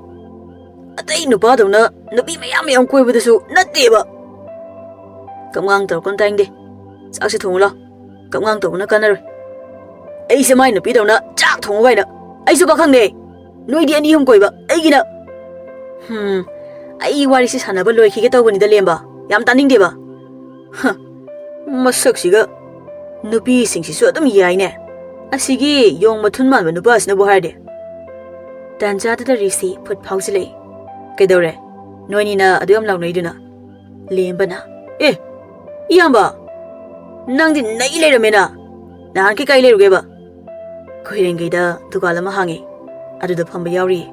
Atai nupa dawna nupi mayam koibadasu natteba. Kamngang taw kon taingde. Sakse thongla. Kamngang tawna kanaroi. Ai se mai nupi dawna chak thong waina. Ai su ba khangde. Noi di ani hum koiba. Aigina. Ai wari si sanaba loi khige tawbani da lemba. Yam taning deba. Ha. Masak siga. Nupi singsisu adum yaine. Asigi yong mathun manba nupa asna bu harde. Tanjada da risi put phausile. Kaidore. Noini na aduyam lawnai duna. Lembana. Iyamba. Nangdi nai leiramena. Nahan ki kai leiruge ba. Koirengei da dukal ama hangi. Aduda phamba yauri.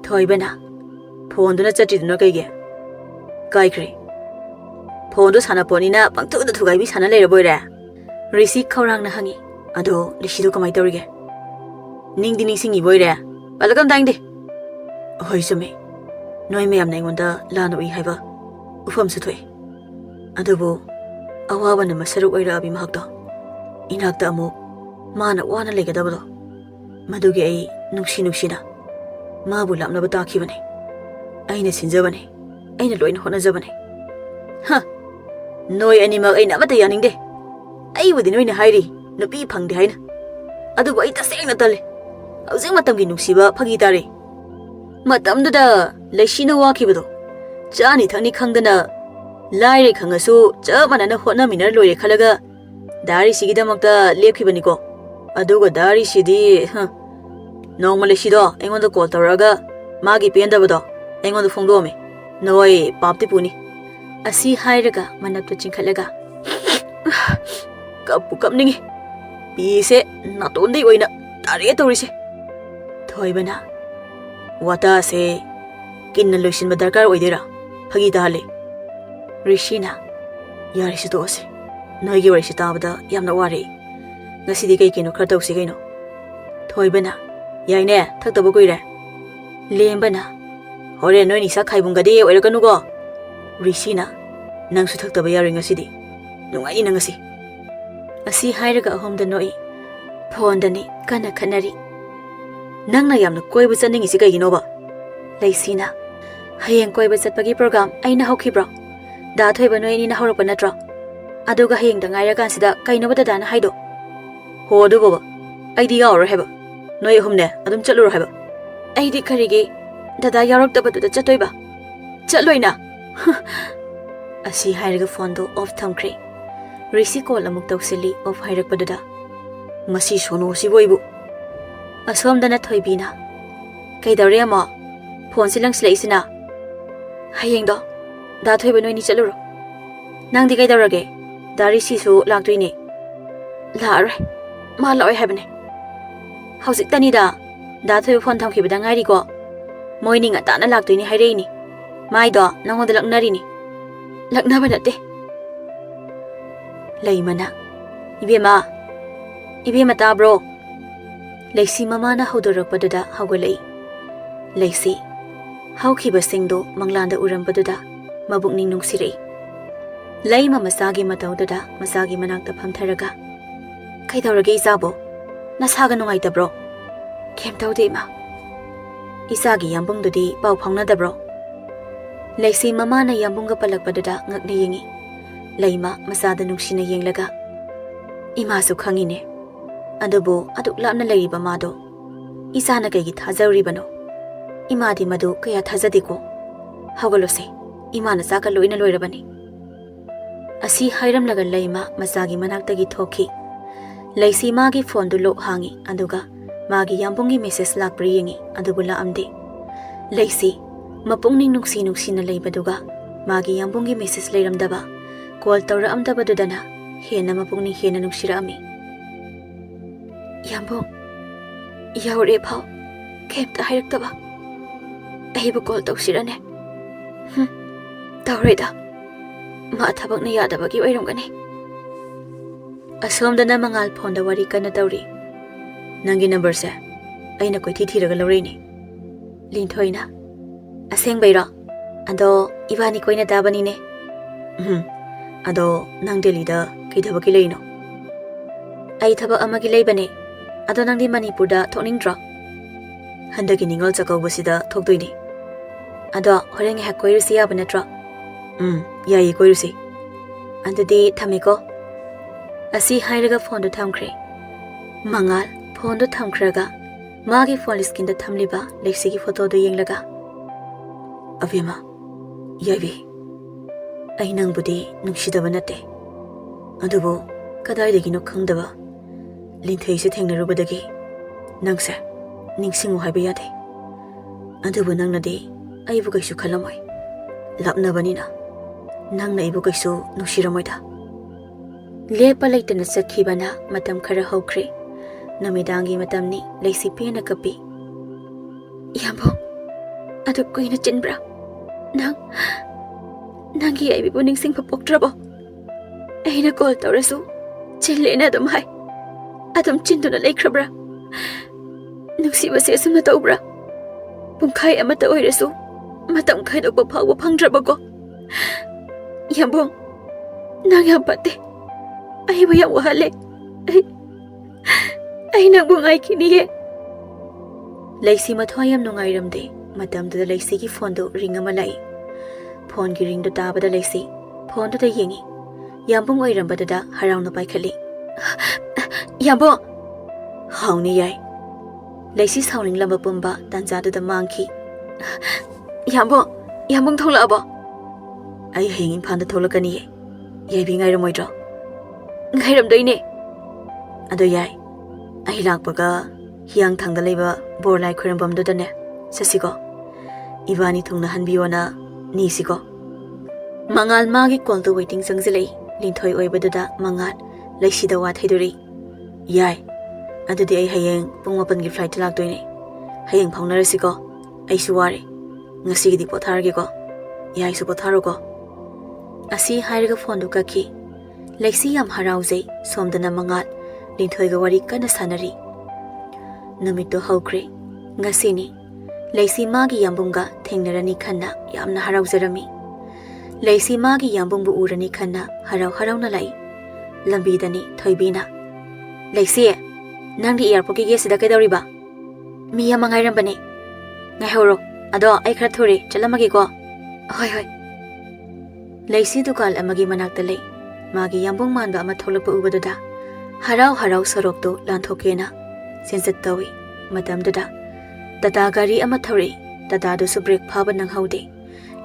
Thoibana. Phone duna chatiduna kaige. Kaikre. Phone do sana ponina pangtu da thugai bi sana leiraboire. Risi khaurang na hangi. Ado lishido kamai tawrige. Ningdi ningsingi boire. Balagam daingde. Hoi sume. Noi mayam na ingonda lana ui haiba. Ufam su thoi. Adubo awawa na masaru oira abi mahakdo. Inakta amu mana wana legadabado. Madugi ai nuksina. Mabu lapnaba takhibane. Aina sinjabane. Aina loina honajabane. Ha. Noi animal aina amata yaningde. Ai budi noina hairi. Nupi phangde haina. Adubo ai tasengna tale. Hauzik matamgi nungsiba phagi tare. Matamduda leishina wakhibado. Chani thangni khangdana laire khangasu chamanana hotna minar loire khalaga dari sigidamakta lepkhibaniko. Aduga dari sidi nongma leishido engonda call tawraga magi pendabado engonda phongdome. Noi papti puni. Asi hairaga manapta chingkhalaga. Kapu kapningi. Pise natonde oina tare tawrise. Thoibana. Wata se kinna loisinba darkar oidera. Phagi dahale. Rishina. Yari si toose. Noigi wari si tabada yamna wari. Ngasidi kay kino khara tawsi kaino. Thoibana. Yaine thakdaba kuire. Lembana. Hore noi nisa khaibungadi oirakanugo. Rishina. Nangsu thakdaba yari ngasidi. Nungai na ngasi. Asi hairaga ahomda noi. Phondani kana khanari. Nangna yamna koiba chaningi si kaigino ba. Leisina. Hayeng koiba chatpagi program aina hokibro. Da thoiba noi ni na horapa natra. Aduga hayeng da ngaira kansida kaino bada dana haido. Ho du baba. Aidi yauro heba. Noi humne adum chatluro heba. Aidi kharigi dada yarok tabadu da chatoiba. Chatloina. Asi hairaga phone do off thamkre. Risi call amuk tawsili off hairak padada. Masi sono si boibu. Asomdana thoibina. Kaidare ama phone silang slaisina. Hayeng do da thoiba noi ni chaluro. Nangdi kaidarage dari sisu laktoini. Laare ma loi habne. Hausik tani da thoiba phone thamkhibada ngairi ko. Moini nga ta na laktoini haireini. Mai do nangonda laknari ni. Laknaba nate. Laimana. Ibema ta bro. Leisi mamana haudorakpadada haugalai. Leisi haukiba singdo manglanda urampadada mabukning nungsirei. Laima masagi mataudada masagi manakta phamtharaga. Kaidawrage isabo nasaga nungaitabro. Kem taude ma. Isagi yambungdudi pau phaungnadabro. Leisi mamana yambunga palakpadada ngakna yengi. Laima masada nungsina yenglaga. Imasu khangine. Adubo aduk lapna leiriba mado. Isana kaigi thajawribano. Imadi madu kaya thajadeko. Haugalose. Imana saka loina loirabani. Asi hairam laga laima masagi manaktagi thoki. Leisi magi phone du lok hangi aduga magi yambungi message lakpri yengi adubu laamde. Leisi mapungning nuksina leibaduga magi yambungi message leiramdaba. Call tawra amdabadudana hena mapungning hena nuksiraami. Yambung yaure phau kemta hairaktaba. Aibu call tawsirane. Tawreda ma thabakna yadabagi oiramgani. Asomdana mangal phone da wari kana tawri. Nangi number se aina koi thiraga lawreini. Linthoina aseng baira ado ibani koina dabani ne. Ado nang Delhi da ꯀꯩꯗꯕꯒꯤ ꯂꯩꯅꯣ? ꯑꯩ ꯊꯕꯛ ꯑꯃꯒꯤ ꯂꯩꯕꯅꯦ, ꯑꯗꯣ ꯅꯪꯗꯤ ꯃꯅꯤꯄꯨꯔꯗ ꯊꯣꯛꯅꯤꯡꯗ꯭ꯔꯣ? ꯍꯟꯗꯛꯀꯤ ꯅꯤꯡꯉꯣꯜ ꯆꯥꯛꯀꯧꯕꯁꯤꯗ ꯊꯣꯛꯇꯣꯏꯅꯤ, ꯑꯗꯣ ꯍꯣꯔꯦꯟ ꯉꯥꯏꯍꯥꯛ ꯀꯣꯏꯔꯨꯁꯤ ꯌꯥꯕ ꯅꯠꯇ꯭ꯔꯣ? ꯌꯥꯏꯌꯦ ꯀꯣꯏꯔꯨꯁꯤ, ꯑꯗꯨꯗꯤ ꯊꯝꯃꯦꯀꯣ꯫ ꯑꯁꯤ ꯍꯥꯏꯔꯒ ꯐꯣꯟꯗꯣ ꯊꯝꯈ꯭ꯔꯦ꯫ ꯃꯉꯥꯜ ꯐꯣꯟꯗꯣ ꯊꯝꯈ꯭ꯔꯒ ꯃꯥꯒꯤ ꯐꯣꯟ ꯁ꯭ꯀ꯭ꯔꯤꯟꯗ ꯊꯝꯂꯤꯕ ꯂꯩꯁꯤꯒꯤ ꯐꯣꯇꯣꯗꯣ ꯌꯦꯡꯂꯒ, ꯑꯕꯦꯝꯃ, ꯌꯥꯏꯕꯤ, ꯑꯩ ꯅꯪꯕꯨꯗꯤ ꯅꯨꯡꯁꯤꯗꯕ ꯅꯠꯇꯦ, ꯑꯗꯨꯕꯨ ꯀꯗꯥꯏꯗꯒꯤꯅꯣ ꯈꯪꯗꯕ ꯂꯤꯟꯊꯣꯏꯁꯦ ꯊꯦꯡꯅꯔꯨꯕꯗꯒꯤ ꯅꯪꯁꯦ ꯅꯤꯡꯁꯤꯡꯉꯨ ꯍꯥꯏꯕ ꯌꯥꯗꯦ, ꯑꯗꯨꯕꯨ ꯅꯪꯅꯗꯤ ꯑꯩꯕꯨ ꯀꯩꯁꯨ ꯈꯜꯂꯝꯃꯣꯏ, ꯂꯥꯞꯅꯕꯅꯤꯅ ꯅꯪꯅ ꯑꯩꯕꯨ ꯀꯩꯁꯨ ꯅꯨꯡꯁꯤꯔꯝꯃꯣꯏꯗ꯫ ꯂꯦꯞꯄ ꯂꯩꯇꯅ ꯆꯠꯈꯤꯕꯅ ꯃꯇꯝ ꯈꯔ ꯍꯧꯈ꯭ꯔꯦ꯫ ꯅꯨꯃꯤꯗꯥꯡꯒꯤ ꯃꯇꯝꯅꯤ꯫ ꯂꯩꯁꯤ ꯄꯦꯟꯅ ꯀꯞꯄꯤ꯫ ꯌꯥꯝꯕꯣꯡ, ꯑꯗꯨ ꯀꯨꯏꯅ ꯆꯤꯟꯕ꯭ꯔꯥ? ꯅꯪꯒꯤ ꯌꯥꯏꯕꯤꯕꯨ ꯅꯤꯡꯁꯤꯡꯕ ꯄꯣꯛꯇ꯭ꯔꯕꯣ? ꯑꯩꯅ ꯀꯣꯜ ꯇꯧꯔꯁꯨ ꯆꯤꯜꯂꯦꯅ ꯑꯗꯨꯝ ꯍꯥꯏ, ꯑꯗꯨꯝ ꯆꯤꯟꯗꯨꯅ ꯂꯩꯈ꯭ꯔꯕ꯭ꯔꯥ? ꯅꯨꯡꯁꯤꯕꯁꯦ ꯑꯁꯨꯝꯅ ꯇꯧꯕ꯭ꯔꯥ? ꯄꯨꯡꯈꯥꯏ ꯑꯃꯇ ꯑꯣꯏꯔꯁꯨ ꯃꯇꯝ ꯈꯥꯏꯗꯣꯛꯄ ꯐꯥꯎꯕ ꯐꯪꯗ꯭ꯔꯕꯀꯣ? ꯌꯥꯝꯕꯣꯡ, ꯅꯪ ꯌꯥꯝ ꯐꯠꯇꯦ, ꯑꯩꯕꯨ ꯌꯥꯝ ꯋꯥꯍꯜꯂꯦ, ꯑꯩ ꯅꯪꯕꯨ ꯉꯥꯏꯈꯤꯅꯤꯌꯦ꯫ ꯂꯩꯁꯤ ꯃꯊ꯭ꯋꯥꯏ ꯌꯥꯝ ꯅꯨꯡꯉꯥꯏꯔꯝꯗꯦ꯫ ꯃꯇꯝꯗꯨꯗ ꯂꯩꯁꯤꯒꯤ ꯐꯣꯟꯗꯣ ꯔꯤꯡ ꯑꯃ ꯂꯥꯛꯏ꯫ ꯐꯣꯟꯒꯤ ꯔꯤꯡꯗꯣ ꯇꯥꯕꯗ ꯂꯩꯁꯤ ꯐꯣꯟꯗꯨꯗ ꯌꯦꯡꯉꯤ꯫ ꯌꯥꯝꯕꯨꯡ ꯑꯣꯏꯔꯝꯕꯗꯨꯗ ꯍꯔꯥꯎꯅ ꯄꯥꯏꯈꯠꯂꯤ꯫ ꯌꯥꯝꯕꯨꯡ! ꯍꯥꯎꯅꯤ ꯌꯥꯏ꯫ ꯂꯩꯁꯤ ꯁꯥꯎꯅꯤꯡꯂꯝꯕ ꯄꯨꯝꯕ ꯇꯥꯟꯖꯥꯗꯨꯗ ꯃꯥꯡꯈꯤ꯫ ꯌꯥꯝꯕꯨꯡ ꯊꯣꯛꯂꯛꯑꯕꯣ? ꯑꯩ ꯍꯌꯦꯡ ꯏꯝꯐꯥꯜꯗ ꯊꯣꯛꯂꯛꯀꯅꯤꯌꯦ, ꯌꯥꯏꯕꯤ ꯉꯥꯏꯔꯝꯃꯣꯏꯗ꯭ꯔꯣ? ꯉꯥꯏꯔꯝꯗꯣꯏꯅꯦ꯫ ꯑꯗꯣ ꯌꯥꯏ, ꯑꯩ ꯂꯥꯛꯄꯒ ꯍꯤꯌꯥꯡꯊꯥꯡꯗ ꯂꯩꯕ ꯕꯣꯔ ꯂꯥꯏ ꯈꯣꯏꯔꯝꯐꯝꯗꯨꯗꯅꯦ ꯆꯠꯁꯤꯀꯣ, ꯏꯕꯥꯅꯤ ꯊꯨꯡꯅꯍꯟꯕꯤꯌꯣꯅ ꯅꯤꯁꯤꯀꯣ꯫ ꯃꯉꯥꯜ ꯃꯥꯒꯤ ꯀꯣꯜꯗ ꯋꯦꯇꯤꯡ ꯆꯪꯁꯤꯜꯂꯛꯏ꯫ ꯂꯤꯟꯊꯣꯏ ꯑꯣꯏꯕꯗꯨꯗ ꯃꯉꯥꯜ ꯂꯩꯁꯤꯗ ꯋꯥ ꯊꯩꯗꯣꯔꯤ꯫ ꯌꯥꯏ, ꯑꯗꯨꯗꯤ ꯑꯩ ꯍꯌꯦꯡ ꯄꯨꯡ 8ꯒꯤ ꯐ꯭ꯂꯥꯏꯠꯇ ꯂꯥꯛꯇꯣꯏꯅꯦ, ꯍꯌꯦꯡ ꯐꯥꯎꯅꯔꯁꯤꯀꯣ, ꯑꯩꯁꯨ ꯋꯥꯔꯦ, ꯉꯁꯤꯒꯤꯗꯤ ꯄꯣꯊꯥꯔꯒꯦꯀꯣ, ꯌꯥꯏꯁꯨ ꯄꯣꯊꯥꯔꯣꯀꯣ꯫ ꯑꯁꯤ ꯍꯥꯏꯔꯒ ꯐꯣꯟꯗꯨ ꯀꯛꯈꯤ꯫ ꯂꯩꯁꯤ ꯌꯥꯝ ꯍꯔꯥꯎꯖꯩ꯫ ꯁꯣꯝꯗꯅ ꯃꯉꯥꯜ ꯂꯤꯟꯊꯣꯏꯒ ꯋꯥꯔꯤ ꯀꯟꯅ ꯁꯥꯟꯅꯔꯤ꯫ ꯅꯨꯃꯤꯠꯇꯨ ꯍꯧꯈ꯭ꯔꯦ꯫ ꯉꯁꯤꯅꯤ ꯂꯩꯁꯤ ꯃꯥꯒꯤ ꯌꯥꯝꯕꯨꯡꯒ ꯊꯦꯡꯅꯔꯅꯤ ꯈꯟꯅ ꯌꯥꯝꯅ ꯍꯔꯥꯎꯖꯔꯝꯃꯤ꯫ ꯂꯩꯁꯤ ꯃꯥꯒꯤ ꯌꯥꯝꯕꯨꯡꯕꯨ ꯎꯔꯅꯤ ꯈꯟꯅ ꯍꯔꯥꯎ ꯍꯔꯥꯎꯅ ꯂꯥꯛꯏ꯫ ꯂꯝꯕꯤꯗꯅꯤ ꯊꯣꯏꯕꯤꯅ, ꯂꯩꯁꯤ, ꯅꯪꯗꯤ ꯑꯦꯌꯥꯔꯄꯣꯔꯠꯀꯤ ꯒꯦꯠꯁꯤꯗ ꯀꯩꯗꯧꯔꯤꯕ? ꯃꯤ ꯑꯃ ꯉꯥꯏꯔꯝꯕꯅꯦ꯫ ꯉꯥꯏꯍꯧꯔꯣ, ꯑꯗꯣ ꯑꯩ ꯈꯔ ꯊꯨꯔꯦ, ꯆꯠꯂꯝꯃꯒꯦꯀꯣ꯫ ꯍꯣꯏ꯫ ꯂꯩꯁꯤ ꯗꯨꯀꯥꯟ ꯑꯃꯒꯤ ꯃꯅꯥꯛꯇ ꯂꯩ꯫ ꯃꯥꯒꯤ ꯌꯥꯝꯕꯨꯡ ꯃꯥꯟꯕ ꯑꯃ ꯊꯣꯛꯂꯛꯄ ꯎꯕꯗꯨꯗ ꯍꯔꯥꯎ ꯍꯔꯥꯎ ꯁꯣꯔꯣꯛꯇꯨ ꯂꯥꯟꯊꯣꯛꯀꯦꯅ ꯆꯦꯟꯆꯠ ꯇꯧꯏ꯫ ꯃꯇꯝꯗꯨꯗ ꯇꯥꯇꯥ ꯒꯥꯔꯤ ꯑꯃ ꯊꯧꯔꯛꯏ꯫ ꯇꯥꯇꯥꯗꯨꯁꯨ ꯕ꯭ꯔꯦꯛ ꯐꯥꯕ ꯅꯪꯍꯧꯗꯦ꯫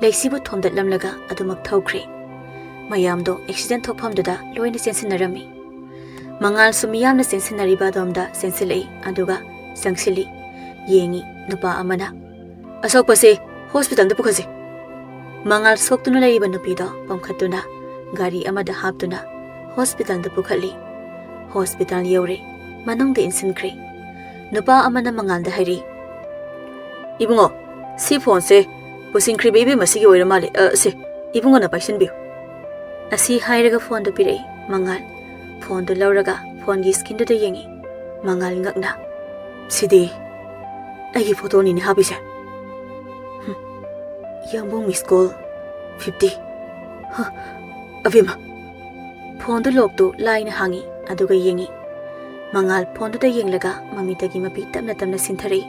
ꯂꯩꯁꯤꯕꯨ ꯊꯣꯝꯗꯠꯂꯝꯂꯒ ꯑꯗꯨꯃꯛ ꯊꯧꯈ꯭ꯔꯦ꯫ ꯃꯌꯥꯝꯗꯣ ꯑꯦꯛꯁꯤꯗꯦꯟ ꯊꯣꯛꯐꯝꯗꯨꯗ ꯂꯣꯏꯅ ꯆꯦꯟꯁꯤꯟꯅꯔꯝꯃꯤ꯫ ꯃꯉꯥꯜꯁꯨ ꯃꯤꯌꯥꯝꯅ ꯆꯦꯟꯁꯤꯟꯅꯔꯤꯕ ꯑꯗꯣꯝꯗ ꯆꯦꯟꯁꯤꯜꯂꯛꯏ, ꯑꯗꯨꯒ ꯆꯪꯁꯤꯜꯂꯤ꯫ ꯌꯦꯡꯉꯤ ꯅꯨꯄꯥ ꯑꯃꯅ, ꯑꯁꯣꯛꯄꯁꯦ ꯍꯣꯁꯄꯤꯇꯥꯜꯗ ꯄꯨꯈꯠꯁꯤ꯫ ꯃꯉꯥꯜ ꯁꯣꯛꯇꯨꯅ ꯂꯩꯔꯤꯕ ꯅꯨꯄꯤꯗꯣ ꯄꯝꯈꯠꯇꯨꯅ ꯒꯥꯔꯤ ꯑꯃꯗ ꯍꯥꯞꯇꯨꯅ ꯍꯣꯁꯄꯤꯇꯥꯜꯗ ꯄꯨꯈꯠꯂꯤ꯫ ꯍꯣꯁꯄꯤꯇꯥꯜ ꯌꯧꯔꯦ꯫ ꯃꯅꯨꯡꯗ ꯏꯟꯁꯤꯟꯈ꯭ꯔꯦ꯫ ꯅꯨꯄꯥ ꯑꯃꯅ ꯃꯉꯥꯜꯗ ꯍꯥꯏꯔꯤ, ꯏꯕꯨꯡꯉꯣ, ꯁꯤ ꯐꯣꯟꯁꯦ ꯄꯨꯁꯤꯟꯈ꯭ꯔꯤꯕ ꯏꯕꯦꯝꯃꯁꯤꯒꯤ ꯑꯣꯏꯔ ꯃꯥꯜꯂꯦ, ꯏꯕꯨꯡꯉꯣꯅ ꯄꯥꯏꯁꯤꯟꯕꯤꯌꯨ꯫ ꯑꯁꯤ ꯍꯥꯏꯔꯒ ꯐꯣꯟꯗꯨ ꯄꯤꯔꯛꯏ꯫ ꯃꯉꯥꯜ ꯐꯣꯟꯗꯨ ꯂꯧꯔꯒ ꯐꯣꯟꯒꯤ ꯁ꯭ꯀ꯭ꯔꯤꯟꯗꯨꯗ ꯌꯦꯡꯉꯤ꯫ ꯃꯉꯥꯜ ꯉꯛꯅ, ꯁꯤꯗꯤ ꯑꯩꯒꯤ ꯐꯣꯇꯣꯅꯤꯅꯦ ꯍꯥꯞꯄꯤꯁꯦ꯫ ꯌꯥꯝꯕꯨꯡ ꯃꯤꯁ ꯀꯣꯜ 50꯫ ꯑꯕꯦꯝꯃ! ꯐꯣꯟꯗꯨ ꯂꯣꯛꯇꯨ ꯂꯥꯏꯅ ꯍꯥꯡꯉꯤ, ꯑꯗꯨꯒ ꯌꯦꯡꯉꯤ꯫ ꯃꯉꯥꯜ ꯐꯣꯟꯗꯨꯗ ꯌꯦꯡꯂꯒ ꯃꯃꯤꯠꯇꯒꯤ ꯃꯄꯤ ꯇꯞꯅ ꯇꯞꯅ ꯁꯤꯟꯊꯔꯛꯏ꯫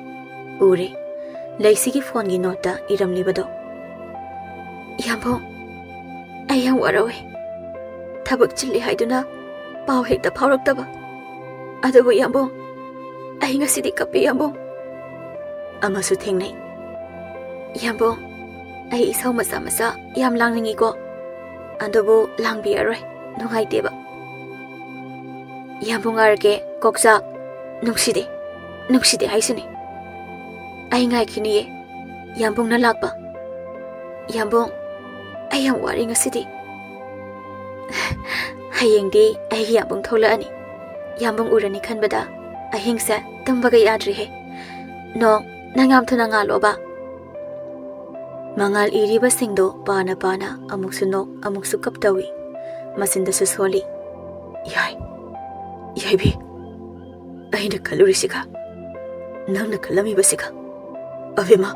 ꯎꯔꯦ ꯂꯩꯁꯤꯒꯤ ꯐꯣꯟꯒꯤ ꯅꯣꯠꯇ ꯏꯔꯝꯂꯤꯕꯗꯣ꯫ ꯌꯥꯝꯕꯨꯡ, ꯑꯩ ꯌꯥꯝ ꯋꯥꯔꯧꯏ, ꯊꯕꯛ ꯆꯤꯜꯂꯤ ꯍꯥꯏꯗꯨꯅ ꯄꯥꯎ ꯍꯦꯛꯇ ꯐꯥꯎꯔꯛꯇꯕ, ꯑꯗꯨꯕꯨ ꯌꯥꯝꯕꯨꯡ, ꯑꯩ ꯉꯁꯤꯗꯤ ꯀꯞꯄꯤ ꯌꯥꯝꯕꯨꯡ꯫ ꯑꯃꯁꯨ ꯊꯦꯡꯅꯩ꯫ ꯌꯥꯝꯕꯨꯡ, ꯑꯩ ꯏꯁꯧ ꯃꯆꯥ ꯌꯥꯝ ꯂꯥꯡꯅꯤꯡꯉꯤꯀꯣ, ꯑꯗꯨꯕꯨ ꯂꯥꯡꯕꯤꯔꯔꯣꯏ, ꯅꯨꯡꯉꯥꯏꯇꯦꯕ꯫ ꯌꯥꯝꯕꯨꯡ ꯉꯥꯏꯔꯒꯦ, ꯀꯣꯛꯆꯥꯛ, ꯅꯨꯡꯁꯤꯗꯦ ꯍꯥꯏꯁꯤꯅꯤ꯫ ꯑꯩ ꯉꯥꯏꯈꯤꯅꯤꯌꯦ, ꯌꯥꯝꯕꯨꯡꯅ ꯂꯥꯛꯄ꯫ ꯌꯥꯝꯕꯨꯡ, ꯑꯩ ꯌꯥꯝ ꯋꯥꯔꯤ ꯉꯁꯤꯗꯤ꯫ ꯍꯌꯦꯡꯗꯤ ꯑꯩꯒꯤ ꯌꯥꯝꯕꯨꯡ ꯊꯣꯛꯂꯛꯑꯅꯤ꯫ ꯌꯥꯝꯕꯨꯡ ꯎꯔꯅꯤ ꯈꯟꯕꯗ ꯑꯍꯤꯡꯁꯦ ꯇꯨꯝꯕꯒ ꯌꯥꯗ꯭ꯔꯤꯍꯦ꯫ ꯅꯪ ꯌꯥꯝ ꯊꯨꯅ ꯉꯥꯜꯂꯣꯕ꯫ ꯃꯉꯥꯜ ꯏꯔꯤꯕꯁꯤꯡꯗꯣ ꯄꯥꯅ ꯄꯥꯅ ꯑꯃꯨꯛꯁꯨ ꯅꯣꯛ ꯑꯃꯨꯛꯁꯨ ꯀꯞ ꯇꯧꯏ꯫ ꯃꯆꯤꯟꯗꯁꯨ ꯁꯣꯜꯂꯤ꯫ ꯌꯥꯏꯕꯤ, ꯑꯩꯅ ꯈꯜꯂꯨꯔꯤꯁꯤꯒ ꯅꯪꯅ ꯈꯜꯂꯝꯃꯤꯕꯁꯤꯒ, ꯑꯕꯦꯝꯃ,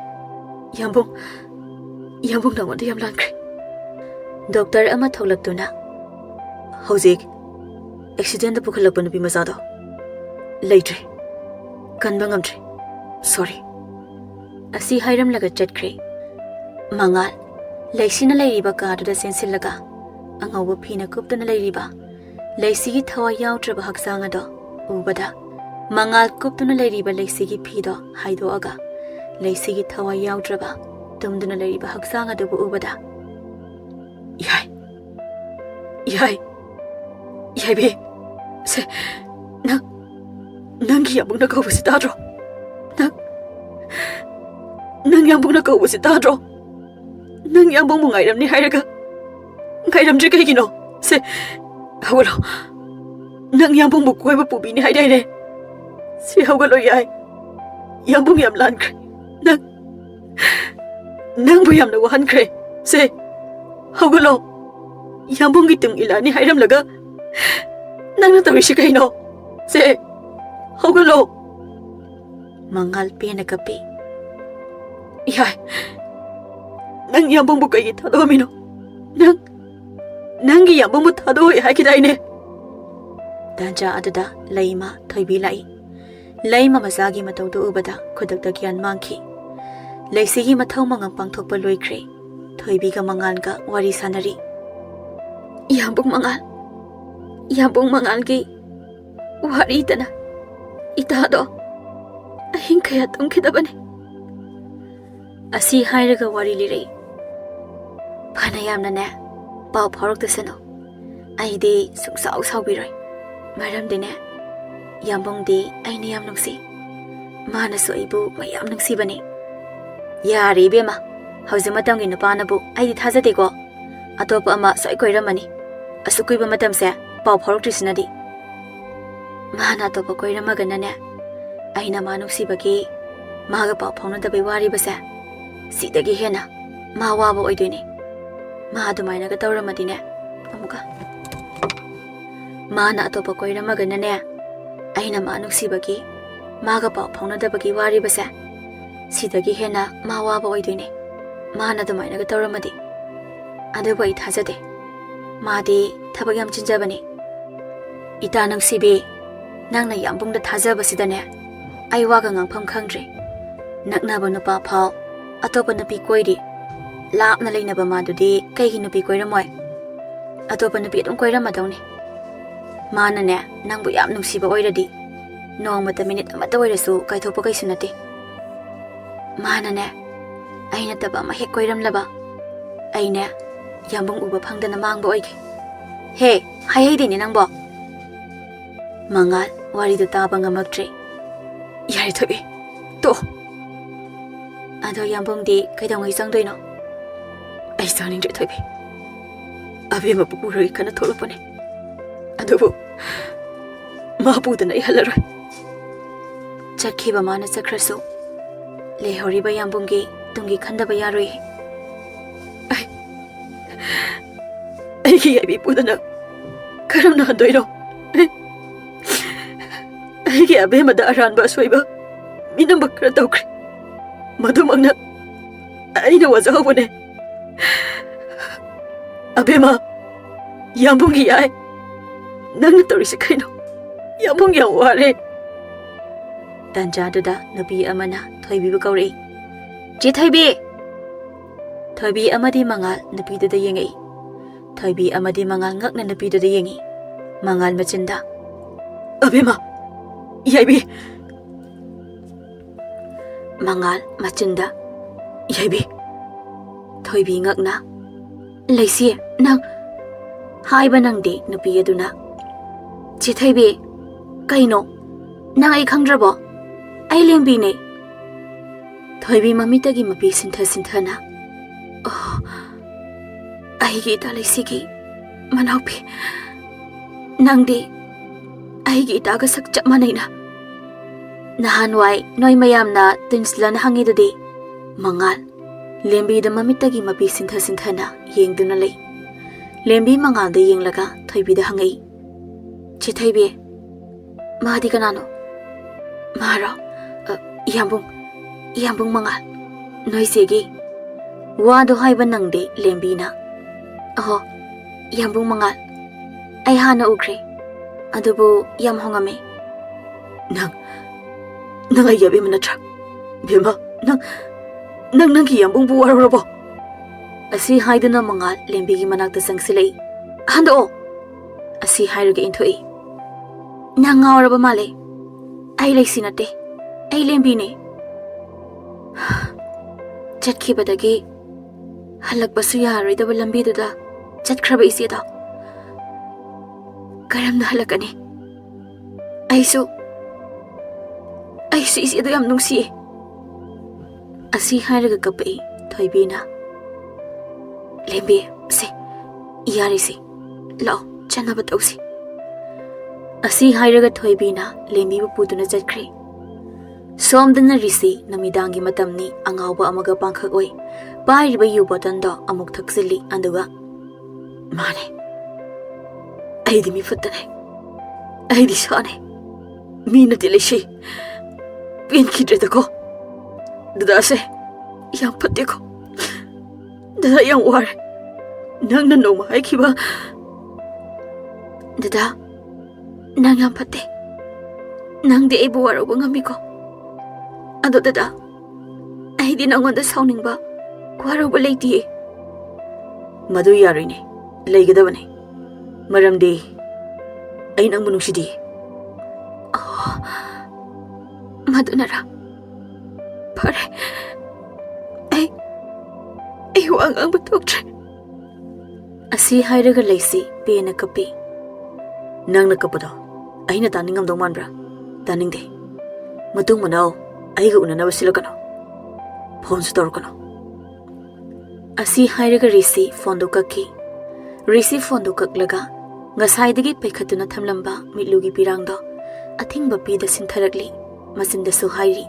ꯌꯥꯝꯕꯨꯡ ꯅꯉꯣꯟꯗ ꯌꯥꯝ ꯂꯥꯟꯈ꯭ꯔꯦ꯫ ꯗꯣꯛꯇꯔ ꯑꯃ ꯊꯣꯛꯂꯛꯇꯨꯅ, ꯍꯧꯖꯤꯛ accident pukhalakpa nupi mazado leitre kanba ngamtre sorry asi hairam laga chatkre mangal leisina leiriba ka da sensilaga angawa phina kuptana leiriba leisigi thawa yautraba haksanga do ubada mangal kuptuna leiriba leisigi phido haido aga leisigi thawa yautraba tumduna leiriba haksanga do ubada yai yai yai be se nang yambung na kau basi tadro nang yambung na kau basi tadro nang yambung mo ngairam ni hairaga ngairam je kai gino se hawalo nang yambung mo koi ba pubi ni haidai ne se hawalo yai yambung yam lan kre nang bu yam na wahan kre se hawalo yambung gi tung ilani hairam laga nang na tawi shi kai no se hawalo mangal pe na kapi yai nang yambung bu kai thado mino nang gi yambung bu thado hai kidai ne tanja adada laima thoibi lai laima masagi matau do ubada khodak da gyan mangki leisigi mathau mangang pangthokpa loikre thoibi ga mangan ga wari sanari yambung mangan gi wari tana ita do ahin kaya tum khidabane asi hairaga wari lirei phana yamna ne pau phorok da seno aide suksau saubiroi maram dine yambong di aine yam nungsi mana so ibu mayam nungsi bane yari bema hauze matam gi nupana bu aidi thajate ko atopa ama soi koiramani asukui ba matam se pau phorok trisinadi mana topa koiramaga nane aina manungsi bagi maga pau phona da bai wari basa sidagi hena ma waba oidini ma adumaina ga tawramadi ne amuka mana atopa koiramaga nane aina manungsi bagi maga pau phona da bagi wari basa sidagi hena ma waba oidini mana adumaina ga tawramadi adu bai thajade madi thabak yam chinjabani ita nangsibi nangna yambung da thajabasidane ai waga ngangpham khangdre naknaba nupa phau atopa nupi koiri lapna leinaba madudi kaigi nupi koiramoi atopa nupi adum koiramadawni mana ne nangbu yam nungsiba oiradi nongmata minute amata oirasu kaithopa kaisu nate mana ne aina taba ma hek koiramlaba aina yambung uba phangdana mangba oige he haidini nangbo mangal wari da taba ngamaktre yari thobi to ado yambong di kaidang isang doino ai saning je thobi abe ma pupuroi kana tholopane ado ma puda na ihalaroi chakhiba mana chakraso le horiba yambong gi tungi khandaba yaroi ai gi abi puda na karam na doiro aige abe mada aranba soiba minamba kra tawkre madumangna aina wazawbone abe ma yambung gi ai nang torisi kaino yambung ya ware tanja da nabi amana thoibi ba kauri je thoibi amadi mangal nabi da yengai thoibi amadi mangal ngakna nabi da yengi mangal machinda abe ma yaibi mangal machinda yaibi thoibi ngakna leisi nang haiba nangde nupi aduna chithaibi kaino nang ai khangdrabo ai lembi ne thoibi mamitagi mapi sinthana oh ai gi ta leisi gi manaupi nangde ai gi ta ga sak chap manaina nahanwai noi mayamna tinslan hangidudi mangal lembi da mamitagi mapi sinthana yengduna lei lembi mangal da yenglaga thoibi da hangai chithaibi madi kanano mara yambung mangal noi segi wa do haiba nangde lembi na oh yambung mangal ai hana ukre ꯑꯗꯨꯕꯨ ꯌꯥꯝ ꯍꯣꯡꯉꯝꯃꯤ꯫ ꯅꯪ ꯑꯩꯒꯤ ꯑꯕꯦꯝꯃ ꯅꯠꯇ꯭ꯔꯥ? ꯕꯦꯝꯃ, ꯅꯪꯒꯤ ꯌꯥꯝꯕꯨꯡꯕꯨ ꯋꯥꯔꯧꯔꯕꯣ? ꯑꯁꯤ ꯍꯥꯏꯗꯨꯅ ꯃꯉꯥꯜ ꯂꯦꯝꯕꯤꯒꯤ ꯃꯅꯥꯛꯇ ꯆꯪꯁꯤꯜꯂꯛꯏ꯫ ꯍꯟꯗꯣꯛꯑꯣ! ꯑꯁꯤ ꯍꯥꯏꯔꯒ ꯏꯟꯊꯣꯛꯏ꯫ ꯅꯪ ꯉꯥꯎꯔꯕ ꯃꯥꯜꯂꯦ꯫ ꯑꯩ ꯂꯩꯁꯤ ꯅꯠꯇꯦ, ꯑꯩ ꯂꯦꯝꯕꯤꯅꯦ꯫ ꯆꯠꯈꯤꯕꯗꯒꯤ ꯍꯜꯂꯛꯄꯁꯨ ꯌꯥꯔꯣꯏꯗꯕ ꯂꯝꯕꯤꯗꯨꯗ ꯆꯠꯈ꯭ꯔꯕ ꯏꯆꯦꯗꯣ ꯀꯔꯝꯅ ꯍꯜꯂꯛꯀꯅꯤ? ꯑꯩꯁꯨ ꯏꯆꯦꯗꯣ ꯌꯥꯝ ꯅꯨꯡꯁꯤꯌꯦ꯫ ꯑꯁꯤ ꯍꯥꯏꯔꯒ ꯀꯞꯄꯛꯏ ꯊꯣꯏꯕꯤꯅ꯫ ꯂꯦꯝꯕꯤ, ꯁꯦ ꯌꯥꯔꯤꯁꯤ, ꯂꯥꯛꯑꯣ ꯆꯠꯅꯕ ꯇꯧꯁꯤ꯫ ꯑꯁꯤ ꯍꯥꯏꯔꯒ ꯊꯣꯏꯕꯤꯅ ꯂꯦꯝꯕꯤꯕꯨ ꯄꯨꯗꯨꯅ ꯆꯠꯈ꯭ꯔꯦ꯫ ꯁꯣꯝꯗꯅ ꯔꯤꯁꯤ ꯅꯨꯃꯤꯗꯥꯡꯒꯤ ꯃꯇꯝꯅꯤ ꯑꯉꯥꯎꯕ ꯑꯃꯒ ꯄꯥꯡꯈꯛ ꯑꯣꯏ ꯄꯥꯏꯔꯤꯕ ꯌꯨ ꯕꯣꯇꯜꯗꯣ ꯑꯃꯨꯛ ꯊꯛꯆꯤꯜꯂꯤ ꯑꯗꯨꯒ ꯃꯥꯅꯦ, ꯑꯩꯗꯤ ꯃꯤꯐꯠꯇꯅꯦ, ꯑꯩꯗꯤ ꯁꯥꯅꯦ, ꯃꯤ ꯅꯠꯇꯦ ꯂꯩꯁꯤ, ꯄꯦꯟꯈꯤꯗ꯭ꯔꯦꯗꯀꯣ, ꯗꯗꯥꯁꯦ ꯌꯥꯝ ꯐꯠꯇꯦꯀꯣ, ꯗꯗꯥ ꯌꯥꯝ ꯋꯥꯔꯦ, ꯅꯪꯅ ꯅꯣꯡꯃ ꯍꯥꯏꯈꯤꯕ ꯗꯗꯥ ꯅꯪ ꯌꯥꯝ ꯐꯠꯇꯦ, ꯅꯪꯗꯤ ꯑꯩꯕꯨ ꯋꯥꯔꯧꯕ ꯉꯝꯃꯤꯀꯣ, ꯑꯗꯣ ꯗꯗꯥ ꯑꯩꯗꯤ ꯅꯪꯉꯣꯟꯗ ꯁꯥꯎꯅꯤꯡꯕ ꯋꯥꯔꯧꯕ ꯂꯩꯇꯤꯌꯦ꯫ ꯃꯗꯨ ꯌꯥꯔꯣꯏꯅꯦ, ꯂꯩꯒꯗꯕꯅꯦ, ꯃꯔꯝꯗꯤ ꯑꯩ ꯅꯪꯕꯨ ꯅꯨꯡꯁꯤꯗꯤꯌꯦ꯫ ꯃꯗꯨꯅꯔꯥ? ꯐꯔꯦ, ꯑꯩ ꯋꯥ ꯉꯥꯡꯕ ꯊꯣꯛꯇ꯭ꯔꯦ꯫ ꯑꯁꯤ ꯍꯥꯏꯔꯒ ꯂꯩꯁꯤ ꯄꯦꯟꯅ ꯀꯞꯄꯤ꯫ ꯅꯪꯅ ꯀꯞꯄꯗꯣ ꯑꯩꯅ ꯇꯥꯅꯤꯡꯉꯝꯗꯧ ꯃꯥꯟꯕ꯭ꯔꯥ? ꯇꯥꯅꯤꯡꯗꯦ꯫ ꯃꯇꯨꯡ ꯃꯅꯥꯎ ꯑꯩꯒ ꯎꯅꯅꯕ ꯁꯤꯜꯂꯛꯀꯅꯣ, ꯐꯣꯟꯁꯨ ꯇꯧꯔꯛꯀꯅꯣ꯫ ꯑꯁꯤ ꯍꯥꯏꯔꯒ ꯔꯤꯁꯤ ꯐꯣꯟꯗꯨ ꯀꯛꯈꯤ꯫ ꯔꯤꯁꯤ ꯐꯣꯟꯗꯨ ꯀꯛꯂꯒ ꯉꯁꯥꯏꯗꯒꯤ ꯄꯩꯈꯠꯇꯨꯅ ꯊꯝꯂꯝꯕ ꯃꯤꯠꯂꯨꯒꯤ ꯄꯤꯔꯥꯡꯗꯣ ꯑꯊꯤꯡꯕ ꯄꯤꯗ ꯁꯤꯟꯊꯔꯛꯂꯤ꯫ ꯃꯆꯤꯟꯗꯁꯨ ꯍꯥꯏꯔꯤ,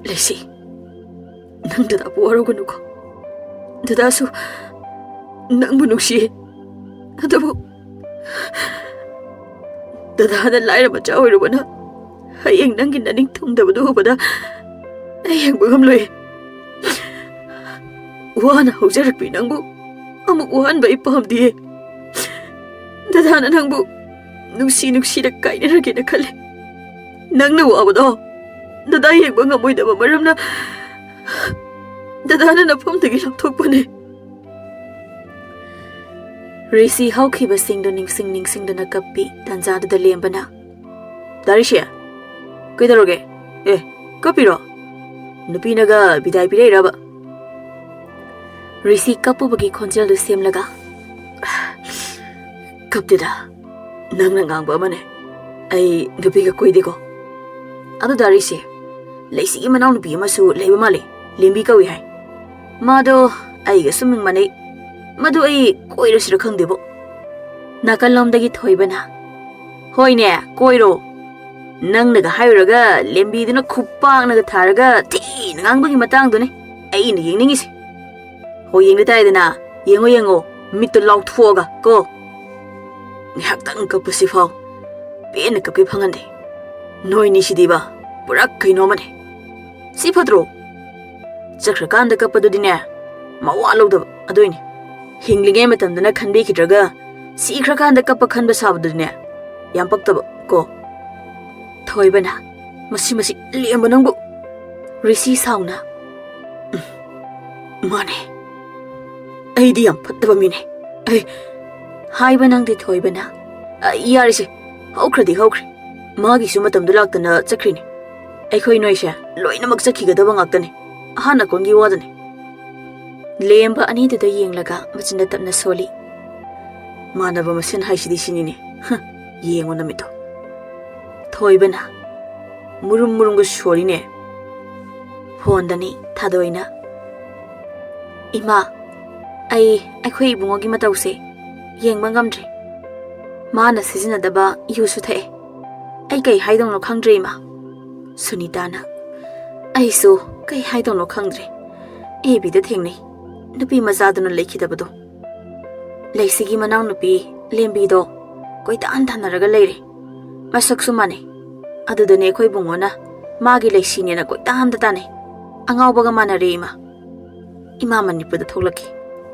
ꯂꯩꯁꯤ, ꯅꯪ ꯗꯗꯥꯕꯨ ꯋꯥꯔꯧꯒꯅꯨꯀꯣ, ꯗꯗꯥꯁꯨ ꯅꯪꯕꯨ ꯅꯨꯡꯁꯤꯌꯦ, ꯑꯗꯨꯕꯨ ꯗꯗꯥꯅ ꯂꯥꯏꯔ ꯃꯆꯥ ꯑꯣꯏꯔꯨꯕꯅ ꯍꯌꯦꯡ ꯅꯪꯒꯤ ꯅꯅꯤꯡ ꯊꯨꯡꯗꯕꯗꯨ ꯎꯕꯗ ꯑꯩ ꯌꯦꯡꯕ ꯉꯝꯂꯣꯏ꯫ ꯋꯥꯅ ꯍꯧꯖꯔꯛꯄꯤ ꯅꯪꯕꯨ ꯑꯃꯨꯛ ꯋꯥꯍꯟꯕ ꯑꯩ ꯄꯥꯝꯗꯤꯌꯦ꯫ ꯗꯗꯥꯅ ꯅꯪꯕꯨ ꯅꯨꯡꯁꯤꯅ ꯀꯥꯏꯅꯔꯒꯦꯅ ꯈꯜꯂꯦ꯫ ꯅꯪꯅ ꯋꯥꯕꯗꯣ ꯗꯗꯥ ꯌꯦꯡꯕ ꯉꯝꯃꯣꯏꯗꯕ ꯃꯔꯝꯅ ꯗꯗꯥꯅ ꯅꯐꯝꯗꯒꯤ ꯂꯥꯞꯊꯣꯛꯄꯅꯦ꯫ ꯔꯤꯁꯤ ꯍꯧꯈꯤꯕꯁꯤꯡꯗꯨ ꯅꯤꯡꯁꯤꯡꯗꯨꯅ ꯀꯞꯄꯤ꯫ ꯇꯥꯟꯖꯥꯗꯨꯗ ꯂꯦꯝꯕꯅ, ꯗꯥꯔꯤꯁꯤ, ꯀꯩꯗꯧꯔꯒꯦ? ꯀꯞꯄꯤꯔꯣ? ꯅꯨꯄꯤꯅꯒ ꯕꯤꯗꯥꯏ ꯄꯤꯔꯛꯏꯔꯕ? ꯔꯤꯁꯤ ꯀꯞꯄꯨꯕꯒꯤ ꯈꯣꯟꯖꯦꯜꯗꯨ ꯁꯦꯝꯂꯒ, ꯀꯞꯇꯦꯗ, ꯅꯪꯅ ꯉꯥꯡꯕ ꯑꯃꯅꯦ, ꯑꯩ ꯅꯨꯄꯤꯒ ꯀꯣꯏꯗꯦꯀꯣ꯫ ꯑꯗꯨ ꯗꯥꯔꯤꯁꯤ, ꯂꯩꯁꯤꯒꯤ ꯃꯅꯥꯎꯅꯨꯄꯤ ꯑꯃꯁꯨ ꯂꯩꯕ ꯃꯥꯜꯂꯤ, ꯂꯦꯝꯕꯤ ꯀꯧꯏ ꯍꯥꯏ꯫ ꯃꯥꯗꯣ ꯑꯩꯒꯁꯨ ꯃꯤꯡ ꯃꯥꯟꯅꯩ, ꯃꯗꯨ ꯑꯩ ꯀꯣꯏꯔꯁꯤꯔ ꯈꯪꯗꯦꯕꯣ꯫ ꯅꯥꯀꯜꯂꯣꯝꯗꯒꯤ ꯊꯣꯏꯕꯅ, ꯍꯣꯏꯅꯦ, ꯀꯣꯏꯔꯣ, ꯅꯪꯅꯒ ꯍꯥꯏꯔꯨꯔꯒ ꯂꯦꯝꯕꯤꯗꯨꯅ ꯈꯨꯄꯥꯛꯅꯒ ꯊꯥꯔꯒ ꯊꯤꯅ ꯉꯥꯡꯕꯒꯤ ꯃꯇꯥꯡꯗꯨꯅꯦ ꯑꯩꯅ ꯌꯦꯡꯅꯤꯡꯉꯤꯁꯦ꯫ ꯍꯣꯏ, ꯌꯦꯡꯕ ꯇꯥꯏꯗꯅ, ꯌꯦꯡꯉꯣ, ꯃꯤꯠꯇꯨ ꯂꯥꯎꯊꯣꯛꯑꯒ ꯀꯣ꯫ ꯉꯥꯏꯍꯥꯛꯇꯪ ꯀꯞꯄꯁꯤꯐꯥꯎ ꯄꯦꯟꯅ ꯀꯞꯀꯦ ꯐꯪꯍꯟꯗꯦ꯫ ꯅꯣꯏꯅꯤꯁꯤꯗꯤꯕ ꯄꯨꯔꯥ ꯀꯩꯅꯣꯃꯅꯦ꯫ ꯁꯤ ꯐꯠꯇ꯭ꯔꯣ? ꯆꯠꯈ꯭ꯔꯀꯥꯟꯗ ꯀꯞꯄꯗꯨꯗꯤꯅꯦ ꯃꯋꯥ ꯂꯧꯗꯕ ꯑꯗꯨꯏꯅꯦ꯫ ꯍꯤꯡꯂꯤꯉꯩ ꯃꯇꯝꯗꯅ ꯈꯟꯕꯤꯈꯤꯗ꯭ꯔꯒ ꯁꯤꯈ꯭ꯔꯀꯥꯟꯗ ꯀꯞꯄ ꯈꯟꯕ ꯁꯥꯕꯗꯨꯗꯤꯅꯦ ꯌꯥꯝ ꯄꯛꯇꯕ ꯀꯣ꯫ ꯊꯣꯏꯕꯅ, ꯃꯁꯤ ꯂꯦꯝꯕ ꯅꯪꯕꯨ꯫ ꯔꯤꯁꯤ ꯁꯥꯎꯅ, ꯃꯥꯅꯦ, ꯑꯩꯗꯤ ꯌꯥꯝ ꯐꯠꯇꯕ ꯃꯤꯅꯦ꯫ ꯍꯥꯏꯕ ꯅꯪꯗꯤ ꯊꯣꯏꯕꯅ, ꯌꯥꯔꯤꯁꯦ, ꯍꯧꯈ꯭ꯔꯗꯤ ꯍꯧꯈ꯭ꯔꯦ, ꯃꯥꯒꯤꯁꯨ ꯃꯇꯝꯗꯨ ꯂꯥꯛꯇꯅ ꯆꯠꯈ꯭ꯔꯤꯅꯦ꯫ ꯑꯩꯈꯣꯏ ꯅꯣꯏꯁꯦ ꯂꯣꯏꯅꯃꯛ ꯆꯠꯈꯤꯒꯗꯕ ꯉꯥꯛꯇꯅꯦ, ꯑꯍꯥꯟ ꯑꯀꯣꯟꯒꯤ ꯋꯥꯗꯅꯦ꯫ ꯂꯦꯝꯕ ꯑꯅꯤꯗꯨꯗ ꯌꯦꯡꯂꯒ ꯃꯆꯤꯟꯗ ꯇꯞꯅ ꯁꯣꯜꯂꯤ꯫ ꯃꯥꯟꯅꯕ ꯃꯁꯦꯟ ꯍꯥꯏꯁꯤꯗꯤ ꯁꯤꯅꯤꯅꯦ, ꯌꯦꯡꯉꯣ ꯅꯃꯤꯠꯇꯣ꯫ ꯊꯣꯏꯕꯅ, ꯃꯨꯔꯨꯝꯒ ꯁꯣꯔꯤꯅꯦ꯫ ꯐꯣꯟꯗꯅꯤ ꯊꯥꯗꯣꯏꯅ, ꯏꯃꯥ, ꯑꯩꯈꯣꯏ ꯏꯕꯨꯡꯉꯣꯒꯤ ꯃꯇꯧꯁꯦ ꯌꯦꯡꯕ ꯉꯝꯗ꯭ꯔꯦ꯫ ꯃꯥꯅ ꯁꯤꯖꯤꯟꯅꯗꯕ ꯌꯨꯁꯨ ꯊꯛꯑꯦ꯫ ꯑꯩ ꯀꯩ ꯍꯥꯏꯗꯧꯅꯣ ꯈꯪꯗ꯭ꯔꯦ ꯏꯃꯥ꯫ ꯁꯨꯅꯤꯇꯥꯅ, ꯑꯩꯁꯨ ꯀꯩ ꯍꯥꯏꯗꯧꯅꯣ ꯈꯪꯗ꯭ꯔꯦ꯫ ꯑꯦꯕꯤꯗ ꯊꯦꯡꯅꯩ, ꯅꯨꯄꯤ ꯃꯆꯥꯗꯨꯅ ꯂꯩꯈꯤꯗꯕꯗꯣ꯫ ꯂꯩꯁꯤꯒꯤ ꯃꯅꯥꯎꯅꯨꯄꯤ ꯂꯦꯝꯕꯤꯗꯣ ꯀꯣꯏꯇꯥꯟ ꯇꯥꯟꯅꯔꯒ ꯂꯩꯔꯦ꯫ ꯃꯁꯛꯁꯨ ꯃꯥꯟꯅꯩ꯫ ꯑꯗꯨꯗꯅꯦ ꯑꯩꯈꯣꯏ ꯕꯨꯡꯉꯣꯅ ꯃꯥꯒꯤ ꯂꯩꯁꯤꯅꯦꯅ ꯀꯣꯏꯇꯥꯟꯗ ꯇꯥꯟꯅꯩ꯫ ꯑꯉꯥꯎꯕꯒ ꯃꯥꯟꯅꯔꯦ ꯏꯃꯥ꯫ ꯃꯅꯤꯄꯨꯔꯗ ꯊꯣꯛꯂꯛꯈꯤ,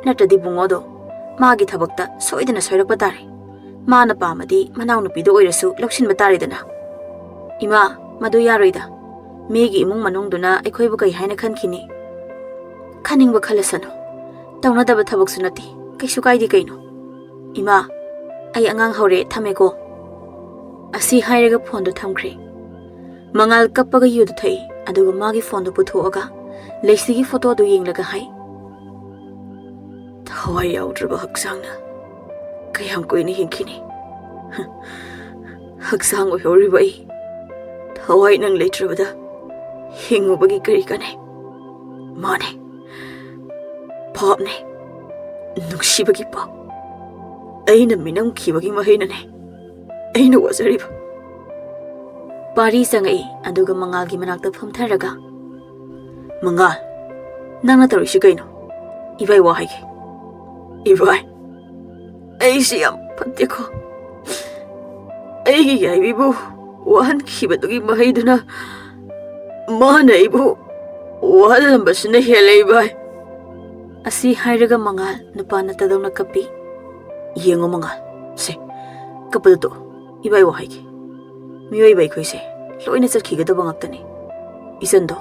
ꯅꯠꯇ꯭ꯔꯗꯤ ꯕꯨꯡꯉꯣꯗꯣ ꯃꯥꯒꯤ ꯊꯕꯛꯇ ꯁꯣꯏꯗꯅ ꯁꯣꯏꯔꯛꯄ ꯇꯥꯔꯦ꯫ Mana pamadi manau nupido oirasu loksin bataridana. Ima, madu yaroida. Megi imung manungduna aikhoibu kai haina khankini. Khaningba khalasano. Taunadaba thabak sunati. Kaisu kaidi kaino. Ima, ai angang hore thameko. Asi hairaga phone do thamkhre. Mangal kappaga yudu thai aduga magi phone do puthoaga leisigi photo do yenglaga hai. Thawai yaudraba haksangna kayam koini hinkini. Haksang oyoriba ai thawai nang leitrabada hingubagi kari kane. Mane Paap ne Nungshiba Paap. Aina minam kibagi mahina ne. Aina wazariba. Pari sangai aduga mangal gi manakta phamtharaga. Mangal nangna tarishi kaino. Ibai wa haige. Ibai. Ai siyam patteko. Ai yaibibu wan kibadugi mahaiduna mana ibu walambasna helai bai. Asi hairaga mangal nupana tadawna kapi. Yengo mangal se kapadu to ibai wa haige. Miyoi bai khoise loina chakhigadaba ngaptani. Isando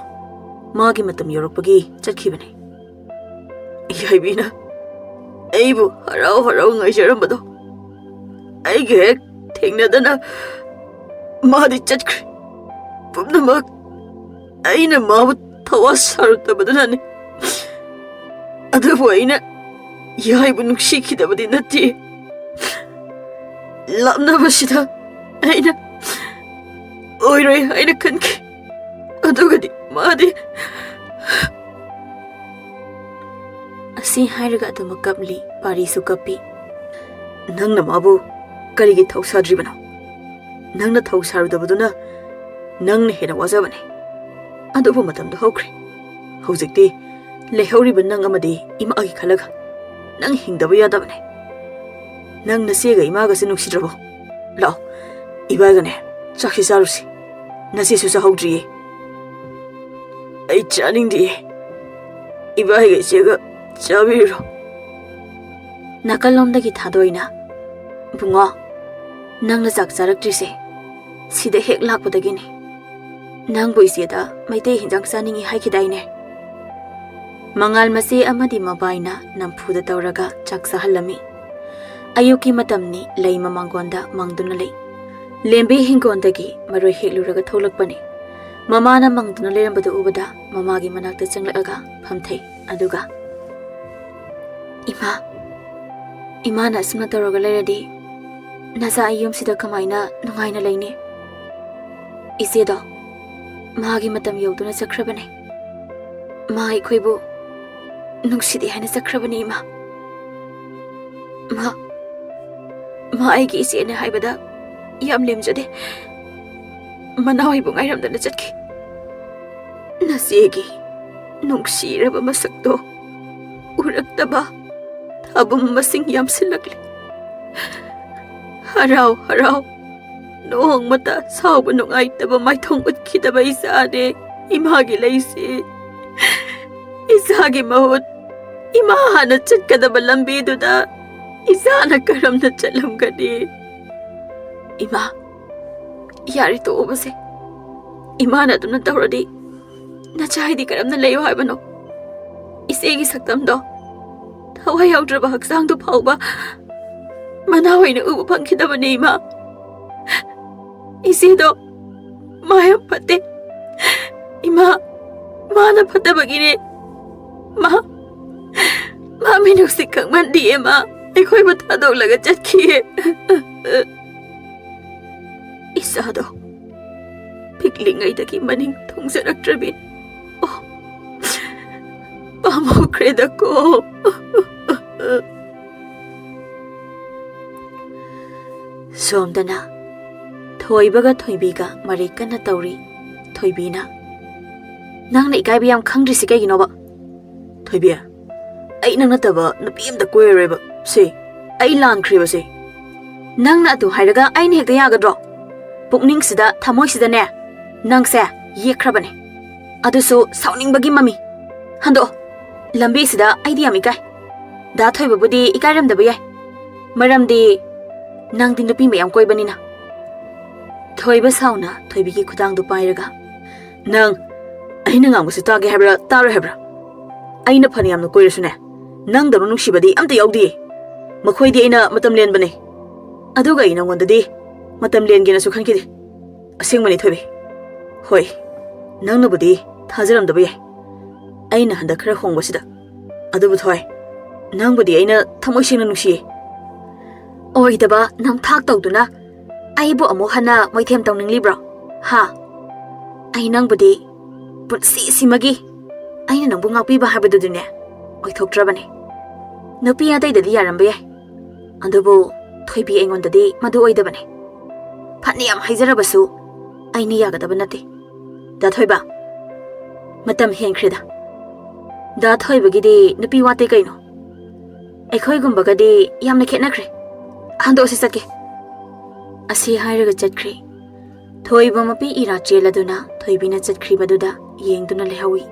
magi matam yoropagi chakhibani. Yaibina aibu harau ngaijarambado. Aige hek thengnadana madi chakhre. Pumnamak aina mabu thawas sarutabadana. Adabu aina yaibu nukshikidabadi natti. Lamnabashida aina oiroi aina kanki. Adugadi madi asi hairaga aduma kapli pari su kapi. Nangna mabu karigi thausadribano. Nangna thausarudabaduna nangna hena wazabane. Adubu matamda hokre. Hojikti lehoriba nang amadi ima agi khalaga nang hingdaba yadabane. Nang nasiga imaga se nungsidrabo. Lao ibagane chakhi sarusi. Nasi su sahawdriye. Ai chaningdi. Ibaiga chega chabiro. Nakalomdagi thadoina. Bungo nangna chak charaktrise. Sida hek lakpadagini. Nangbu isida Meetei hinjang chaningi haikidaine. Mangal masi amadi mabaina nampuda tawraga chak sahalami. Ayuki matamni lei mamanggonda mangduna lei. Lembi hingondagi maroi hekluraga tholakpani. Mamana mangduna lerambada ubada mamagi manakta changlaaga phamthei aduga. Ima na asmna tawraga leradi nasa ayum sida kamaina nungaina leine. Isedo magi matam yoduna chakrabane. Ma ikhoibu nungsidi haina chakrabani ima. Ma aigi isene haibada yam lemjade. Manawai bu ngairamdana chatki. Nasigi nungsiraba masakto uraktaba thabum masing yam silakli. Harau noong mata sauba nungaitaba maithong utkidaba isade imagi laisi. Isagi mahut imahana chatkadaba lambiduda isana karamna chalamgadi. Ima yari to obase. Imana duna tawradi nachahidi karamna leyo haibano. Isegi saktamdo thawai yaudraba haksangdo phauba manawaina ubu phangkhidabani ima. Isedo maya pate. Ima mana patabagine. Ma minusik kang mandi ema. Aikoy matadog laga chatkiye. Isado piklingay dagi maning thungsaraktrabin. Oh, pamukred ako. Somdana thoibaga thoibiga marikana tawri. Thoibina nangna ikaibi yam khangdrisi kaiginoba. Thoibia ai nangna taba nupi amda koireba se ai lankriba se. Nangna atu hairaga aini hekta yagadro. Pukning sida thamoi sida ne nangse yekrabane. Adusu sauningbagi mami. Hando lambi sida aidi yam ikai. Da thoibabudi ikairamdaba yai. Maramdi Nang din nupi mayam koi banina. Thoiba sauna thoibigi khudang du pairaga. Nang aina ngang musu tage hebra taro hebra. Aina phani yamna koirasune. Nang da Nungshiba di amta yaudi. Makhoi di aina matam len bane. Aduga ina ngonda di matam len gena su khankidi. Asing mani thoibi. Hoi. Nang na budi thajaram da bai. Aina handa khara hong basida. Adubu thoi. Nang budi aina thamoi singna nungsi. Oi daba nang thak tawduna. Ai bu amu hana moithem tawning libro. Ha. Ai nang budi putsi simagi. Aina nang bu ngakpi ba habadu dune. Oi thoktrabani. Nupi adai dadi yarambe. Adubu thoibi aingon dadi madu oidabani. Phatni am haijarabasu aini yagadaba nate. Da thoiba. Matam hengkrida. Da thoibagidi nupi wate kaino. Aikhoi gumbagadi yamna khetnakre. Hando si sake. Asi hairaga chatkri. Thoiba mapi ira cheladuna thoibina chatkri baduda yengduna lehawi.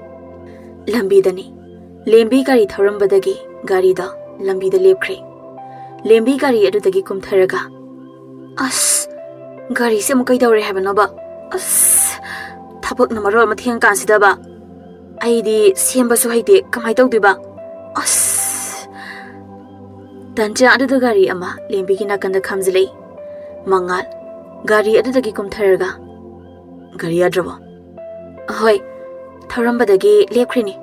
Lambi dani. Lembi gari thorambadagi gari da lambi da lepkri. Lembi gari adudagi kumtharaga. As gari se mukai daure habanoba. As thabak namaro mathiang kansidaba. Aidi siemba su haide kamai tawdiba. As Tanja aduda gari ama lembi ki nakanda khamjilei. Mangal gari adudagi kumtharaga. Gari adrabo. Hoi thorambadagi lepkrini.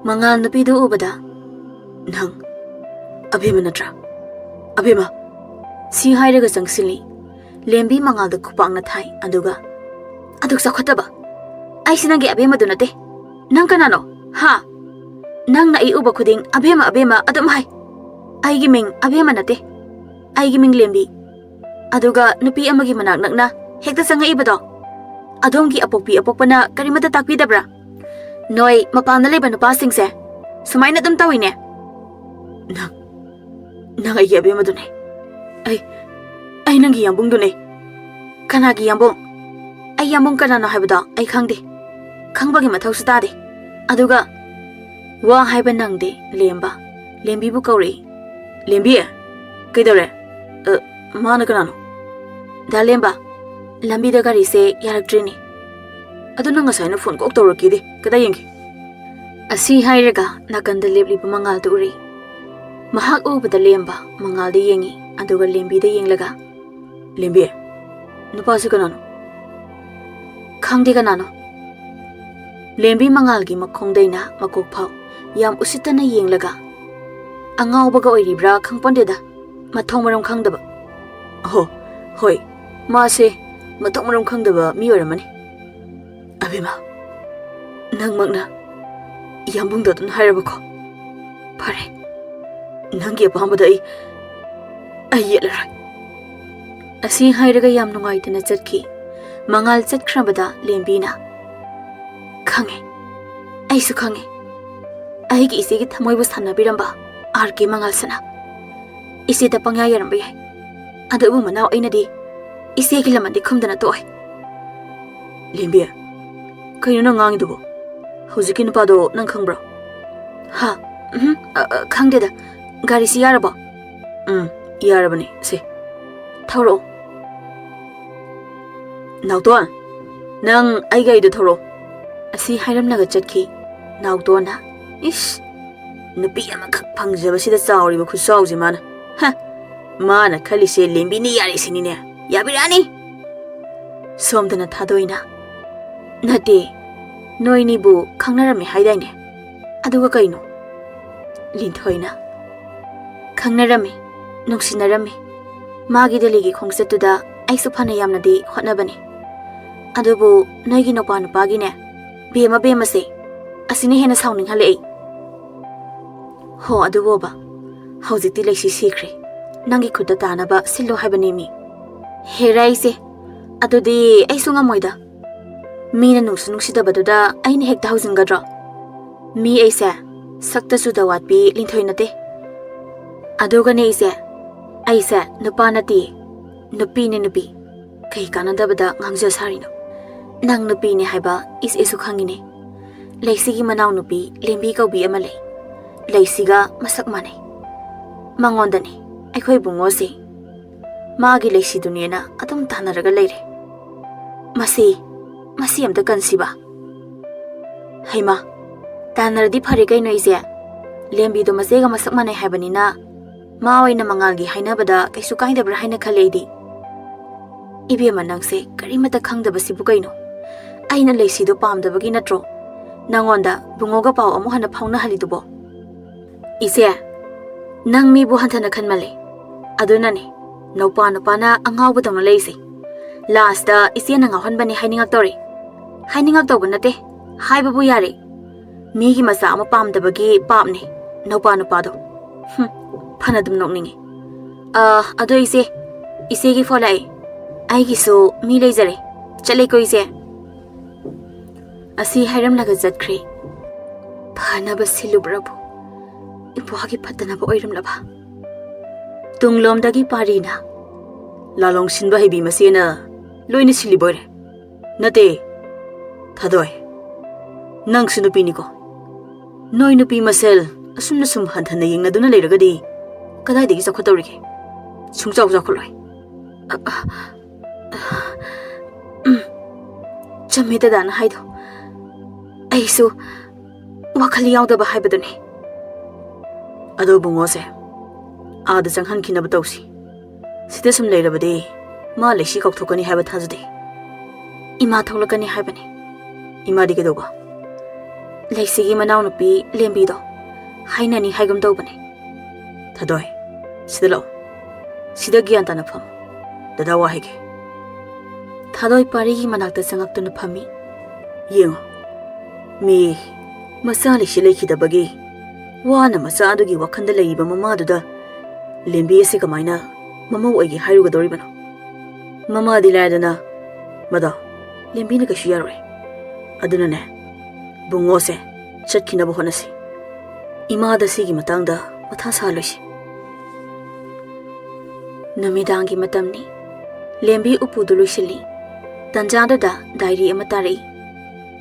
Mangal nupidu ubada. Nang Abhima natra. Abhima si hairaga changsili. Lembi mangal da khupang na thai aduga. Aduk sakhataba. Ai sinangi Abhima du nate. Nang kanano? Ha. Nang na iuba khuding Abhima adum hai. Ai gi ming Abhima nate. Ai gi ming Lembi. Aduga nupi amagi manak nakna hekta sanga ibado. Adongi apokpana karimata takpi dabra. Noi mapana leba nupa singse. Sumaina dum tawine. Nang ai gi Abhima du ne. Ai nangi yambung du ne. Kana gi yambung. Ai yambung kana no haibada ai khangde. Khangbagi mathau su tade. Aduga wa haiba nangde lemba. Lembi bu kauri. Lembi kaidore. Mana kanano. Da lemba. Lambi da gari se yarakdrini. Adu nang asai na phone ko oktoraki de. Kada yengi. Asi hairaga nakanda lebliba mangal tu uri. Mahak ubada lemba mangal de yengi. Aduga lembi de yenglaga. Lembi. Nupa su kanano. Khangde kanano. Lembi mangal gi makhongdaina makok phau yam usitana yenglaga. Angau baga oiribra khangpondeda. Mathong maram khangdaba. Hoi. Mase mathong maram khangdaba mi oiramani. Abhima. Nang magna yambung da tun hairabako. Pare. Nangi apambada ai yelarai. Asi hairaga yam nungaitana chatki. Mangal chatkrabada lembina. Khange. Aisu khange. Aigi ise gi thamoi bu sanna biramba. Arke mangal sana. Ise da pangya yaramba yai. Adabu manaw aina di. Ise gi lamandi khumdana toy. Lembi. Kaino na ngang dubo. Hojiki nupado nang khangbra. Ha. Khangde da. Gari si yaraba. Yarabani se. Thoro. Nauton. Nang ai gai du thoro. Asi hairamnaga chatki. Nautona. Ish. Nupi ama khak phangjaba sida chawriba khusawji mana. Ha. Mana khali se lembi ni yari sinine. Yabirani. Somdana thadoina. Nate. Noini bu khangnarami haidaine. Aduga kaino. Linthoina. Khangnarami. Nungsinarami. Magi deligi khongsetuda aisu phana yamnadi hotnabani. Adubu noigi nopa nupagine. Bema se. Asini hena sauning halei. Ho aduboba. Haujiti leisi sikre. Nangi khuda tanaba silo haibani mi. Herai se. Adudi aisu ngamoida. Mina nungsidabaduda aini hekta hausingadra. Mi aise. Sakta suda watpi linthoinate. Aduga ne aise. Aise nupa nati. Nupi ne nupi. Kai kanadabada ngangja sarino. Nang nupi ne haiba is esu khangine. Laisigi manaw nupi lembi kaubi ama lei. Laisiga masak manai. Mangondani. Aikhoi bungo se. Magi leisiduniena adum tanaraga leire. Masi amta kansiba. Haima, tanaradi phare kaino ise. Lembi do masega masak manai haibanina. Ma oina mangalgi hainabada kaisu kaidabra haina khaleidi. Ibema nangse karimata khangdabasibu kaino. Aina leisido pamdabagi natro. Nangonda bungoga pau amu hana phauna halidubo. Ise, nang mi bu hantana khanmale. Adunani, naupa na angaw batong leisi. Last da ise na ngahonbani hainingak tori. Hainingak tawba nate, haibabu yari. Migi masa ama pamdabagi papni, naupa do. Panadum nokningi. Ado ise gi folai. Aigi so mi leizare. Chale ko ise. Asi hairam laga zatkri. Phanaba silubrabu. Ipuagi patanaba oiram laba. Tunglom dagi parina. Lalong sinba hebi masena loina silibore. Nate. Thadoi. Nang sinupi niko. Noi nupi masel asumna sum hanthana yengna duna leiragadi. Kadai degi sakhotorige. Sungchau jakoloi. Chamita dana haido. Aisu wakhali yaudaba haibaduni. Ado bungose. Ada changhan kinaba tawsi. Sida sum leirabadi ma leisi kaukthokani haiba thajade. Ima tholakani haibani. Ima di kedoba. Leisigi manau nupi lembido. Hainani haigum tawbani. Thadoi. Sida law. Sida gyan tana pham. Dada wa hege. Thadoi parigi manakta changaktuna phami. Yengo. Mi masa leisi leikidabagi. Wana masa adugi wakhanda leiba mamaduda. Lembi ase kamaina mama oigi hairugadoribano. Mama dilaidana mada lembi na kashu yaroi. Aduna ne bungose chatkinaba honasi. Ima da sigi matangda matha saloisi. Namidangi matamni lembi upudu loisili. Tanjada da diary ama tari.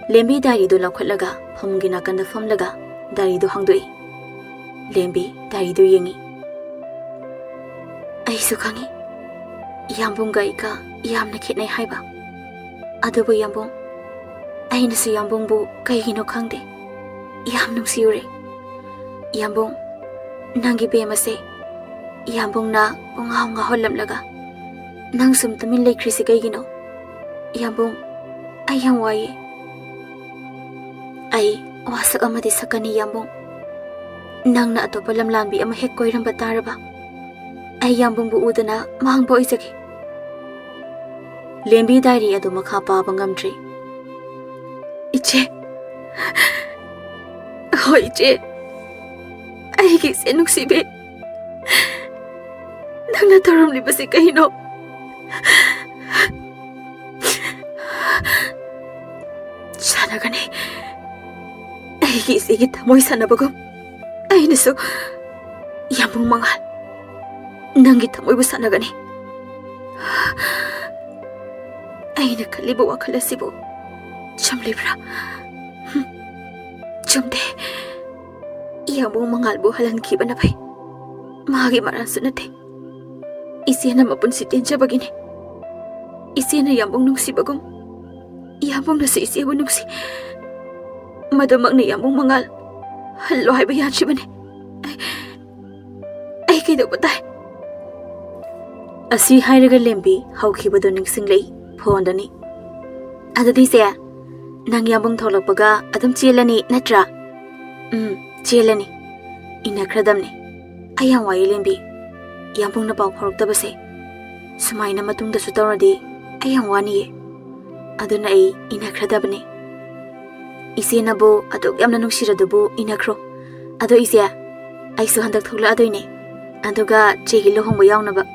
Lembi diary do laukhatlaga phamgi nakanda famlaga diary do hangdoi. Lembi diary do yengi. Aisu khangi. Yambung ga ika yamna khitnai haiba. Adubu yambung. Ainasu yambung bu kaigino khangde. Yam nungsiure. Yambung nangi bemase. Yambung na bungaw nga holamlaga. Nang sum tamin leikrisi kaigino. Yambung ayang waye. Ay wasak amadi sakani yambung. Nang na atopa lamlambi ama hek koiramba taraba. Ay yambung bu udana mahangbo isaki. Lembi diary adu makha paba ngamdri. Iche. Hoi iche. Aigi se nungsibe. Nangna taram libasi kahino. Sanagani. Aigi sige tamoy sanabagom. Ay naso. Yambung mangal. Nangi tamoy bu sanagani. Ay nakalibo wakalasibo. Chamlibra. Chumde. Yambung mangal bu halan kiba na bay. Mahagi maran sunate. Isi na mapunsitin siya bagini. Isi na yambong nungsi bagong. Yambong na sa isi awa nungsi. Madamag na yambong mangal. Halo ay bayan siya ba ni? Ay kayo daw patay. Asi hairaga lembi hawkiba do ningsinglay phondani. Adadi siya. Nang yambong tholakpaga adum chilani natra. Chilani. Inakradam ni. Ayang waye lembi. Yambung na pau phoroktabase. Sumaina matungda su tawradi ayang waniye. Aduna ay inakradabani. Isi na bo aduk yamna nungsiradabu inakro. Ado isya. Ay su handak thugla adoy ni. Aduga chegi lohong bo yaw na ba.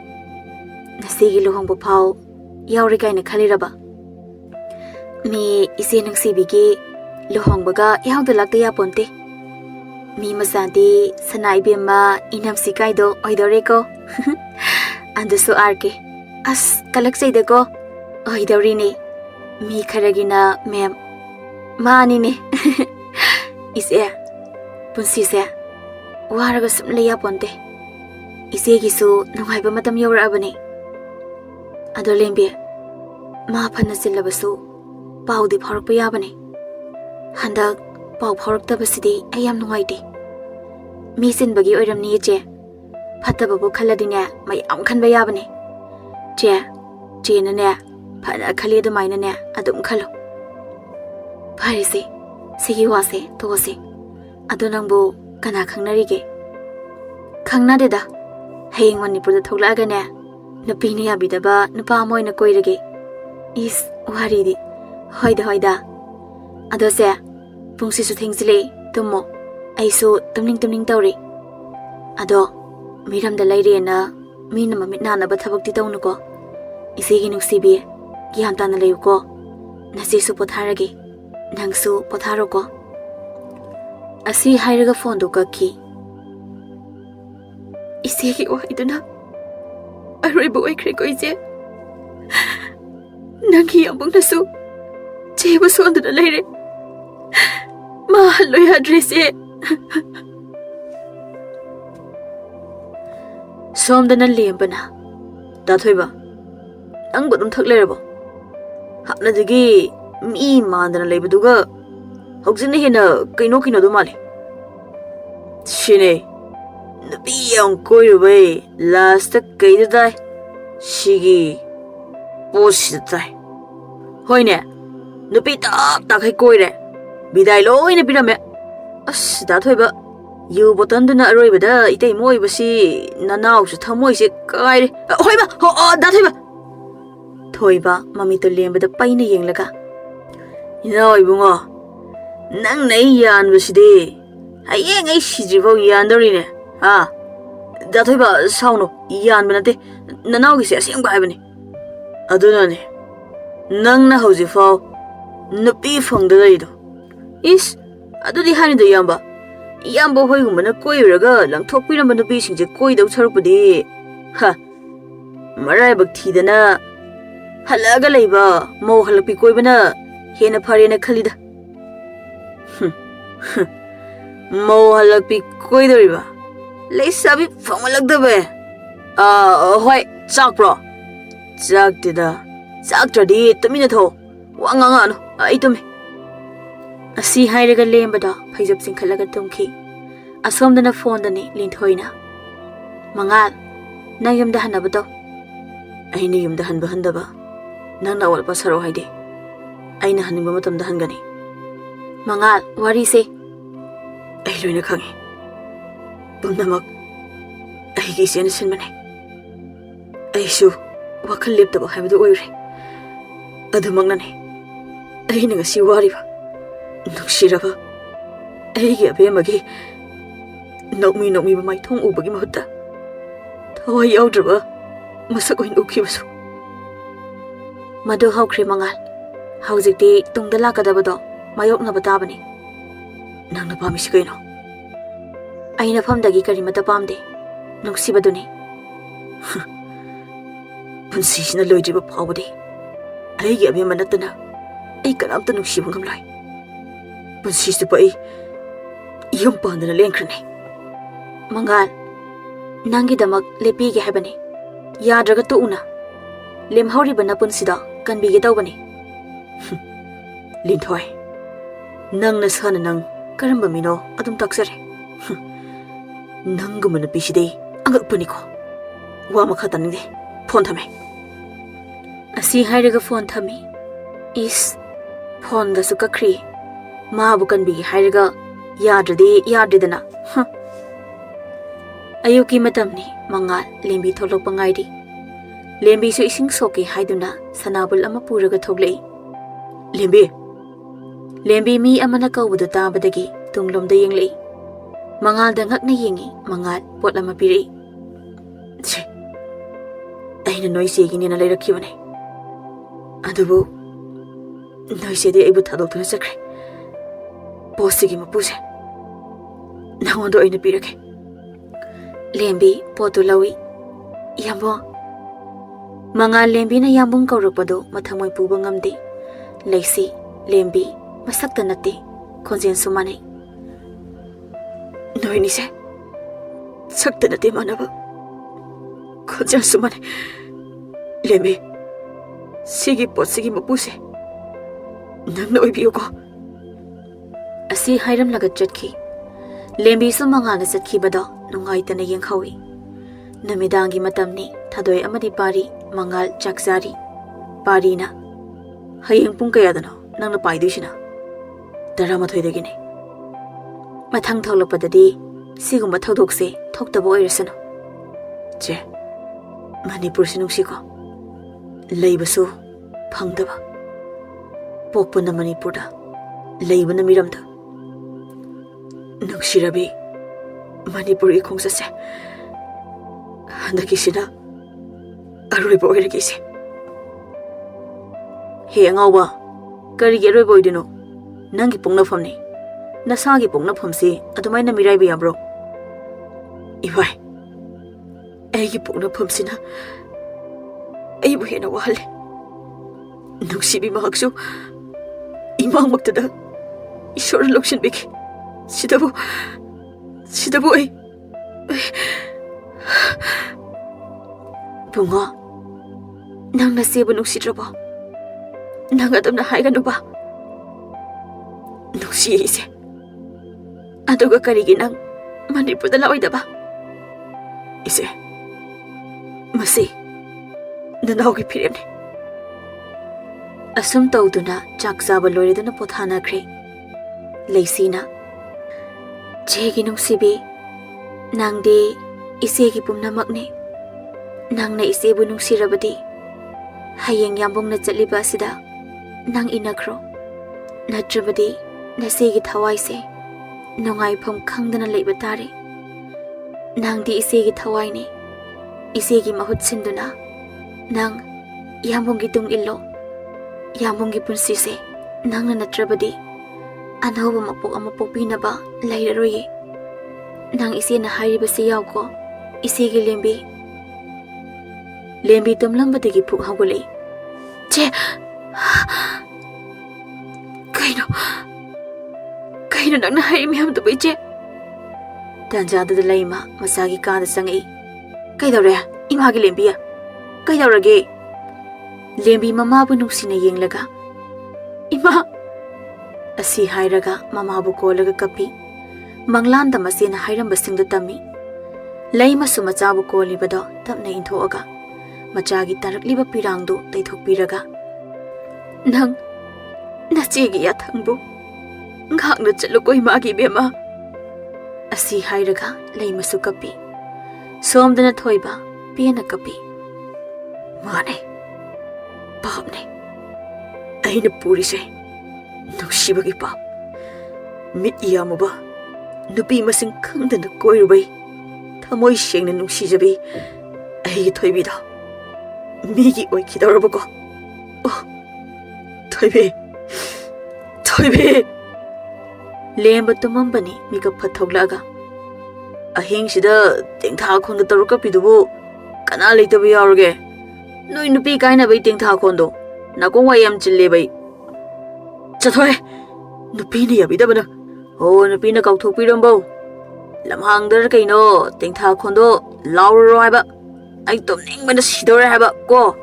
Nasigi lohong bo pao yaw rigay na khaliraba. Mi isi nang sibigi lohong baga yaw dalak ya ponte. Mi masadi sanay bima inam sikay do oidore ko. Ando so arke. As kalaksay da ko. Oidore ni. Mi karagina mem. Maani ni. Isya. Punsi siya. Waraga sumlaya ponte. Isya gisu nungay ba matam yawra abani. Ado lembi ma phana sillabasu paudi pharakpa yabani handak pau pharaktabasidi ayam nungaiti mi sinbagi oiramni che phatababu khaladine mayam khanba yabani che nane phana khali adumaina ne adum khalo pharisi sigi wase tose ado nangbu kana khangnarige khangnadeda hayeng manipur da thoklaga ne napini yabidaba napa moina koirage is waridi hoida ado se pungsi su thengsile tumo aisu tumning tawri ado miram da laire na mina mamit na ba thabak ti tawnuko isigi nuksibi gyam tan layuko nasi su potharage nangsu potharoko asi hairaga phone do kakki isigi waiduna aroi boy kre ko ise nangi ambung nasu chebu sondu da laire ma loy address e somdana lembana dathoiba ang bodum thak lerabo hapna digi mi mandana leibaduga hogjine hena kino do male shine nabi yang koirube last kaida dai shigi post dai hoine nabi ta khai koire bidai loina pirame as dathoiba yu botan duna aroibada itei moibasi nanau su thamoi se kaire hoiba dathoiba thoiba mami to lembada paina yenglaga inoi bungo nang nei yan baside hayeng ai sijibau yan dorine ha dathoiba sauno yan banate nanau gi se aseng ba bani aduna ne nang na hoji fao nupi phangda leido is adudi hani da yamba yamba hoi gumana koiraga langthok piramba nupi singje koidau sarupudi ha marai bak thidana halaga leiba mo halpi koibana hena pharena khalida mo halpi koidoriba leisabi phamalagdabe hoi chak pro chak tida chak tradi tumina tho wanganga no ai tume asi hairaga lembada phaijap singkhalaga tumki asomdana phone dani linthoina mangal nang yumda hanabado aini yumda hanba handaba nang na wal pasaro haide aina hanimba matamda hangani mangal wari se ai loina khangi pumnamak ai gi sen sinmane ai shu wakal leptaba haibadu oire adumagnane ai ninga si wariba Nungshiba aigi abemagi nokmi ba mai thong ubagi mahutta thawai yaudraba masak oin ukhibasu madu hawkhri mangal hawjikti tungda lakadabado mayokna batabani nangna pamisi kaino aina famdagi karimata pamde nungsibaduni punsisina loidriba phawbadi aigi abema natana ai kanamta nungsiba ngamlai punsisi pa ai yum pandana lengkrane mangal nangi damak lepi ge habani yadraga to una lemhauri bana punsida kanbi ge tawbani linthoi nangna sana nang karamba mino adum taksare nangumana piside angak paniko wa makhatanide phone thame asi hairaga phone thami is phone ga su kakri ma bukan bi hairaga yadredana ayuki matamni mangal lembi tholok pangaidi lembi su ising soki haiduna sanabul ama puraga thoglei lembi mi amana kawbudu tabadagi tunglomda yenglei mangal da ngakna yengi mangal pot lama piri aina noise gi nena leirakibane adubu noise de aibu thadokna sakre posigi mapuse nawondo aina pirake lembi potu lawi yambo mangal lembi na yambung kawrakpado mathangmoi puba ngamde leisi lembi masakta nate khonjen sumane noini se sakta nate manaba khonjen sumane lembi Sigi pot sigi mapuse. Nang na oibiyoko. Asi hairam lagat chatki. Lembi su mangana satki bado nungai tana yengkhawi. Namidangi matamni thadoi amadi pari mangal chakzari. Pari na. Hayeng pung kaya dano nang na paidusina. Daramathoi dagine. Mathang tholokpadadi sigumba thodokse thoktabo oirasano. Je. Manipur si nungsiko. Leibasu phangdaba. Pokpuna Manipurda. Leiba na miramda. Nungsirabi. Manipur ikhungsase. Handakisina. Aroiba oiragise. He angauba. Karigi aroiba oidino. Nangi pongnafamni. Nasagi pongnafamsi adumai na miraiba yabro. Iwai. Aigi pongnafamsina. Aibu hena wahale. Nungsibi mahaksu. Imang magtada. Ishora lokshin biki. Sidabu ay. Bunga. Nang nasibu nungsidraba. Nang adam na haigano ba? Nungsi ise. Aduga karigi nang Manipurda laoida ba? Ise. Masi. Nanawgi piremni. Asum tawduna chak chaba loireduna pothanakre. Leisina. Chegi nungsibi. Nangdi isegi pumnamakni. Nangna isebu nungsirabadi. Hayeng yambongna chaliba asida. Nang inakro. Natrabadi nasegi thawaise. Nungai pham khangdana leiba tare. Nangdi isegi thawaini. Isegi mahut sinduna. Nang yambonggi tung illo. Yambonggi punsise. Nangna natrabadi. Anhoba mapok ama pokpinaba lairaroye. Nang ise na hairibase yawko. Isegi lembi. Lembi tumlambadagi puk hawgulei. Che! Kaino nang na hairi miyam tabay che? Tanjada da laima masagi kada sangai. Kaidawre, imagi lembi ya. Kaidawrage. Lembi mamabu nuksina yenglaga. Ima! Asi hairaga mamabu kolaga kapi. Manglanda masina hairamba singda tami. Laima sumachabu kolibado tapna inthoaga. Machagi tarakliba pirangdo taithokpiraga. Nang nachegi yathangbu. Ngakna chalukoi magi bema. Asi hairaga laima su kapi. Somdana thoiba pena kapi. Mane. Paapne. Aina purise. Nungsibagi paap. Mit iyamuba. Nupi masing khangdana koirubai. Thamoi sengna nungsijabi. Aigi thoibida. Migi oikidawrabako. Oh. Thoibe. Lemba tumambani mika phathoglaga. Ahing sida tengtha khonda taruka pidubu kana leitabu yaurge. Noi nupi kaina bai tengtha khondo. Nakong wayam chille bai. Chathoi. Nupi ni yabidabana. Oh nupi na kauthok pirambo. Lamhangdar kaino tengtha khondo lauro haiba. Ai tumningbana sidore haiba ko.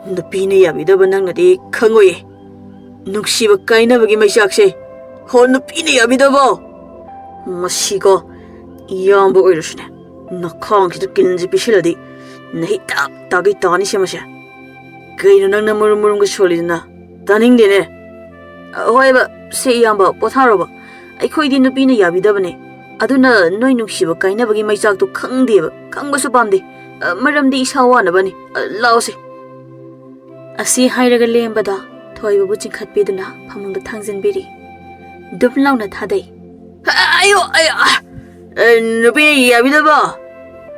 Nupi ni yabidaba nangnadi khangoye. Nungshiba kainabagi maisakse. Ho nupi ni yabidaba. Masigo yamba oirusne. Nakhang kitu kinji pishiladi. Nahi tagi tani semasya. Kaino nangna murumurunga solidna. Taning dine. Hoiba se yamba potharoba. Aikhoidi nupi ni yabidabane. Aduna noi nungshiba kainabagi maisakto khangdeba. Khangbasu pamde. Maramdi isawanabani. Laose. Asi hairaga lembada. Thoibabu chingkhatpiduna phamungda thangjanbiri. Dumlauna thadai. Ayo. Nupi yabidaba.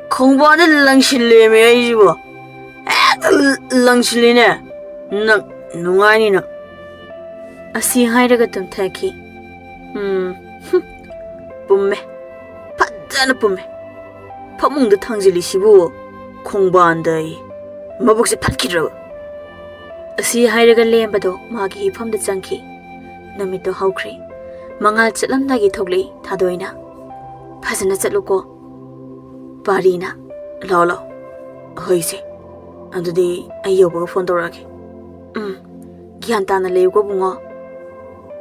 Khongbana langshille me aijibo. Langshille ne. Nungani na. Asi hairaga tumthaki. Pumme. Padana pumme. Phamungda thangjili sibu khongbandai. Mabukse phatkidra. Asi hairaga lembado magi hifamda changki. Namito haukhri. Mangal chatlamdagi thoglei thadoina. Phajana chatluko. Parina. Lolo. Hoise. ꯑꯗꯨꯗꯤ ꯑꯩ ꯌꯧꯕꯒ phone ꯇꯧꯔꯛꯑꯒꯦ ꯒ꯭ꯌꯥꯟ ꯇꯥꯅ ꯂꯩꯌꯨꯀꯣ ꯕꯨꯡꯉꯣ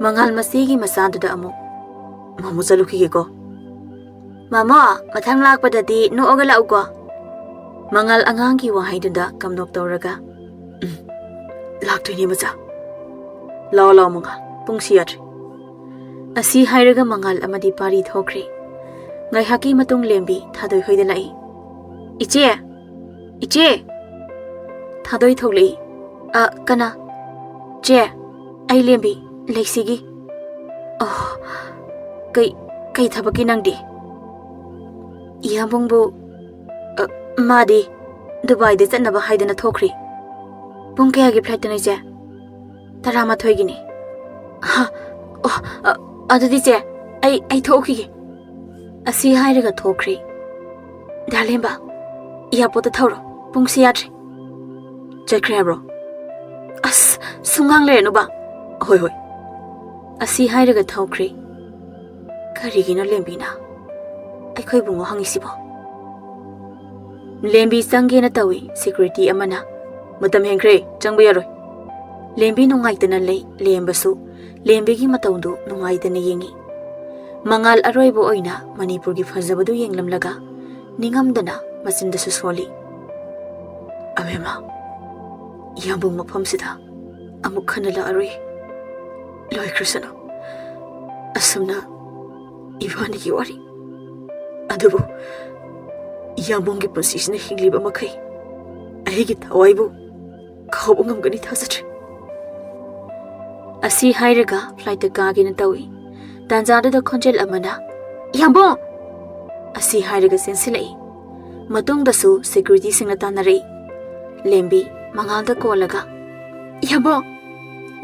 ꯃꯉꯥꯜ ꯃꯆꯦꯒꯤ ꯃꯆꯥꯗꯨꯗ ꯑꯃꯨꯛ ꯃꯃꯣ ꯆꯠꯂꯨꯈꯤꯒꯦꯀꯣ ꯃꯃꯣ ꯃꯊꯪ ꯂꯥꯛꯄꯗꯗꯤ ꯅꯣꯛꯑꯒ ꯂꯥꯛꯎꯀꯣ ꯃꯉꯥꯜ ꯑꯉꯥꯡꯒꯤ ꯋꯥꯍꯩꯗꯨꯗ ꯀꯝꯅꯣꯛ ꯇꯧꯔꯒ ꯂꯥꯛꯇꯣꯏꯅꯦ ꯃꯆꯥ ꯂꯥꯛꯑꯣ ꯂꯥꯛꯑꯣ ꯃꯉꯥꯜ ꯄꯨꯡꯁꯤ ꯌꯥꯗ꯭ꯔꯦ ꯑꯁꯤ ꯍꯥꯏꯔꯒ ꯃꯉꯥꯜ ꯑꯃꯗꯤ ꯄꯥꯔꯤ ꯊꯣꯛꯈ꯭ꯔꯦ ꯉꯥꯏꯍꯥꯛꯀꯤ ꯃꯇꯨꯡ ꯂꯦꯝꯕꯤ ꯊꯥꯗꯣꯏ ꯍꯣꯏꯗ ꯂꯥꯛꯏ ꯏꯆꯦ ꯏꯆꯦ ꯊꯥꯗꯣꯏ ꯊꯣꯛꯂꯛꯏ ꯀꯅꯥ ꯆꯦ ꯑꯩ ꯂꯦꯝꯕꯤ ꯂꯩꯁꯤꯒꯤ ꯑꯣ ꯀꯩ ꯊꯕꯛꯀꯤ ꯅꯪꯗꯤ ꯏꯌꯥꯝꯕꯨꯡꯕꯨ ꯃꯥꯗꯤ ꯗꯨꯕꯥꯏꯗ ꯆꯠꯅꯕ ꯍꯥꯏꯗꯅ ꯊꯣꯛꯈ꯭ꯔꯤ ꯄꯨꯡ ꯀꯌꯥꯒꯤ ꯐ꯭ꯂꯥꯏꯠꯇꯅꯣ ꯏꯆꯦ 12ꯒꯤꯅꯤ ꯑꯗꯨꯗꯤ ꯆꯦ ꯑꯩ ꯊꯣꯛꯈꯤꯒꯦ ꯑꯁꯤ ꯍꯥꯏꯔꯒ ꯊꯣꯛꯈ꯭ꯔꯤ ꯗꯥꯂꯦꯝꯕ ꯏꯌꯥꯔꯄꯣꯔꯠꯇ ꯊꯧꯔꯣ ꯄꯨꯡꯁꯤ ꯌꯥꯗ꯭ꯔꯦ ꯆꯠꯈ꯭ꯔꯦ ꯍꯥꯏꯕ꯭ꯔꯣ ꯑꯁ ꯁꯨꯡꯉꯥꯡ ꯂꯩꯔꯅꯨꯕ ꯍꯣꯏ ꯍꯣꯏ ꯑꯁꯤ ꯍꯥꯏꯔꯒ ꯊꯧꯈ꯭ꯔꯤ ꯀꯔꯤꯒꯤꯅꯣ ꯂꯦꯝꯕꯤꯅ ꯑꯩꯈꯣꯏ ꯕꯨꯡꯉꯣ ꯍꯪꯉꯤꯁꯤꯕꯣ ꯂꯦꯝꯕꯤ ꯆꯪꯒꯦꯅ ꯇꯧꯏ ꯁꯦꯀ꯭ꯌꯨꯔꯤꯇꯤ ꯑꯃꯅ ꯃꯇꯝ ꯍꯦꯟꯈ꯭ꯔꯦ ꯆꯪꯕ ꯌꯥꯔꯣꯏ ꯂꯦꯝꯕꯤ ꯅꯨꯡꯉꯥꯏꯇꯅ ꯂꯩ ꯂꯦꯝꯕꯁꯨ ꯂꯦꯝꯕꯤꯒꯤ ꯃꯇꯧꯗꯨ ꯅꯨꯡꯉꯥꯏꯇꯅ ꯌꯦꯡꯉꯤ ꯃꯉꯥꯜ ꯑꯔꯣꯏꯕ ꯑꯣꯏꯅ ꯃꯅꯤꯄꯨꯔꯒꯤ ꯐꯖꯕꯗꯨ ꯌꯦꯡꯂꯝꯂꯒ ꯅꯤꯡꯉꯝꯗꯅ ꯃꯆꯤꯟꯗꯁꯨ ꯁꯣꯜꯂꯤ ꯑꯕꯦꯝꯃ ꯏꯌꯥꯝꯕꯨꯡ ꯃꯐꯝꯁꯤꯗ ꯑꯃꯨꯛ ꯍꯟꯅ ꯂꯥꯛꯑꯔꯣꯏ ꯂꯣꯏꯈ꯭ꯔꯁꯅꯨ ꯑꯁꯨꯝꯅ 이번이기 와리 아두부 이양봉기 ꯄꯨꯟꯁꯤꯁꯤꯅ ꯍꯤꯡꯂꯤꯕ ꯃꯈꯩ ꯑꯩꯒꯤ ꯊꯋꯥꯏꯕꯨ ꯀꯥꯎꯕ ꯉꯝꯒꯅꯤ ꯊꯥꯖꯗ꯭ꯔꯦ ꯑꯁꯤ ꯍꯥꯏꯔꯒ ꯐ꯭ꯂꯥꯏꯠꯇ ꯀꯥꯒꯦꯅ ꯇꯧꯏ ꯇꯥꯟꯖꯥꯗꯨꯗ ꯈꯣꯟꯖꯦꯜ ꯑꯃꯅ ꯏꯌꯥꯝꯕꯣꯡ ꯑꯁꯤ ꯍꯥꯏꯔꯒ ꯆꯦꯟꯁꯤꯜꯂꯛꯏ ꯃꯇꯨꯡꯗꯁꯨ ꯁꯦꯀ꯭ꯌꯨꯔꯤꯇꯤꯁꯤꯡꯅ ꯇꯥꯟꯅꯔꯛꯏ ꯂꯦꯝꯕꯤ ꯃꯉꯥꯜꯗ ꯀꯣꯜꯂꯒ ꯏꯌꯥꯝꯕꯣꯡ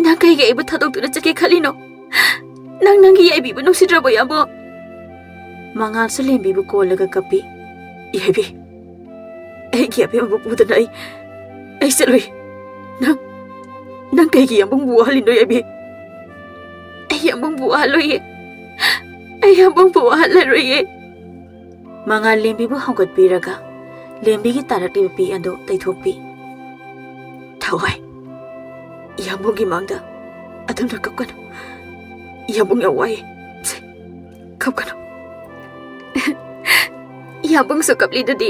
ꯅꯪ ꯀꯩꯒꯤ ꯑꯩꯕꯨ ꯊꯥꯗꯣꯛꯇꯨꯅ ꯆꯠꯀꯦ ꯈꯜꯂꯤꯅꯣ ꯅꯪꯒꯤ ꯌꯥꯏꯕꯤꯕꯨ ꯅꯨꯡꯁꯤꯗ꯭ꯔꯕꯣ ꯏꯌꯥꯝꯕꯣꯡ ꯃꯉꯥꯜꯁꯨ ꯂꯦꯝꯕꯤꯕꯨ ꯀꯣꯜꯂꯒ ꯀꯞꯄꯤ ꯌꯥꯏꯕꯤ ꯑꯩꯒꯤ ꯑꯕꯦꯝꯃꯕꯨ ꯄꯨꯗꯅ ꯑꯩ ꯆꯠꯂꯣꯏ ꯅꯪ ꯀꯩꯒꯤ ꯌꯥꯝꯕꯨꯡꯕꯨ ꯋꯥꯍꯜꯂꯤꯅꯣ ꯌꯥꯏꯕꯤ ꯑꯩ ꯌꯥꯝꯕꯨꯡꯕꯨ ꯋꯥꯍꯜꯂꯣꯏꯌꯦ ꯑꯩ ꯌꯥꯝꯕꯨꯡꯕꯨ ꯋꯥꯍꯜꯂꯔꯣꯏꯌꯦ ꯃꯉꯥꯜ ꯂꯦꯝꯕꯤꯕꯨ ꯍꯧꯒꯠꯄꯤꯔꯒ ꯂꯦꯝꯕꯤꯒꯤ ꯇꯥꯔꯛꯂꯤꯕ ꯄꯤ ꯑꯗꯨ ꯇꯩꯊꯣꯛꯄꯤ ꯊꯋꯥꯏ ꯌꯥꯝꯕꯨꯡꯒꯤ ꯃꯥꯡꯗ ꯑꯗꯨꯝꯅ ꯀꯞꯀꯅꯨ ꯌꯥꯝꯕꯨꯡ ꯌꯥꯝ ꯋꯥꯏꯌꯦ ꯀꯞꯀꯅꯨ ꯌꯥꯝꯕꯨꯡꯁꯨ ꯀꯞꯂꯤꯗꯨꯗꯤ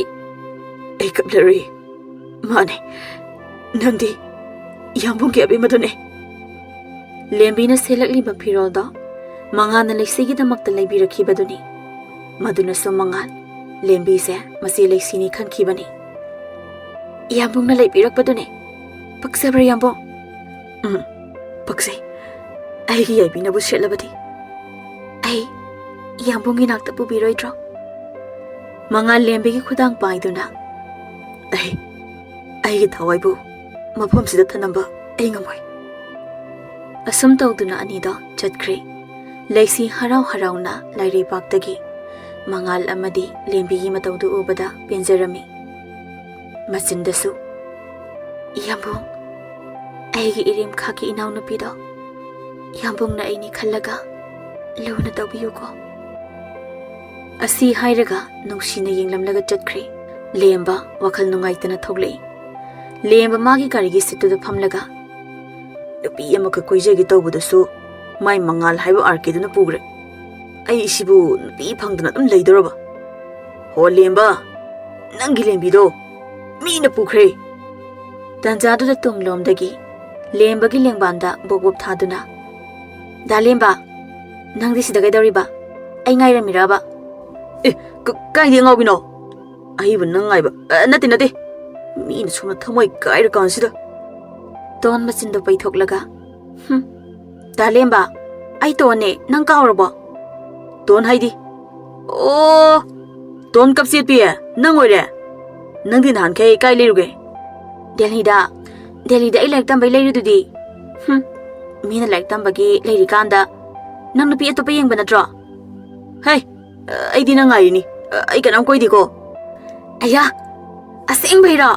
ꯑꯩ ꯀꯞꯂꯔꯣꯏ ꯃꯥꯅꯦ ꯅꯪꯗꯤ ꯌꯥꯝꯕꯨꯡꯒꯤ ꯑꯕꯦꯝꯃꯗꯨꯅꯦ ꯂꯦꯝꯕꯤꯅ ꯁꯦꯠꯂꯛꯂꯤꯕ ꯐꯤꯔꯣꯜꯗꯣ ꯃꯉꯥꯜꯅ ꯂꯩꯁꯤꯒꯤꯗꯃꯛꯇ ꯂꯩꯕꯤꯔꯛꯈꯤꯕꯗꯨꯅꯤ ꯃꯗꯨꯅꯁꯨ ꯃꯉꯥꯜ ꯂꯦꯝꯕꯤꯁꯦ ꯃꯆꯦ ꯂꯩꯁꯤꯅꯤ ꯈꯟꯈꯤꯕꯅꯤ ꯌꯥꯝꯕꯨꯡꯅ ꯂꯩꯕꯤꯔꯛꯄꯗꯨꯅꯦ ꯄꯛꯆꯕ꯭ꯔꯥ ꯌꯥꯝꯕꯨꯡ ꯄꯛꯆꯩ ꯑꯩꯒꯤ ꯌꯥꯏꯕꯤꯅꯕꯨ ꯁꯦꯠꯂꯕꯗꯤ ꯑꯩ ꯌꯥꯝꯕꯨꯡꯒꯤ ꯅꯥꯛꯇ ꯄꯨꯕꯤꯔꯣꯏꯗ꯭ꯔꯣ ꯃꯉꯥꯜ ꯂꯦꯝꯕꯤꯒꯤ ꯈꯨꯗꯥꯡ ꯄꯥꯏꯗꯨꯅ ꯑꯩꯒꯤ ꯊꯋꯥꯏꯕꯨ ꯃꯐꯝꯁꯤꯗ ꯊꯅꯝꯕ ꯑꯩ ꯉꯝꯃꯣꯏ ꯑꯁꯨꯝ ꯇꯧꯗꯨꯅ ꯑꯅꯤꯗꯣ ꯆꯠꯈ꯭ꯔꯦ ꯂꯩꯁꯤ ꯍꯔꯥꯎ ꯍꯔꯥꯎꯅ ꯂꯥꯏꯔꯩꯕꯥꯛꯇꯒꯤ ꯃꯉꯥꯜ ꯑꯃꯗꯤ ꯂꯦꯝꯕꯤꯒꯤ ꯃꯇꯧꯗꯨ ꯎꯕꯗ ꯄꯦꯟꯖꯔꯝꯃꯤ ꯃꯆꯤꯟꯗꯁꯨ ꯌꯥꯝꯕꯨꯡ ꯑꯩꯒꯤ ꯏꯔꯦꯝꯈꯥꯒꯤ ꯏꯅꯥꯎꯅꯨꯄꯤꯗꯣ ꯌꯥꯝꯕꯨꯡꯅ ꯑꯩꯅꯤ ꯈꯜꯂꯒ ꯂꯨꯅ ꯇꯧꯕꯤꯌꯨꯀꯣ ꯑꯁꯤ ꯍꯥꯏꯔꯒ ꯅꯨꯡꯁꯤꯅ ꯌꯦꯡꯂꯝꯂꯒ ꯆꯠꯈ꯭ꯔꯦ ꯂꯦꯝꯕ ꯋꯥꯈꯜ ꯅꯨꯡꯉꯥꯏꯇꯅ ꯊꯣꯛꯂꯛꯏ ꯂꯦꯝꯕ ꯃꯥꯒꯤ ꯒꯥꯔꯤꯒꯤ ꯁꯤꯠꯇꯨꯗ ꯐꯝꯂꯒ ꯅꯨꯄꯤ ꯑꯃꯈꯛ ꯀꯣꯏꯖꯒꯦ ꯇꯧꯕꯗꯁꯨ ꯃꯥꯏ ꯃꯉꯥꯜ ꯍꯥꯏꯕ ꯑꯥꯔꯀꯦꯗꯨꯅ ꯄꯨꯈ꯭ꯔꯦ ꯑꯩ ꯁꯤꯕꯨ ꯅꯨꯄꯤ ꯐꯪꯗꯅ ꯑꯗꯨꯝ ꯂꯩꯗꯧꯔꯕ ꯍꯣ ꯂꯦꯝꯕ ꯅꯪꯒꯤ ꯂꯦꯝꯕꯤꯗꯣ ꯃꯤꯅ ꯄꯨꯈ꯭ꯔꯦ ꯇꯥꯟꯖꯥꯗꯨꯗ ꯇꯨꯡꯂꯣꯝꯗꯒꯤ ꯂꯦꯝꯕꯒꯤ ꯂꯦꯡꯕꯥꯟꯗ ꯕꯣꯕ ꯊꯥꯗꯨꯅ ꯗꯥꯂꯦꯝꯕ ꯅꯪꯗꯤ ꯁꯤꯗ ꯀꯩꯗꯧꯔꯤꯕ ꯑꯩ ꯉꯥꯏꯔꯝꯃꯤꯔꯕ ꯀꯥꯏꯗ ꯉꯥꯎꯕꯤꯅꯣ ꯑꯩꯕꯨ ꯅꯪ ꯉꯥꯏꯕ ꯅꯠꯇꯦ ꯃꯤꯅ ꯁꯣꯝꯅ ꯊꯃꯣꯏ ꯀꯥꯏꯔꯀꯥꯟꯁꯤꯗ ꯇꯣꯟ ꯃꯆꯤꯟꯗꯣ ꯄꯩꯊꯣꯛꯂꯒ ꯗꯥꯂꯦꯝꯕ ꯑꯩ ꯇꯣꯟꯅꯦ ꯅꯪ ꯀꯥꯎꯔꯕꯣ ꯇꯣꯟ ꯍꯥꯏꯗꯤ ꯑꯣ ꯇꯣꯟ ꯀꯞꯆꯦꯠꯄꯤ ꯅꯪ ꯑꯣꯏꯔꯦ ꯅꯪꯗꯤ ꯅꯍꯥꯟꯈꯩ ꯀꯥꯏ ꯂꯩꯔꯨꯒꯦ ꯗꯦꯜꯂꯤꯗ ꯑꯩ ꯂꯥꯏꯔꯤꯛ ꯇꯝꯕꯩ ꯂꯩꯔꯨꯗꯨꯗꯤ ꯃꯤꯅ ꯂꯥꯏꯔꯤꯛ ꯇꯝꯕꯒꯤ ꯂꯩꯔꯤꯀꯥꯟꯗ ꯅꯪ ꯅꯨꯄꯤ ꯑꯇꯣꯞꯄ ꯌꯦꯡꯕ ꯅꯠꯇ꯭ꯔꯣ ꯍꯩ ꯑꯩꯗꯤ ꯅꯪ ꯉꯥꯏꯔꯤꯅꯤ ꯑꯩ ꯀꯅꯥꯝ ꯀꯣꯏꯗꯦꯀꯣ ꯑꯌꯥ ꯑꯁꯦꯡꯕꯩꯔꯣ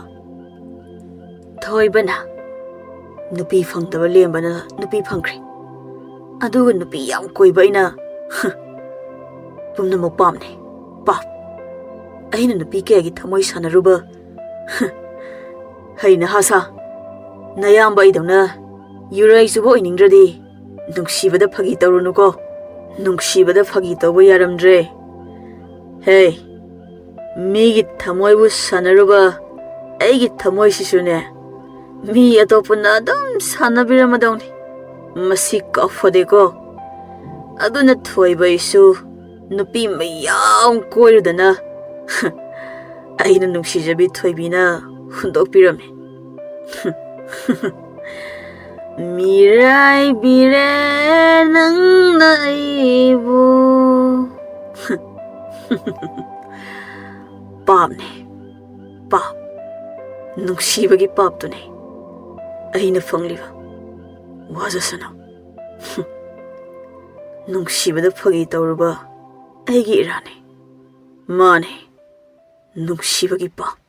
ꯊꯣꯏꯕꯅ ꯅꯨꯄꯤ ꯐꯪꯗꯕ ꯂꯦꯝꯕꯅ ꯅꯨꯄꯤ ꯐꯪꯈ꯭ꯔꯦ ꯑꯗꯨꯒ ꯅꯨꯄꯤ ꯌꯥꯝ ꯀꯣꯏꯕ ꯑꯩꯅ ꯄꯨꯝꯅꯃꯛ ꯄꯥꯝꯅꯩ ꯄꯥꯞ ꯑꯩꯅ ꯅꯨꯄꯤ ꯀꯌꯥꯒꯤ ꯊꯃꯣꯏ ꯁꯥꯟꯅꯔꯨꯕ Haina hasa. Nayamba idona. Yurai subo iningradi. Nungsibada phagi taurunuko. Nungsibada phagi taubo yaramdre. Hey. Migi thamoibu sanaruba. Aigi thamoi sisune. Mi atopuna adum sanabiramadawni. Masi kafadeko. Aduna thoiba isu. Nupi mayam koirudana. Aina nungsijabi thoibina hundokpirame. Mirai bire nang naibu. Paap ne. Paap. Nungsibagi paap to ne. Aina fangliba. Wajasana. Nungsibada phagi tauruba. Aigi irane. Mane. Nungsibagi paap.